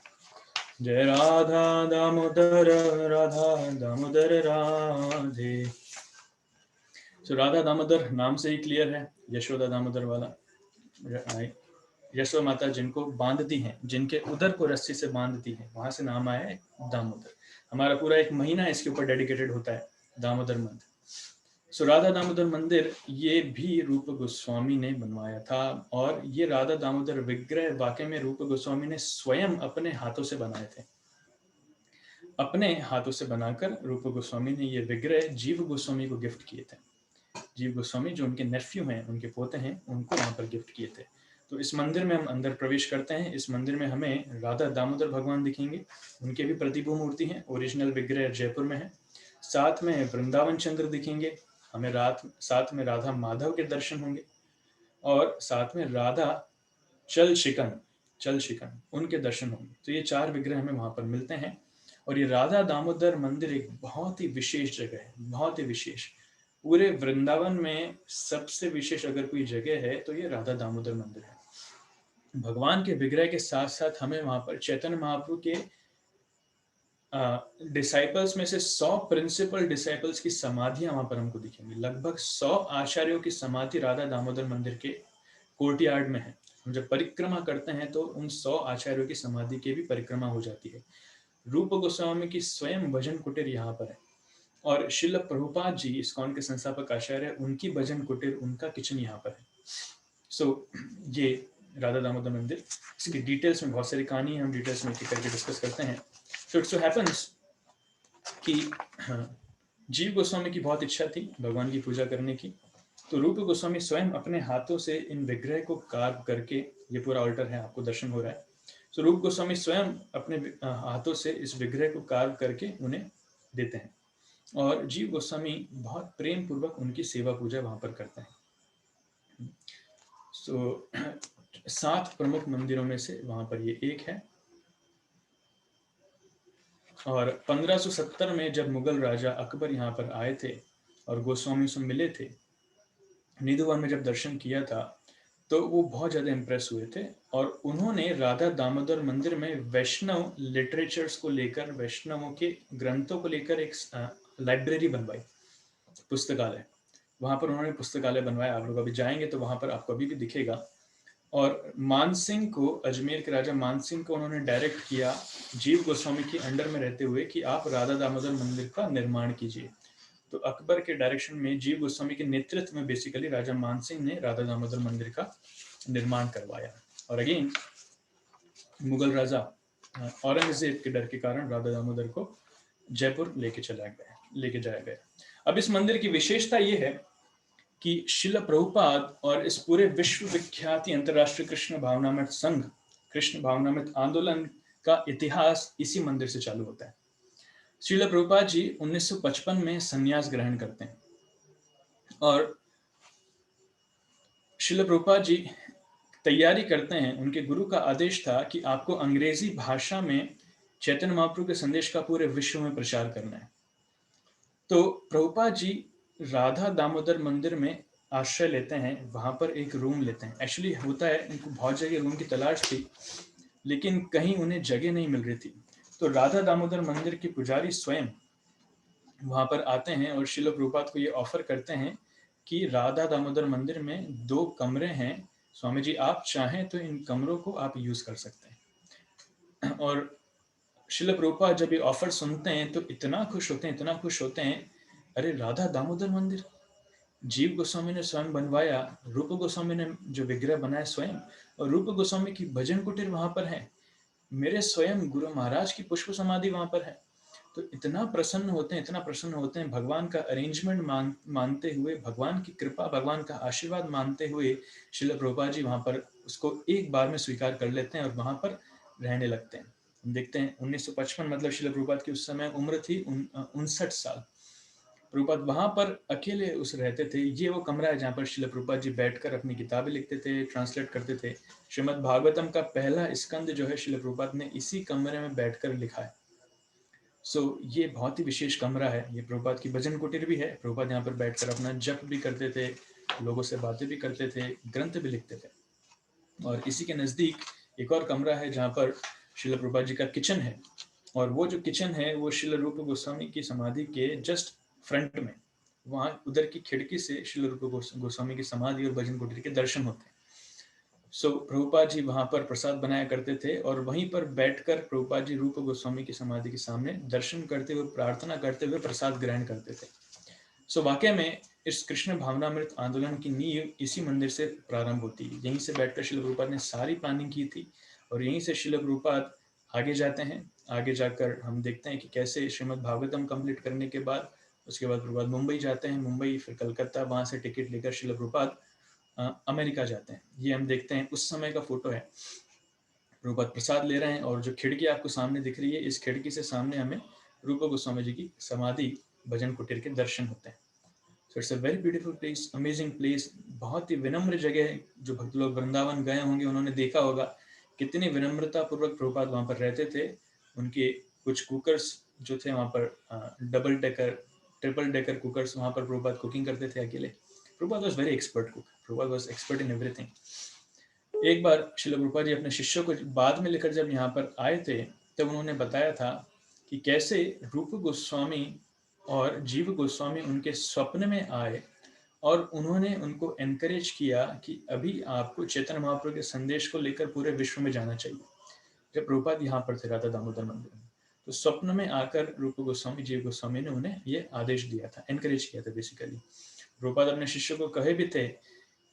जय राधा दामोदर, राधा दामोदर राधे। सो राधा दामोदर नाम से ही क्लियर है, यशोदा दामोदर वाला। यशोदा माता जिनको बांधती हैं, जिनके उदर को रस्सी से बांधती हैं, वहां से नाम आया है दामोदर। हमारा पूरा एक महीना इसके ऊपर डेडिकेटेड होता है, दामोदर मंदिर। सो राधा दामोदर मंदिर ये भी रूप गोस्वामी ने बनवाया था। और ये राधा दामोदर विग्रह वाकई में रूप गोस्वामी ने स्वयं अपने हाथों से बनाए थे। अपने हाथों से बनाकर रूप गोस्वामी ने ये विग्रह जीव गोस्वामी को गिफ्ट किए थे। जीव गोस्वामी जो उनके नेफ्यू हैं, उनके पोते हैं, उनको वहां पर गिफ्ट किए थे। तो इस मंदिर में हम अंदर प्रवेश करते हैं। इस मंदिर में हमें राधा दामोदर भगवान दिखेंगे, उनके भी प्रतिभू मूर्ति है, ओरिजिनल विग्रह जयपुर में है। साथ में वृंदावन चंद्र दिखेंगे हमें, साथ में राधा माधव के दर्शन होंगे, और साथ में राधा चल शिकन उनके दर्शन होंगे। तो ये 4 विग्रह हमें वहां पर मिलते हैं। और ये राधा दामोदर मंदिर एक बहुत ही विशेष जगह है, बहुत ही विशेष। पूरे वृंदावन में सबसे विशेष अगर कोई जगह है तो ये राधा दामोदर मंदिर है। भगवान के विग्रह के साथ साथ हमें वहां पर चैतन्य महाप्रभु के डिसाइपल्स में से 100 प्रिंसिपल डिसाइपल्स की समाधियां वहां पर हमको दिखेंगी। लगभग 100 आचार्यों की समाधि राधा दामोदर मंदिर के कोर्टयार्ड में है। हम जब परिक्रमा करते हैं तो उन 100 आचार्यों की समाधि की भी परिक्रमा हो जाती है। रूप गोस्वामी की स्वयं भजन कुटीर यहाँ पर है, और शिल प्रभुपाद जी इस्कॉन के संस्थापक आचार्य, उनकी भजन कुटीर, उनका किचन यहाँ पर है। सो ये राधा दामोदर मंदिर, इसकी डिटेल्स में बहुत सारी कहानी है, हम डिटेल्स में करके डिस्कस करते हैं। सो इट सो हैपेंस कि जीव गोस्वामी की बहुत इच्छा थी भगवान की पूजा करने की, तो रूप गोस्वामी स्वयं अपने हाथों से इन विग्रह को कार्व करके, ये पूरा ऑल्टर है, आपको दर्शन हो रहा है। सो रूप गोस्वामी स्वयं अपने हाथों से इस विग्रह को कार्व करके उन्हें देते हैं, और जीव गोस्वामी बहुत प्रेम पूर्वक उनकी सेवा पूजा वहां पर करते हैं। सो 7 प्रमुख मंदिरों में से वहां पर ये एक है। और 1570 में जब मुगल राजा अकबर यहाँ पर आए थे और गोस्वामी से मिले थे, निधुवन में जब दर्शन किया था, तो वो बहुत ज़्यादा इम्प्रेस हुए थे, और उन्होंने राधा दामोदर मंदिर में वैष्णव लिटरेचर्स को लेकर, वैष्णवों के ग्रंथों को लेकर एक लाइब्रेरी बनवाई, पुस्तकालय। वहाँ पर उन्होंने पुस्तकालय बनवाया। आप लोग अभी जाएंगे तो वहाँ पर आपको अभी भी दिखेगा। और मानसिंह को, अजमेर के राजा मानसिंह को उन्होंने डायरेक्ट किया जीव गोस्वामी के अंडर में रहते हुए कि आप राधा दामोदर मंदिर का निर्माण कीजिए। तो अकबर के डायरेक्शन में, जीव गोस्वामी के नेतृत्व में बेसिकली राजा मानसिंह ने राधा दामोदर मंदिर का निर्माण करवाया। और अगेन मुगल राजा औरंगजेब के डर के कारण राधा दामोदर को जयपुर लेके जाया गया। अब इस मंदिर की विशेषता ये है कि शिल प्रभुपाद और इस पूरे विश्व विख्याति अंतर्राष्ट्रीय कृष्ण भावनामृत संघ, कृष्ण भावनामृत आंदोलन का इतिहास इसी मंदिर से चालू होता है। शिल प्रभुपाद जी 1955 में संन्यास ग्रहण करते हैं, और शिल प्रभुपाद जी तैयारी करते हैं। उनके गुरु का आदेश था कि आपको अंग्रेजी भाषा में चैतन्य महाप्रभु के संदेश का पूरे विश्व में प्रचार करना है। तो प्रभुपाद जी राधा दामोदर मंदिर में आश्रय लेते हैं, वहां पर एक रूम लेते हैं। एक्चुअली होता है, इनको बहुत जगह रूम की तलाश थी, लेकिन कहीं उन्हें जगह नहीं मिल रही थी। तो राधा दामोदर मंदिर के पुजारी स्वयं वहां पर आते हैं और शिल प्रभुपाद को ये ऑफर करते हैं कि राधा दामोदर मंदिर में 2 कमरे हैं, स्वामी जी आप चाहें तो इन कमरों को आप यूज कर सकते हैं। और शिल प्रभुपाद जब ये ऑफर सुनते हैं तो इतना खुश होते हैं, अरे राधा दामोदर मंदिर जीव गोस्वामी ने स्वयं बनवाया, रूप गोस्वामी ने जो विग्रह बनाया स्वयं, और रूप गोस्वामी की भजन कुटीर वहां पर है, मेरे स्वयं गुरु महाराज की पुष्प समाधि वहां पर है। तो इतना प्रसन्न होते हैं, भगवान का अरेंजमेंट मानते हुए, भगवान की कृपा, भगवान का आशीर्वाद मानते हुए शिल प्रभुपाद जी वहां पर उसको एक बार में स्वीकार कर लेते हैं और वहां पर रहने लगते हैं। हम देखते हैं 1955, मतलब शिल प्रभुपाद की उस समय उम्र थी 59 साल। प्रभुपाद वहां पर अकेले उस रहते थे। ये वो कमरा है जहाँ पर शिल प्रभुपाद जी बैठकर अपनी किताबें लिखते थे, ट्रांसलेट करते थे। श्रीमद् भागवतम का पहला स्कंद जो है शिल प्रभुपाद ने इसी कमरे में बैठकर लिखा है। सो ये बहुत ही विशेष कमरा है। ये प्रभुपाद की भजन कुटीर भी है। प्रभुपाद यहाँ पर बैठकर अपना जप भी करते थे, लोगों से बातें भी करते थे, ग्रंथ भी लिखते थे। और इसी के नजदीक एक और कमरा है जहाँ पर शिल प्रभुपाद जी का किचन है, और वो जो किचन है वो शिल रूप गोस्वामी की समाधि के जस्ट फ्रंट में, वहां उधर की खिड़की से शिल रूप गोस्वामी की समाधि और भजन कुटीर के दर्शन होते हैं। सो प्रभुपाद जी वहां पर प्रसाद बनाया करते थे, और वहीं पर बैठकर प्रभुपाद जी रूप गोस्वामी की समाधि के सामने दर्शन करते हुए, प्रार्थना करते हुए प्रसाद ग्रहण करते थे। सो वाकई में इस कृष्ण भावनामृत आंदोलन की नींव इसी मंदिर से प्रारंभ होती है। यहीं से बैठकर शिल प्रभुपाद ने सारी प्लानिंग की थी, और यहीं से शिल प्रभुपाद आगे जाते हैं। आगे जाकर हम देखते हैं कि कैसे श्रीमद् भागवतम कंप्लीट करने के बाद, उसके बाद प्रभुपाद मुंबई जाते हैं, मुंबई फिर कलकत्ता, वहां से टिकट लेकर शिल प्रभुपाद अमेरिका जाते हैं। ये हम देखते हैं उस समय का फोटो है। प्रभुपाद प्रसाद ले रहे हैं, और जो खिड़की आपको सामने दिख रही है, इस खिड़की से सामने हमें रूप गोस्वामी जी की समाधि, भजन कुटीर के दर्शन होते हैं। So it's a very beautiful place, amazing place, बहुत ही विनम्र जगह है। जो भक्त लोग वृंदावन गए होंगे उन्होंने देखा होगा कितनी विनम्रता पूर्वक प्रभुपाद वहां पर रहते थे। उनके कुछ कुकर्स जो थे वहां पर, double decker, triple decker cookers, वहां पर प्रभुपाद कुकिंग करते थे अकेले। Prabhupada was very expert cook, Prabhupada was expert in everything. एक बार श्रील प्रभुपाद जी अपने शिष्यों को बाद में लेकर जब यहाँ पर आए थे, तब उन्होंने बताया था कि कैसे रूप गोस्वामी और जीव गोस्वामी उनके स्वप्न में आए और उन्होंने उनको एनकरेज किया कि अभी आपको चैतन्य महाप्रभु के संदेश को लेकर पूरे विश्व में जाना चाहिए। जब प्रभुपाद यहाँ पर थे राधा दामोदर मंदिर में, तो स्वप्न में आकर रूप गोस्वामी जीव गोस्वामी ने उन्हें ये आदेश दिया था, एनकरेज किया था बेसिकली। प्रभुपाद अपने शिष्यों को कहे भी थे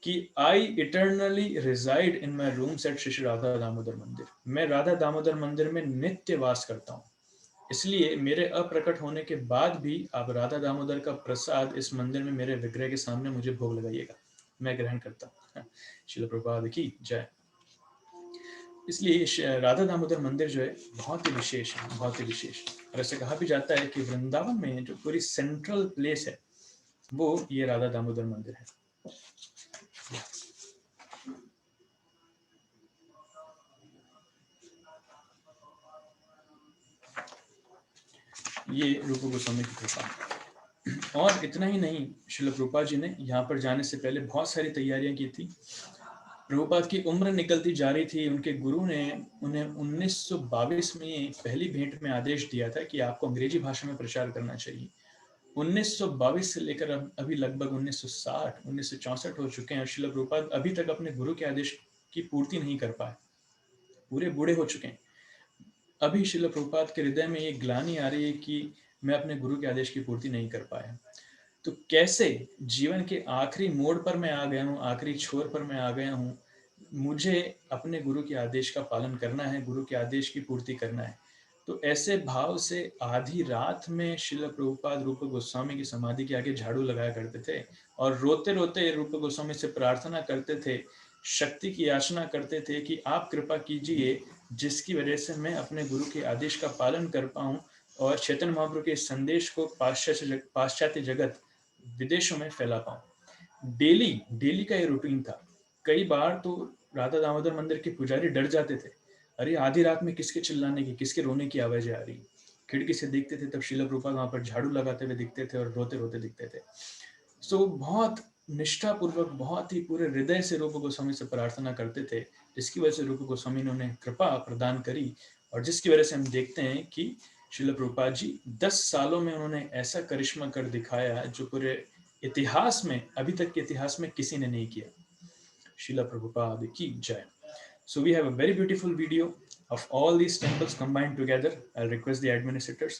कि आई इटर्नली रिजाइड इन माई रूम्स एट श्री राधा दामोदर मंदिर। मैं राधा दामोदर मंदिर में नित्य वास करता हूँ, इसलिए मेरे अप्रकट होने के बाद भी आप राधा दामोदर का प्रसाद इस मंदिर में मेरे विग्रह के सामने मुझे भोग लगाइएगा, मैं ग्रहण करता हूँ। श्रील प्रभुपाद की जय। इसलिए राधा दामोदर मंदिर जो है बहुत ही विशेष है, बहुत ही विशेष। और ऐसे कहा भी जाता है कि वृंदावन में जो पूरी सेंट्रल प्लेस है वो ये राधा दामोदर मंदिर है। ये रूप गोस्वामी की कृपा। और इतना ही नहीं, श्रील प्रभुपाद जी ने यहाँ पर जाने से पहले बहुत सारी तैयारियां की थी। प्रभुपाद की उम्र निकलती जा रही थी, उनके गुरु ने उन्हें 1922 में पहली भेंट में आदेश दिया था कि आपको अंग्रेजी भाषा में प्रचार करना चाहिए। 1922 से लेकर अभी लगभग 1960 1964 हो चुके हैं और श्रील प्रभुपाद अभी तक अपने गुरु के आदेश की पूर्ति नहीं कर पाए, पूरे बूढ़े हो चुके हैं। अभी श्रील प्रभुपाद के हृदय में ये ग्लानि आ रही है कि मैं अपने गुरु के आदेश की पूर्ति नहीं कर पाया। तो कैसे जीवन के आखिरी मोड़ पर मैं आ गया हूँ, आखिरी छोर पर मैं आ गया हूँ, मुझे अपने गुरु के आदेश का पालन करना है, गुरु के आदेश की पूर्ति करना है। तो ऐसे भाव से आधी रात में श्रील प्रभुपाद रूप गोस्वामी की समाधि के आगे झाड़ू लगाया करते थे और रोते रोते रूप गोस्वामी से प्रार्थना करते थे, शक्ति की याचना करते थे कि आप कृपा कीजिए जिसकी वजह से मैं अपने गुरु के आदेश का पालन कर पाऊं और चैतन्य महाप्रभु के संदेश को पाश्चात्य जगत विदेशों में फैला पाऊं। डेली का ये रूटीन था। कई बार तो राधा दामोदर मंदिर के पुजारी डर जाते थे, अरे आधी रात में किसके चिल्लाने की, किसके रोने की आवाजें आ रही। खिड़की से देखते थे तब श्रील प्रभुपाद वहां पर झाड़ू लगाते हुए दिखते थे और रोते रोते दिखते थे। सो बहुत निष्ठा पूर्वक, बहुत ही पूरे हृदय से रूप गोस्वामी से प्रार्थना करते थे, जिसकी वजह से रूप गोस्वामी ने उन्हें कृपा प्रदान करी और जिसकी वजह से हम देखते हैं कि श्रील प्रभुपाद जी 10 सालों में उन्होंने ऐसा करिश्मा कर दिखाया जो पूरे इतिहास में, अभी तक के इतिहास में किसी ने नहीं किया। श्रील प्रभुपाद की जय। So we have a very beautiful video of all these temples combined together. I'll request the administrators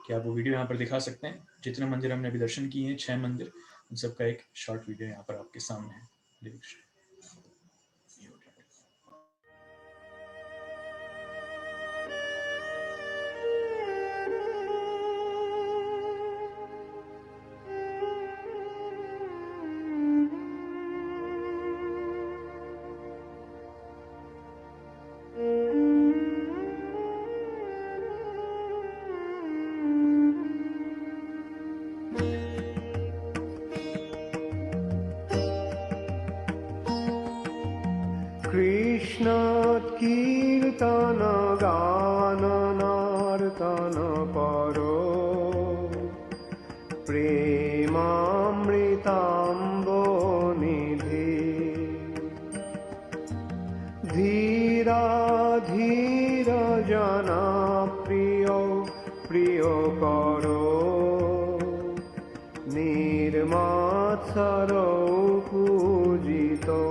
कि आप वो वीडियो यहाँ पर दिखा सकते हैं। जितने मंदिर हमने अभी दर्शन किए हैं, 6 मंदिर, उन सबका एक शॉर्ट वीडियो यहाँ पर आपके सामने है। कृष्ण कीर्तन गान नर्तन करो प्रेमामृताम्बो निधि धीरा धीर जना प्रिय करो निर्मत्सर पूजितो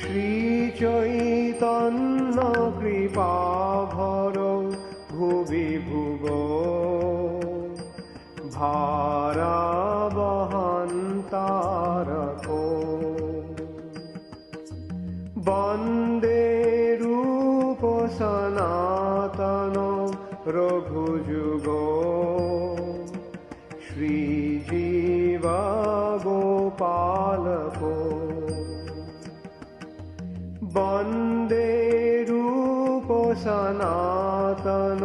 श्री चैतन्य कृपा भरो भुवि भुवो भारा बहन्तारको वन्दे रूप सनातन रघुजुगो श्रीजीव गोपालको वन्दे रूप सनातन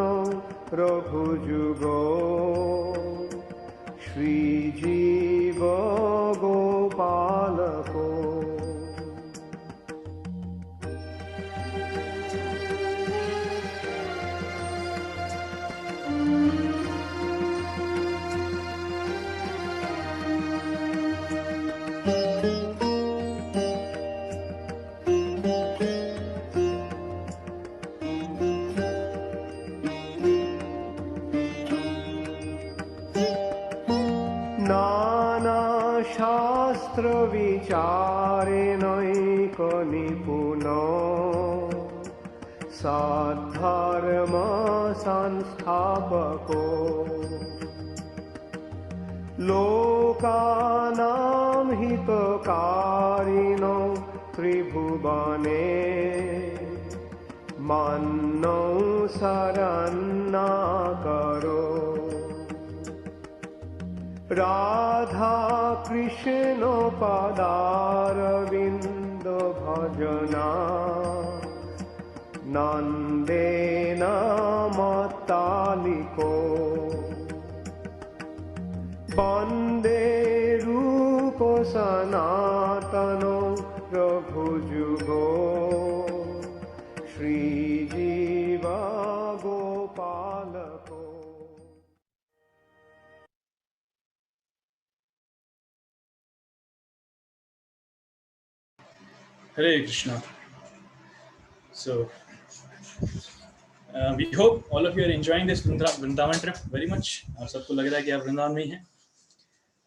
रघुजुगो श्रीजीव गोपालको বিচারেনৈক নিপুণ সদ্ধর্ম সংস্থাপক লোকানাং হিতকারিণো ত্রিভুবনে মান্নৌ শরণাকরো রাধা কৃষ্ণ পদারবিন্দ ভজনা নন্দেন মত্তালিকো বন্দে রূপ সনাতন রঘুযুগো Srijib গোপালকো। Hare Krishna. So, we hope all of you are enjoying this Vrindavan trip very much. आप सबको लग रहा है कि आप वृंदावन में ही हैं।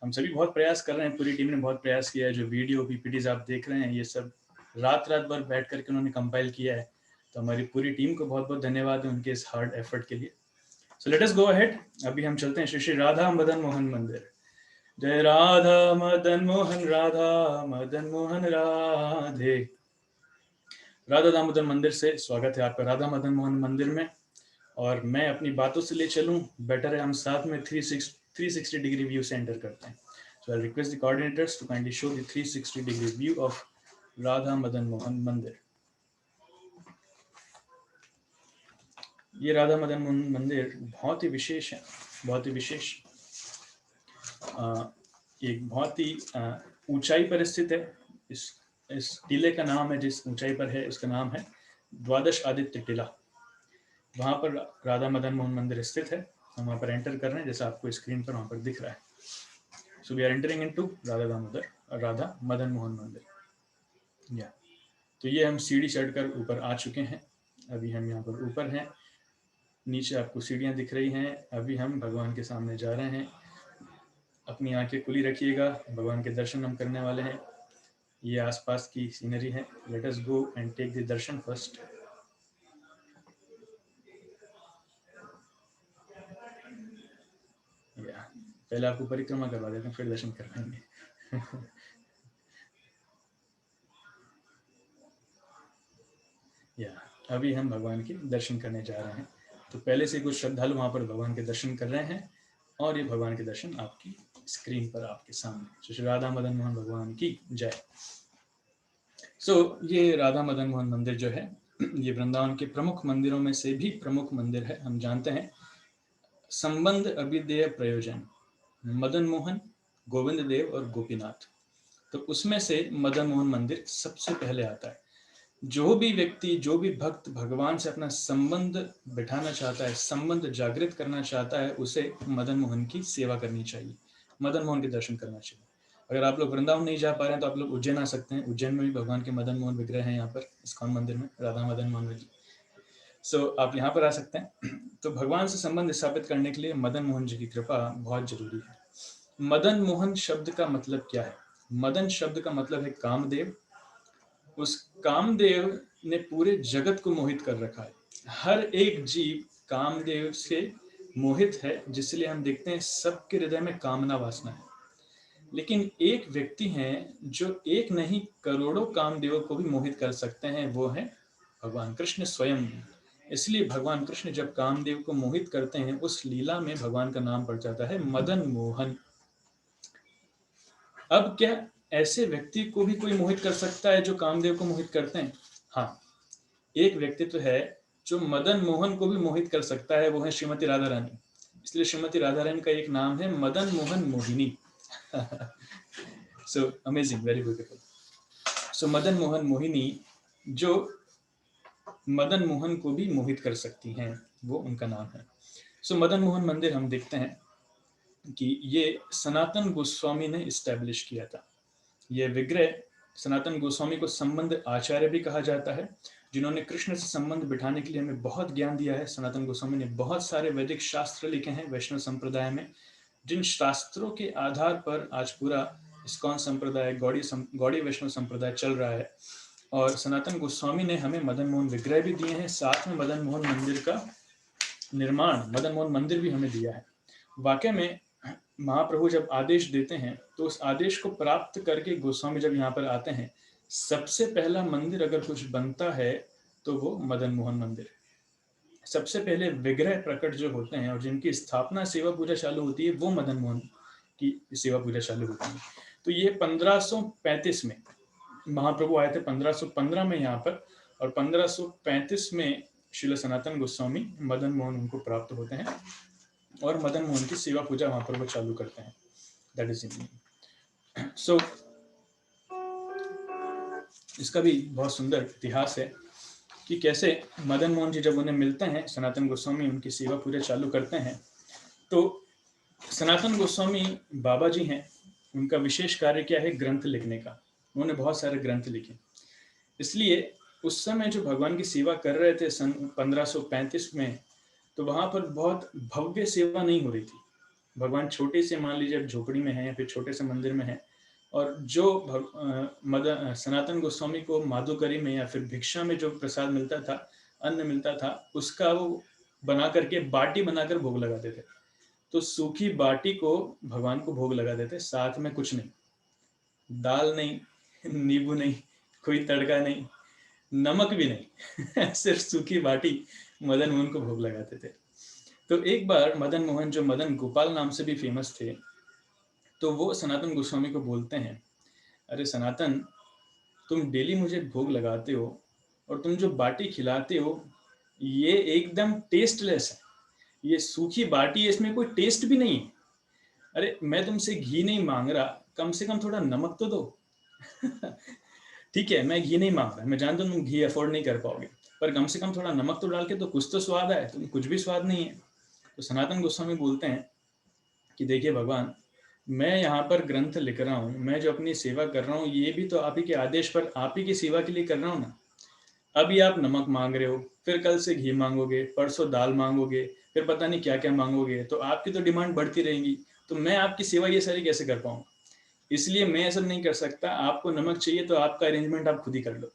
हम सभी बहुत प्रयास कर रहे हैं, पूरी टीम ने बहुत प्रयास किया है। जो वीडियो पीपीटीज आप देख रहे हैं, ये सब रात भर बैठ करके उन्होंने कंपाइल किया है। तो हमारी पूरी टीम को बहुत बहुत धन्यवाद है उनके इस हार्ड एफर्ट के लिए। So let us go ahead. अभी हम चलते हैं श्री श्री राधा मदन मोहन मंदिर। जय राधा मदन मोहन राधे। राधा दामोदर मंदिर से स्वागत है आपका राधा मदन मोहन मंदिर में। और मैं अपनी बातों से ले चलूं, बेटर है हम साथ में 360 डिग्री व्यू से एंटर करते हैं। So I request the coordinators to kindly show the 360 degree view of Radha Madan Mohan mandir. ये राधा मदन मोहन मंदिर बहुत ही विशेष है, बहुत ही विशेष। एक बहुत ही ऊंचाई पर स्थित है। इस टीले का नाम है, जिस ऊंचाई पर है उसका नाम है द्वादश आदित्य टीला। वहां पर राधा मदन मोहन मंदिर स्थित है। हम वहां पर एंटर कर रहे हैं, जैसा आपको स्क्रीन पर वहां पर दिख रहा है। So we are entering into Radha Madan Mohan Mandir. या तो ये हम सीढ़ी चढ़कर ऊपर आ चुके हैं। अभी हम यहाँ पर ऊपर हैं, नीचे आपको सीढ़ियाँ दिख रही हैं। अभी हम भगवान के सामने जा रहे हैं। अपनी आंखें खुली रखिएगा, भगवान के दर्शन हम करने वाले हैं। ये आसपास की सीनरी है। Let us go and take the darshan first. पहले आपको परिक्रमा करवा देते हैं, फिर दर्शन करवाएंगे। अभी हम भगवान के दर्शन करने जा रहे हैं। तो पहले से कुछ श्रद्धालु वहां पर भगवान के दर्शन कर रहे हैं और ये भगवान के दर्शन आपकी स्क्रीन पर आपके सामने। श्री राधा मदन मोहन भगवान की जय। ये राधा मदन मोहन मंदिर जो है, ये वृंदावन के प्रमुख मंदिरों में से भी प्रमुख मंदिर है। हम जानते हैं संबंध अभिदेय प्रयोजन मदन मोहन, गोविंद देव और गोपीनाथ, तो उसमें से मदन मोहन मंदिर सबसे पहले आता है। जो भी व्यक्ति, जो भी भक्त भगवान से अपना संबंध बिठाना चाहता है, संबंध जागृत करना चाहता है, उसे मदन मोहन की सेवा करनी चाहिए, मदन मोहन के दर्शन करना चाहिए। अगर आप लोग वृंदावन नहीं जा पा रहे हैं तो आप लोग उज्जैन आ सकते हैं। उज्जैन में भी भगवान के मदन मोहन विग्रह हैं यहाँ पर इस्कॉन मंदिर में, राधा मदन मोहन जी। आप यहाँ पर आ सकते हैं। तो भगवान से संबंध स्थापित करने के लिए मदन मोहन जी की कृपा बहुत जरूरी है। मदन मोहन शब्द का मतलब क्या है? मदन शब्द का मतलब है कामदेव। उस कामदेव ने पूरे जगत को मोहित कर रखा है। हर एक जीव कामदेव से मोहित है, जिसलिए हम देखते हैं सबके हृदय में कामना वासना है। लेकिन एक व्यक्ति हैं जो एक नहीं करोड़ों कामदेवों को भी मोहित कर सकते हैं, वो है भगवान कृष्ण स्वयं। इसलिए भगवान कृष्ण जब कामदेव को मोहित करते हैं, उस लीला में भगवान का नाम पड़ जाता है मदन मोहन। अब क्या ऐसे व्यक्ति को भी कोई मोहित कर सकता है जो कामदेव को मोहित करते हैं? हाँ, एक व्यक्तित्व है जो मदन मोहन को भी मोहित कर सकता है, वो है श्रीमती राधा रानी। इसलिए श्रीमती राधा रानी का एक नाम है Madan Mohan Mohini. So amazing, very beautiful. So Madan Mohan Mohini जो मदन मोहन को भी मोहित कर सकती हैं, वो उनका नाम है। सो मदन मोहन मंदिर हम देखते हैं कि ये सनातन गोस्वामी ने इस्टेब्लिश किया था। ये विग्रह सनातन गोस्वामी को संबंध आचार्य भी कहा जाता है, जिन्होंने कृष्ण से संबंध बिठाने के लिए हमें बहुत ज्ञान दिया है। सनातन गोस्वामी ने बहुत सारे वैदिक शास्त्र लिखे हैं वैष्णव संप्रदाय में, जिन शास्त्रों के आधार पर आज पूरा इस्कॉन संप्रदाय, गौड़ी वैष्णव संप्रदाय चल रहा है, और सनातन गोस्वामी ने हमें मदन मोहन विग्रह भी दिए हैं, साथ में मदन मोहन मंदिर का निर्माण, मदन मोहन मंदिर भी हमें दिया है। वाकई में महाप्रभु जब आदेश देते हैं तो उस आदेश को प्राप्त करके गोस्वामी जब यहाँ पर आते हैं, सबसे पहला मंदिर अगर कुछ बनता है तो वो मदन मोहन मंदिर है। सबसे पहले विग्रह प्रकट जो होते हैं और जिनकी स्थापना सेवा पूजा चालू होती है, वो मदन मोहन की सेवा पूजा चालू होती है। तो ये 1535 में महाप्रभु आए थे, 1515 में यहाँ पर, और 1535 में श्रील सनातन गोस्वामी मदन मोहन उनको प्राप्त होते हैं और मदन मोहन की सेवा पूजा वहां पर वो चालू करते हैं। That is in. सो इसका भी बहुत सुंदर इतिहास है कि कैसे मदन मोहन जी जब उन्हें मिलते हैं, सनातन गोस्वामी उनकी सेवा पूजा चालू करते हैं। तो सनातन गोस्वामी बाबा जी हैं, उनका विशेष कार्य क्या है? ग्रंथ लिखने का। उन्होंने बहुत सारे ग्रंथ लिखे, इसलिए उस समय जो भगवान की सेवा कर रहे थे सन 1535 में, तो वहां पर बहुत भव्य सेवा नहीं हो रही थी। भगवान छोटे से, मान लीजिए झोपड़ी में है या फिर छोटे से मंदिर में है, और जो सनातन गोस्वामी को माधुकरी में या फिर भिक्षा में जो प्रसाद मिलता था, अन्न मिलता था, उसका वो बना करके बाटी बनाकर भोग लगाते थे। तो सूखी बाटी को भगवान को भोग लगाते थे, साथ में कुछ नहीं, दाल नहीं, नींबू नहीं, कोई तड़का नहीं, नमक भी नहीं सिर्फ सूखी बाटी मदन मोहन को भोग लगाते थे। तो एक बार मदन मोहन, जो मदन गोपाल नाम से भी फेमस थे, तो वो सनातन गोस्वामी को बोलते हैं, अरे सनातन, तुम डेली मुझे भोग लगाते हो और तुम जो बाटी खिलाते हो ये एकदम टेस्टलेस है, ये सूखी बाटी है, इसमें कोई टेस्ट भी नहीं है। अरे मैं तुमसे घी नहीं मांग रहा, कम से कम थोड़ा नमक तो दो ठीक है, मैं घी नहीं मांग रहा, मैं जानता हूँ तुम घी अफोर्ड नहीं कर पाओगे, पर कम से कम थोड़ा नमक तो डाल के तो कुछ तो स्वाद आए, तुम कुछ भी स्वाद नहीं है। तो सनातन गोस्वामी बोलते हैं कि देखिए भगवान, मैं यहाँ पर ग्रंथ लिख रहा हूँ, मैं जो अपनी सेवा कर रहा हूँ ये भी तो आप ही के आदेश पर, आप ही की सेवा के लिए कर रहा हूँ ना। अभी आप नमक मांग रहे हो, फिर कल से घी मांगोगे, परसों दाल मांगोगे, फिर पता नहीं क्या क्या मांगोगे, तो आपकी तो डिमांड बढ़ती रहेगी, तो मैं आपकी सेवा ये सारी कैसे कर पाऊंगा? इसलिए मैं ऐसा नहीं कर सकता, आपको नमक चाहिए तो आपका अरेंजमेंट आप खुद ही कर लो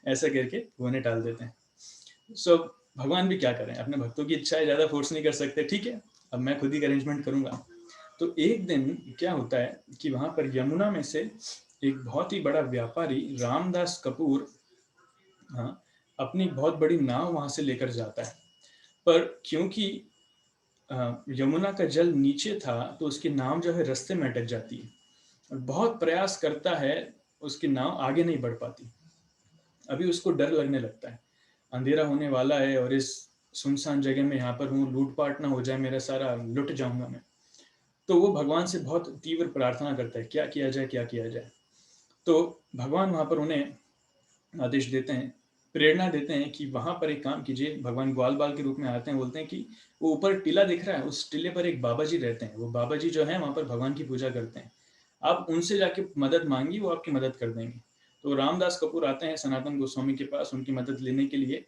ऐसा करके वो उन्हें टाल देते हैं। सो भगवान भी क्या करें, अपने भक्तों की इच्छा है, ज्यादा फोर्स नहीं कर सकते, ठीक है अब मैं खुद ही अरेंजमेंट करूंगा। तो एक दिन क्या होता है कि वहां पर यमुना में से एक बहुत ही बड़ा व्यापारी रामदास कपूर अपनी बहुत बड़ी नाव वहां से लेकर जाता है, पर क्योंकि यमुना का जल नीचे था तो उसकी नाव जो है रास्ते में अटक जाती है, और बहुत प्रयास करता है, उसकी नाव आगे नहीं बढ़ पाती। अभी उसको डर लगने लगता है, अंधेरा होने वाला है और इस सुनसान जगह में यहाँ पर हूँ, लूटपाट ना हो जाए, मेरा सारा लुट जाऊंगा मैं। तो वो भगवान से बहुत तीव्र प्रार्थना करता है, क्या किया जाए, क्या किया जाए। तो भगवान वहां पर उन्हें आदेश देते हैं, प्रेरणा देते हैं कि वहां पर एक काम कीजिए। भगवान ग्वाल बाल के रूप में आते हैं, बोलते हैं कि वो ऊपर टीला दिख रहा है, उस टीले पर एक बाबा जी रहते हैं, वो बाबा जी जो है वहां पर भगवान की पूजा करते हैं, आप उनसे जाके मदद मांगी, वो आपकी मदद कर देंगे। तो रामदास कपूर आते हैं सनातन गोस्वामी के पास उनकी मदद लेने के लिए,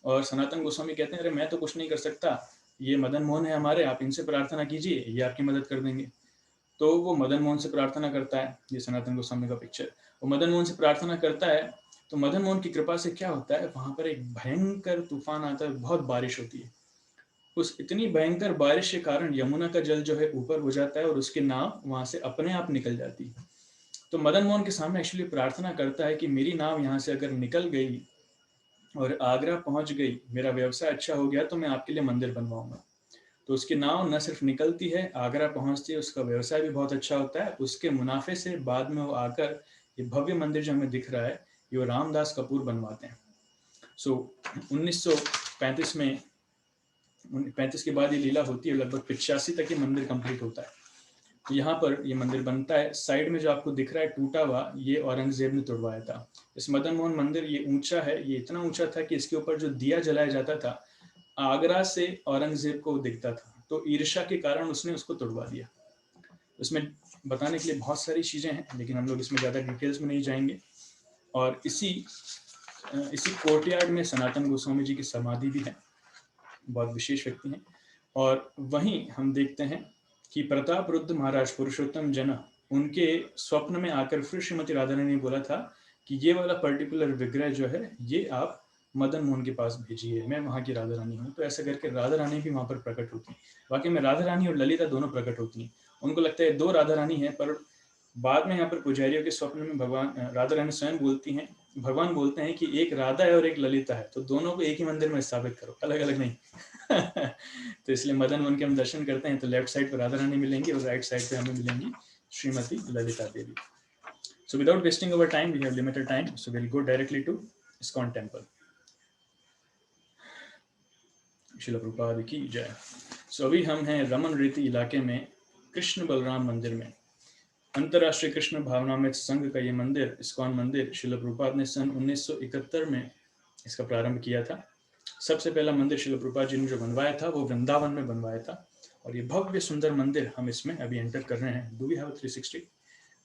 और सनातन गोस्वामी कहते हैं, अरे मैं तो कुछ नहीं कर सकता, ये मदन मोहन है हमारे, आप इनसे प्रार्थना कीजिए, ये आपकी मदद कर देंगे। तो वो मदन मोहन से प्रार्थना करता है, ये सनातन गोस्वामी का पिक्चर, वो मदन मोहन से प्रार्थना करता है। तो मदन मोहन की कृपा से क्या होता है, वहां पर एक भयंकर तूफान आता है, बहुत बारिश होती है। उस इतनी भयंकर बारिश के कारण यमुना का जल जो है ऊपर हो जाता है और उसकी नाव वहां से अपने आप निकल जाती है। तो मदन मोहन के सामने एक्चुअली प्रार्थना करता है कि मेरी नाव यहाँ से अगर निकल गई और आगरा पहुंच गई, मेरा व्यवसाय अच्छा हो गया, तो मैं आपके लिए मंदिर बनवाऊंगा। तो उसकी नाव न सिर्फ निकलती है, आगरा पहुंचती है, उसका व्यवसाय भी बहुत अच्छा होता है, उसके मुनाफे से बाद में वो आकर ये भव्य मंदिर जो हमें दिख रहा है, ये वो रामदास कपूर बनवाते हैं। सो 1935 में, 35 के बाद ये लीला होती है, लगभग 85 तक ये मंदिर कंप्लीट होता है। तो यहाँ पर ये मंदिर बनता है। साइड में जो आपको दिख रहा है टूटा हुआ, ये औरंगजेब ने तोड़वाया था। इस मदन मोहन मंदिर ये ऊंचा है, ये इतना ऊंचा था कि इसके ऊपर जो दिया जलाया जाता था, आगरा से औरंगजेब को दिखता था, तो ईर्ष्या के कारण उसने उसको तोड़वा दिया। उसमें बताने के लिए बहुत सारी चीजें हैं, लेकिन हम लोग इसमें ज्यादा डिटेल्स में नहीं जाएंगे। और इसी कोर्टयार्ड में सनातन गोस्वामी जी की समाधि भी है, बहुत विशेष व्यक्ति हैं। और वहीं हम देखते हैं कि प्रताप रुद्र महाराज पुरुषोत्तम जना, उनके स्वप्न में आकर फिर श्रीमती राधा रानी ने बोला था कि ये वाला पर्टिकुलर विग्रह जो है ये आप मदन मोहन के पास भेजिए, मैं वहाँ की राधा रानी हूँ। तो ऐसा करके राधा रानी भी वहाँ पर प्रकट होती हैं। वाकई में राधा रानी और ललिता दोनों प्रकट होती हैं। उनको लगता है दो राधा रानी है, पर बाद में यहाँ पर पुजारियों के स्वप्न में भगवान राधा रानी स्वयं बोलती हैं, भगवान बोलते हैं कि एक राधा है और एक ललिता है, तो दोनों को एक ही मंदिर में स्थापित करो, अलग अलग नहीं। तो इसलिए मदन मोहन के हम दर्शन करते हैं तो लेफ्ट साइड पर राधा रानी मिलेंगी और राइट साइड पे हमें मिलेंगी Shrimati Lalita Devi. So without wasting our time, we have limited time, so we'll go directly to ISKCON temple. Srila Prabhupada की जय। सो अभी हम हैं रमन रीति इलाके में कृष्ण बलराम मंदिर में। अंतर्राष्ट्रीय कृष्ण भावनामृत संघ का ये मंदिर, इस्कॉन मंदिर, श्रील प्रभुपाद ने सन 1971 में इसका प्रारंभ किया था। सबसे पहला मंदिर श्रील प्रभुपाद जी ने जो बनवाया था वो वृंदावन में बनवाया था, और ये भव्य सुंदर मंदिर हम इसमें अभी एंटर कर रहे हैं। Do we have 360?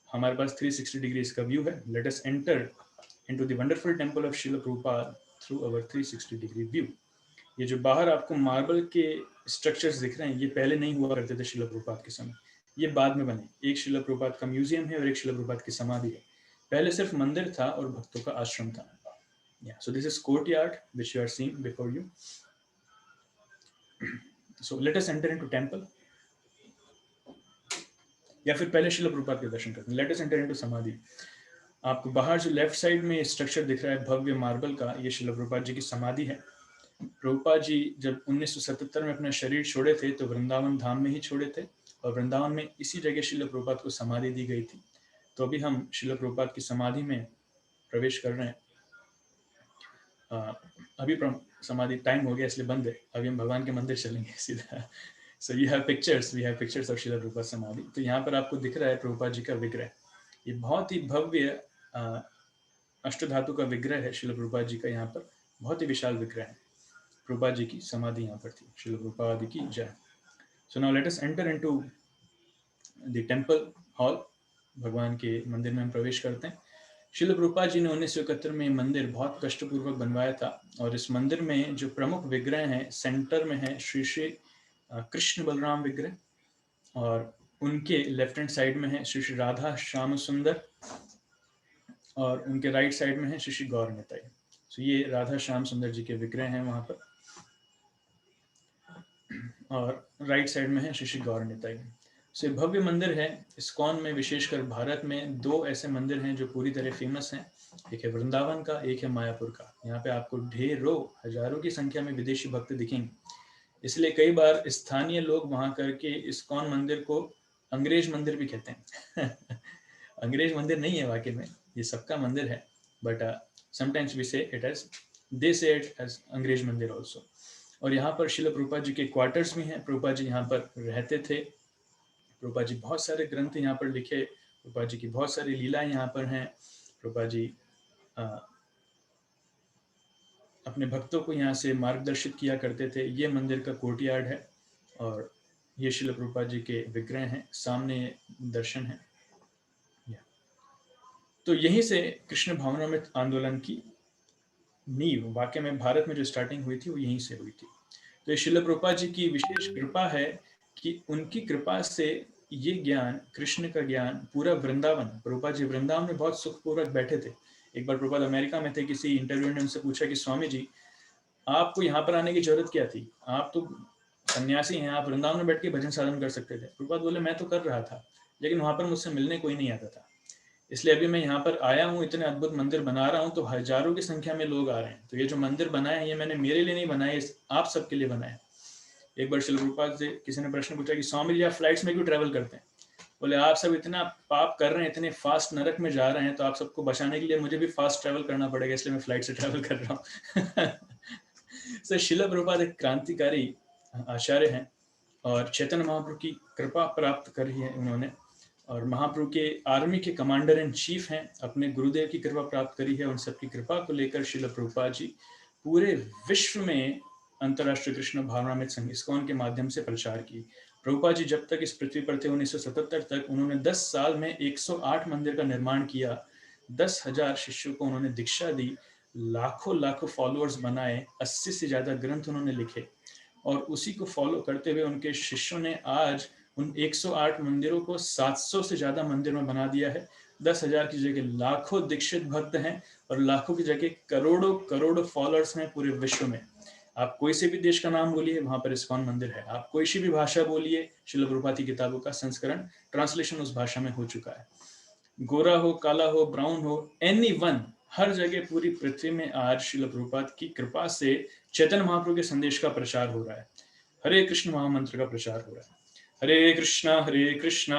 हमारे पास 360 डिग्री इसका व्यू है। Let us enter into the wonderful temple of Srila Prabhupada through our 360 degree view. ये जो बाहर आपको मार्बल के स्ट्रक्चर्स दिख रहे हैं, ये पहले नहीं हुआ करते थे श्रील प्रभुपाद के समय, ये बाद में बने। एक श्रील प्रभुपाद का म्यूजियम है और एक श्रील प्रभुपाद की समाधि है। पहले सिर्फ मंदिर था और भक्तों का आश्रम था। So this is courtyard which you are seeing before you. So let us enter into temple. या फिर पहले श्रील प्रभुपाद के दर्शन करते हैं। लेट अस एंटर इनटू समाधि। आपको बाहर जो लेफ्ट साइड में स्ट्रक्चर दिख रहा है भव्य मार्बल का, ये श्रील प्रभुपाद जी की समाधि है। प्रभुपाद जी जब 1977 में अपना शरीर छोड़े थे तो वृंदावन धाम में ही छोड़े थे, और वृंदावन में इसी जगह श्रील प्रभुपाद को समाधि दी गई थी। तो अभी हम श्रील प्रभुपाद की समाधि में प्रवेश कर रहे हैं। अभी समाधि टाइम हो गया इसलिए बंद है, अभी हम भगवान के मंदिर चलेंगे सीधा। So you have pictures, we have pictures of Srila Prabhupada समाधि। तो यहाँ पर आपको दिख रहा है प्रभुपाद जी का विग्रह। ये बहुत ही भव्य अष्टधातु का विग्रह है श्रील प्रभुपाद जी का। यहाँ पर बहुत ही विशाल विग्रह है। प्रभुपाद जी की समाधि यहाँ पर थी। श्रील प्रभुपाद की जय। So now let us enter into the temple hall। भगवान के मंदिर में हम प्रवेश करते हैं। श्रील प्रभुपाद जी ने 1971 में मंदिर बहुत कष्टपूर्वक बनवाया था, और इस मंदिर में जो प्रमुख विग्रह हैं, सेंटर में है श्री श्री कृष्ण बलराम विग्रह, और उनके लेफ्ट हैंड साइड में है श्री श्री राधा श्याम सुंदर, और उनके राइट साइड में है श्री श्री गौर निताई। तो ये राधा श्याम सुंदर जी के विग्रह हैं वहाँ पर, और राइट साइड में है श्री श्री गौर निताई। से भव्य मंदिर है। इस्कॉन में, विशेषकर भारत में, दो ऐसे मंदिर हैं जो पूरी तरह फेमस हैं। एक है वृंदावन का, एक है मायापुर का। यहाँ पे आपको ढेरों हजारों की संख्या में विदेशी भक्त दिखेंगे। इसलिए कई बार स्थानीय लोग वहाँ करके इस्कॉन मंदिर को अंग्रेज मंदिर भी कहते हैं। अंग्रेज मंदिर नहीं है वाकई में, ये सबका मंदिर है, बट समटाइम्स वी से इट एज, दे से इट एज अंग्रेज मंदिर ऑल्सो। और यहाँ पर श्रील प्रभुपाद जी के क्वार्टर्स भी हैं। प्रभुपाद जी यहाँ पर रहते थे। प्रभुपाद जी बहुत सारे ग्रंथ यहाँ पर लिखे। प्रभुपाद जी की बहुत सारी लीलाएं यहाँ पर हैं। प्रभुपाद जी अपने भक्तों को यहाँ से मार्गदर्शित किया करते थे। ये मंदिर का कोर्टयार्ड है, और ये श्रील प्रभुपाद जी के विग्रह हैं। सामने दर्शन है। तो यहीं से कृष्ण भावनामृत आंदोलन की नींव, वाकई में भारत में जो स्टार्टिंग हुई थी वो यहीं से हुई थी। तो श्रील प्रभुपाद जी की विशेष कृपा है कि उनकी कृपा से ये ज्ञान, कृष्ण का ज्ञान, पूरा वृंदावन, प्रभुपाद जी वृंदावन में बहुत सुखपूर्वक बैठे थे। एक बार प्रभुपाद अमेरिका में थे, किसी इंटरव्यू ने उनसे पूछा कि स्वामी जी आपको यहाँ पर आने की जरूरत क्या थी, आप तो सन्यासी हैं, आप वृंदावन में बैठ के भजन साधन कर सकते थे। प्रभुपाद बोले मैं तो कर रहा था, लेकिन वहां पर मुझसे मिलने कोई नहीं आता था, इसलिए अभी मैं यहाँ पर आया हूँ, इतने अद्भुत मंदिर बना रहा हूँ, तो हजारों की संख्या में लोग आ रहे हैं। तो ये जो मंदिर बनाए हैं ये मैंने मेरे लिए नहीं बनाए, आप सबके लिए बनाए। एक बार श्रील प्रभुपाद से किसी ने प्रश्न पूछा कि स्वामी जी आप फ्लाइट्स में क्यों ट्रैवल करते हैं? बोले आप सब इतना पाप कर रहे हैं, इतने फास्ट नरक में जा रहे हैं, तो आप सबको बचाने के लिए मुझे भी फास्ट ट्रैवल करना पड़ेगा, इसलिए मैं फ्लाइट से ट्रैवल कर रहा हूँ। सो श्रील प्रभुपाद एक क्रांतिकारी आचार्य हैं, और चैतन्य महाप्रभु की कृपा प्राप्त करी है उन्होंने, और महाप्रभु के आर्मी के कमांडर इन चीफ हैं, अपने गुरुदेव की कृपा प्राप्त करी है। उन सबकी कृपा को लेकर श्रील प्रभुपाद जी पूरे विश्व में अंतर्राष्ट्रीय कृष्ण भावनामृत संघ इस्कॉन के माध्यम से प्रचार की। प्रभुपाद जी जब तक इस पृथ्वी पर थे 1977 तक उन्होंने 10 साल में 108 मंदिर का निर्माण किया, 10,000 शिष्यों को उन्होंने दीक्षा दी, लाखों फॉलोअर्स बनाए, 80 से ज्यादा ग्रंथ उन्होंने लिखे, और उसी को फॉलो करते हुए उनके शिष्यों ने आज उन 108 मंदिरों को 700 से ज्यादा मंदिर में बना दिया है। 10,000 की जगह लाखों दीक्षित भक्त हैं और लाखों की जगह करोड़ों करोड़ों फॉलोअर्स हैं पूरे विश्व में। आप कोई से भी देश का नाम बोलिए, वहां पर इस्कॉन मंदिर है। आप कोई सी भी भाषा बोलिए, श्रील प्रभुपाद की किताबों का संस्करण ट्रांसलेशन उस भाषा में हो चुका है। गोरा हो, काला हो, ब्राउन हो, एनीवन, हर जगह पूरी पृथ्वी में आज श्रील प्रभुपाद की कृपा से चैतन्य महाप्रभु के संदेश का प्रचार हो रहा है। हरे कृष्ण महामंत्र का प्रचार हो रहा है। Hare Krishna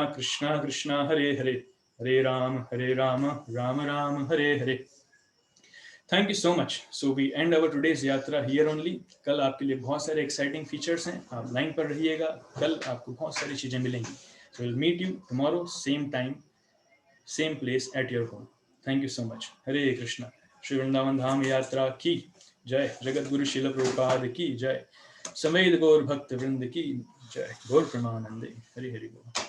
Krishna Krishna Hare Hare, Hare Ram Ram Ram Hare Hare. Thank you so much. So we end our today's yatra here only. कल आपके लिए बहुत सारे एक्साइटिंग फीचर्स हैं, आप लाइन पर रहिएगा, कल आपको बहुत सारी चीजें मिलेंगी। So will meet you tomorrow, same time same place at your home. Thank you so much. Hare Krishna. Shri Vrindavan Dham यात्रा की जय। जगत गुरु श्रील प्रभुपाद की जय। समेत गौर भक्त वृंद की जय। गौर प्रेमानंदे। हरि हरि बोल।